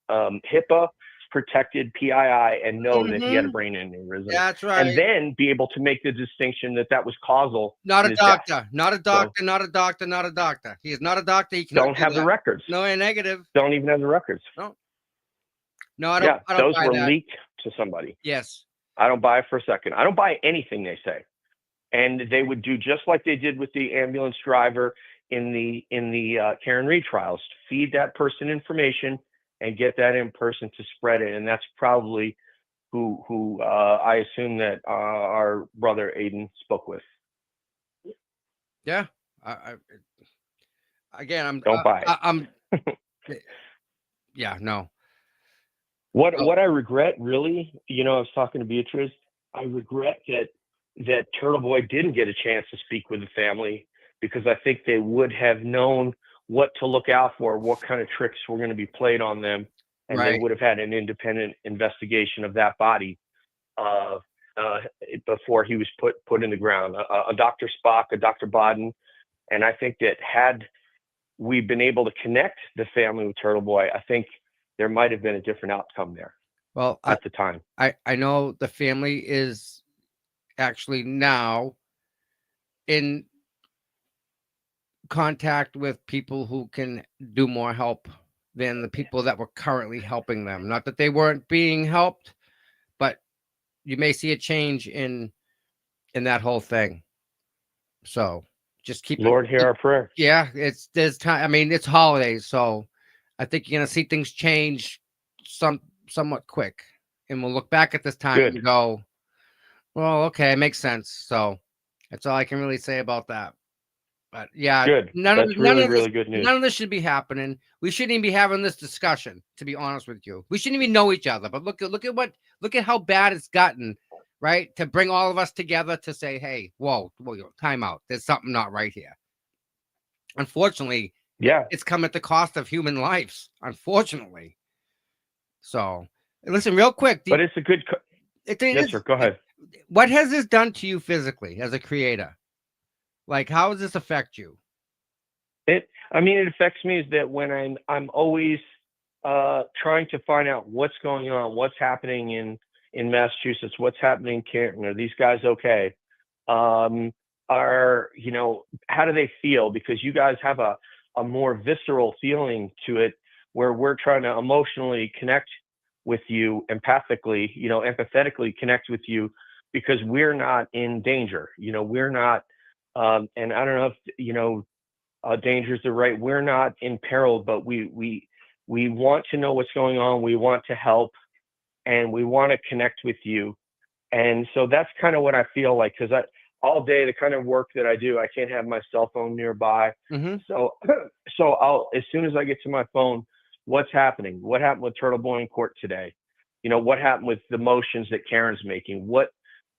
HIPAA protected PII, and know that he had a brain aneurysm. That's right. And then be able to make the distinction that was causal. Not a doctor. Not a doctor. Not a doctor. Not a doctor. He is not a doctor. He don't have the records. No, negative. Don't even have the records. No, I don't. Yeah, I don't those buy were that. leaked to somebody. Yes. I don't buy it for a second. I don't buy anything they say. And they would do just like they did with the ambulance driver in the Karen Reed trials, feed that person information and get that in person to spread it. And that's probably who I assume that our brother Aiden spoke with. Yeah. Don't buy it. I'm yeah, no. What I regret, really, I was talking to Beatrice. I regret that Turtle Boy didn't get a chance to speak with the family, because I think they would have known what to look out for, what kind of tricks were going to be played on them, and they would have had an independent investigation of that body before he was put in the ground. A Dr. Spock, a Dr. Bodden, and I think that had we been able to connect the family with Turtle Boy, I think there might have been a different outcome there. Well, at the time. I know the family is actually now in contact with people who can do more help than the people that were currently helping them. Not that they weren't being helped, but you may see a change in that whole thing. So just keep Lord, hear our prayer. Yeah, there's time. I mean, it's holidays, so I think you're gonna see things change somewhat quick, and we'll look back at this time and go, well, okay, it makes sense. So that's all I can really say about that. But yeah, Good. none That's of really this, good news. none of this should be happening. We shouldn't even be having this discussion, to be honest with you. We shouldn't even know each other. But look at how bad it's gotten, right? To bring all of us together to say, hey, whoa, time out. There's something not right here. Unfortunately, it's come at the cost of human lives, unfortunately. So listen, real quick. But it's a good. Yes, sir. Go ahead. What has this done to you physically as a creator? Like, how does this affect you? It affects me is that when I'm always trying to find out what's going on, what's happening in Massachusetts, what's happening in Canton. Are these guys okay? How do they feel? Because you guys have a more visceral feeling to it, where we're trying to emotionally connect with you, empathetically connect with you, because we're not in danger. We're not. And I don't know if danger is the right. We're not in peril, but we want to know what's going on. We want to help, and we want to connect with you. And so that's kind of what I feel like, because all day, the kind of work that I do, I can't have my cell phone nearby. Mm-hmm. So I'll, as soon as I get to my phone, what's happening? What happened with Turtle Boy in court today? What happened with the motions that Karen's making?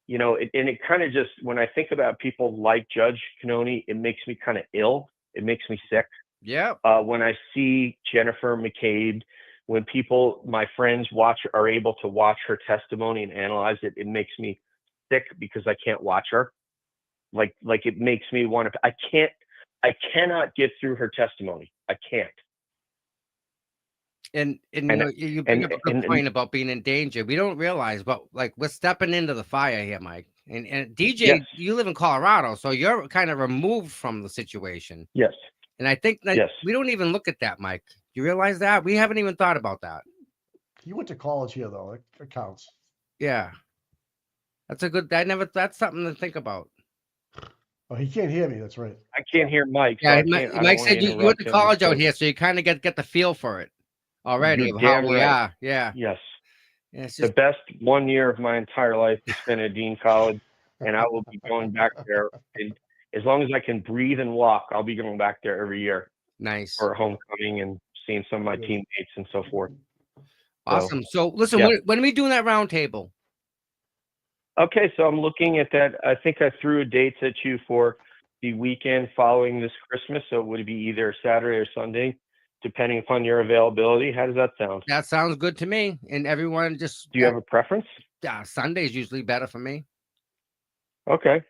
And it kind of just, when I think about people like Judge Cannoni, it makes me kind of ill. It makes me sick. Yeah. When I see Jennifer McCabe, when my friends are able to watch her testimony and analyze it, it makes me sick because I can't watch her. Like it makes me want to. I cannot get through her testimony. I can't. And you bring up a good point about being in danger. We don't realize, but like, we're stepping into the fire here, Mike. And DJ, yes. You live in Colorado, so you're kind of removed from the situation. Yes. And I think that we don't even look at that, Mike. You realize that? We haven't even thought about that. You went to college here, though. It counts. Yeah. That's something to think about. Oh, he can't hear me. That's right. I can't hear Mike. Yeah, so Mike said you went to college out here, so you kind of get the feel for it already of how we are. Yeah. Yes. Yeah, it's the best 1 year of my entire life is spent at Dean College, and I will be going back there. And as long as I can breathe and walk, I'll be going back there every year. Nice. For homecoming and seeing some of my teammates and so forth. Awesome. So listen, when are we doing that round table? Okay, so I'm looking at that. I think I threw dates at you for the weekend following this Christmas. So it would be either Saturday or Sunday, depending upon your availability. How does that sound? That sounds good to me. And everyone just... Do you have a preference? Yeah, Sunday's usually better for me. Okay.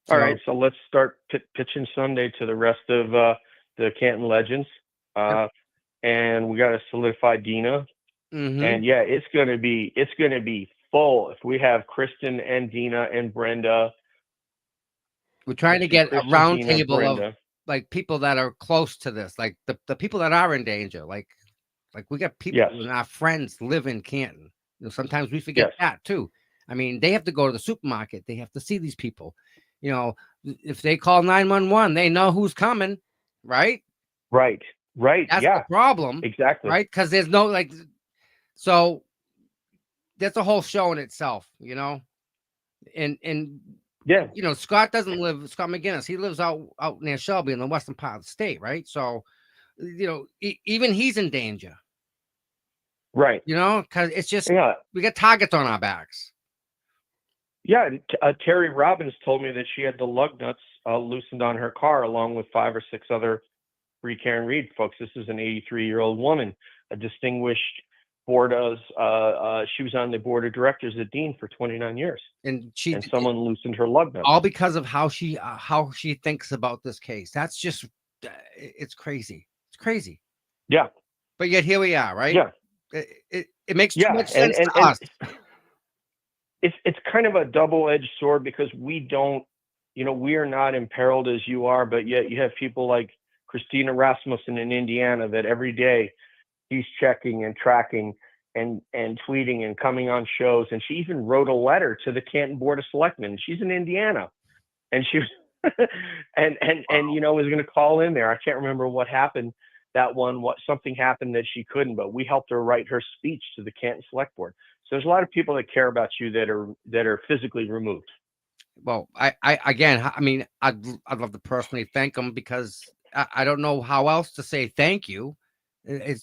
All right, so let's start pitching Sunday to the rest of the Canton Legends. And we got to solidify Dina. Mm-hmm. And yeah, it's gonna be full if we have Kristen and Dina and Brenda. We're trying to get a round table of like people that are close to this, like the people that are in danger. Like we got people and our friends live in Canton. Sometimes we forget that too. I mean, they have to go to the supermarket. They have to see these people. If they call 911, they know who's coming, right? Right. That's the problem. Exactly. Right. Because there's no so that's a whole show in itself, and Scott Scott McGinnis, he lives out near Shelby in the western part of the state. Right. So, even he's in danger. Right. Because it's just, we got targets on our backs. Yeah. Terry Robbins told me that she had the lug nuts loosened on her car along with 5 or 6 other Karen Reed folks. This is an 83-year-old woman, a distinguished board she was on the board of directors at Dean for 29 years. And someone loosened her lug nuts. All because of how she thinks about this case. That's just, it's crazy. It's crazy. Yeah. But yet here we are, right? Yeah. it makes too much and sense and to and us. it's kind of a double-edged sword because we don't, we are not imperiled as you are, but yet you have people like Christina Rasmussen in Indiana that every day he's checking and tracking and tweeting and coming on shows. And she even wrote a letter to the Canton Board of Selectmen. She's in Indiana, and she was and was going to call in there. I can't remember what happened. Something happened that she couldn't, but we helped her write her speech to the Canton Select Board. So there's a lot of people that care about you that are physically removed. Well, I'd love to personally thank them because I don't know how else to say thank you. I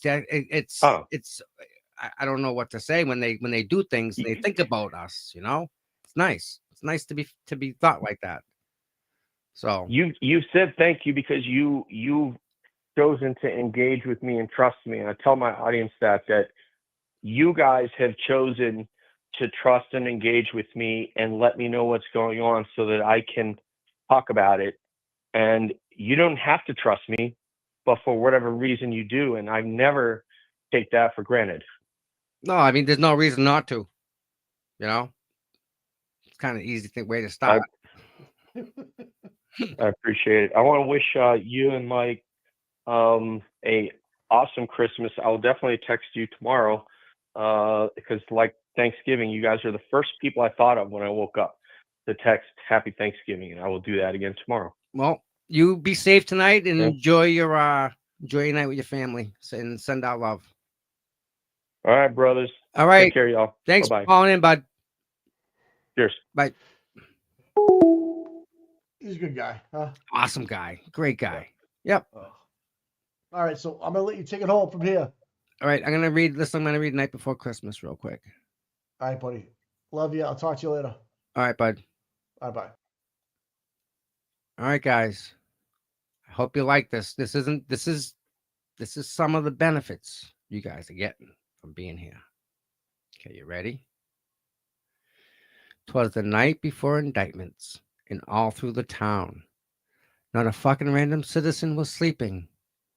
don't know what to say when they do things. They think about us. It's nice. It's nice to be thought like that. So you said thank you because you've chosen to engage with me and trust me. And I tell my audience that you guys have chosen to trust and engage with me and let me know what's going on so that I can talk about it. And you don't have to trust me, but for whatever reason you do. And I never take that for granted. No, I mean, there's no reason not to, it's kind of easy way to start. I appreciate it. I want to wish you and Mike a awesome Christmas. I'll definitely text you tomorrow because like Thanksgiving, you guys are the first people I thought of when I woke up to text Happy Thanksgiving, and I will do that again tomorrow. Well, you be safe tonight and enjoy your night with your family and send out love. All right, brothers. All right. Take care, y'all. Thanks Bye-bye. for calling in, bud. Cheers. Bye. He's a good guy, huh? Awesome guy. Great guy. Yep. All right, so I'm gonna let you take it home from here. All right, I'm gonna read Night Before Christmas real quick. All right, buddy. Love you. I'll talk to you later. All right, bud. Bye-bye. All right, guys. I hope you like this. This is some of the benefits you guys are getting from being here. Okay, you ready? 'Twas the night before indictments, and all through the town, not a fucking random citizen was sleeping,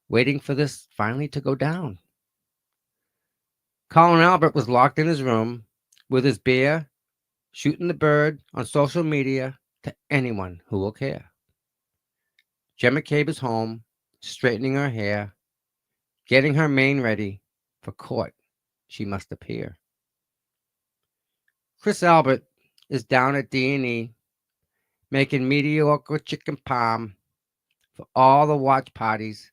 waiting for this finally to go down. Colin Albert was locked in his room with his beer, shooting the bird on social media to anyone who will care. Jen McCabe is home, straightening her hair, getting her mane ready for court. She must appear. Chris Albert is down at D&E, making mediocre chicken parm for all the watch parties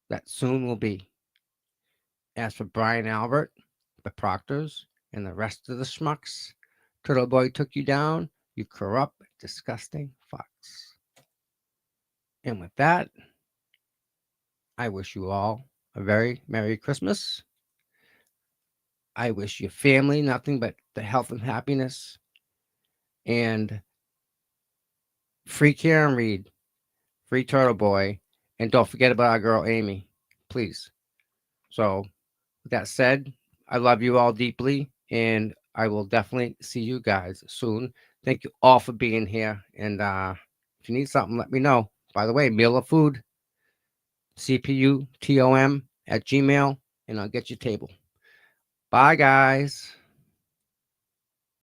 that soon will be. As for Brian Albert, the Proctors, and the rest of the schmucks, Turtle Boy took you down, you corrupt, disgusting fucks. And with that, I wish you all a very Merry Christmas. I wish your family nothing but the health and happiness. And free Karen Reed, free Turtle Boy, and don't forget about our girl Amy, please. So, with that said, I love you all deeply, and I will definitely see you guys soon. Thank you all for being here. And if you need something, let me know. By the way, meal or food, CPUTOM@gmail.com, and I'll get your table. Bye, guys.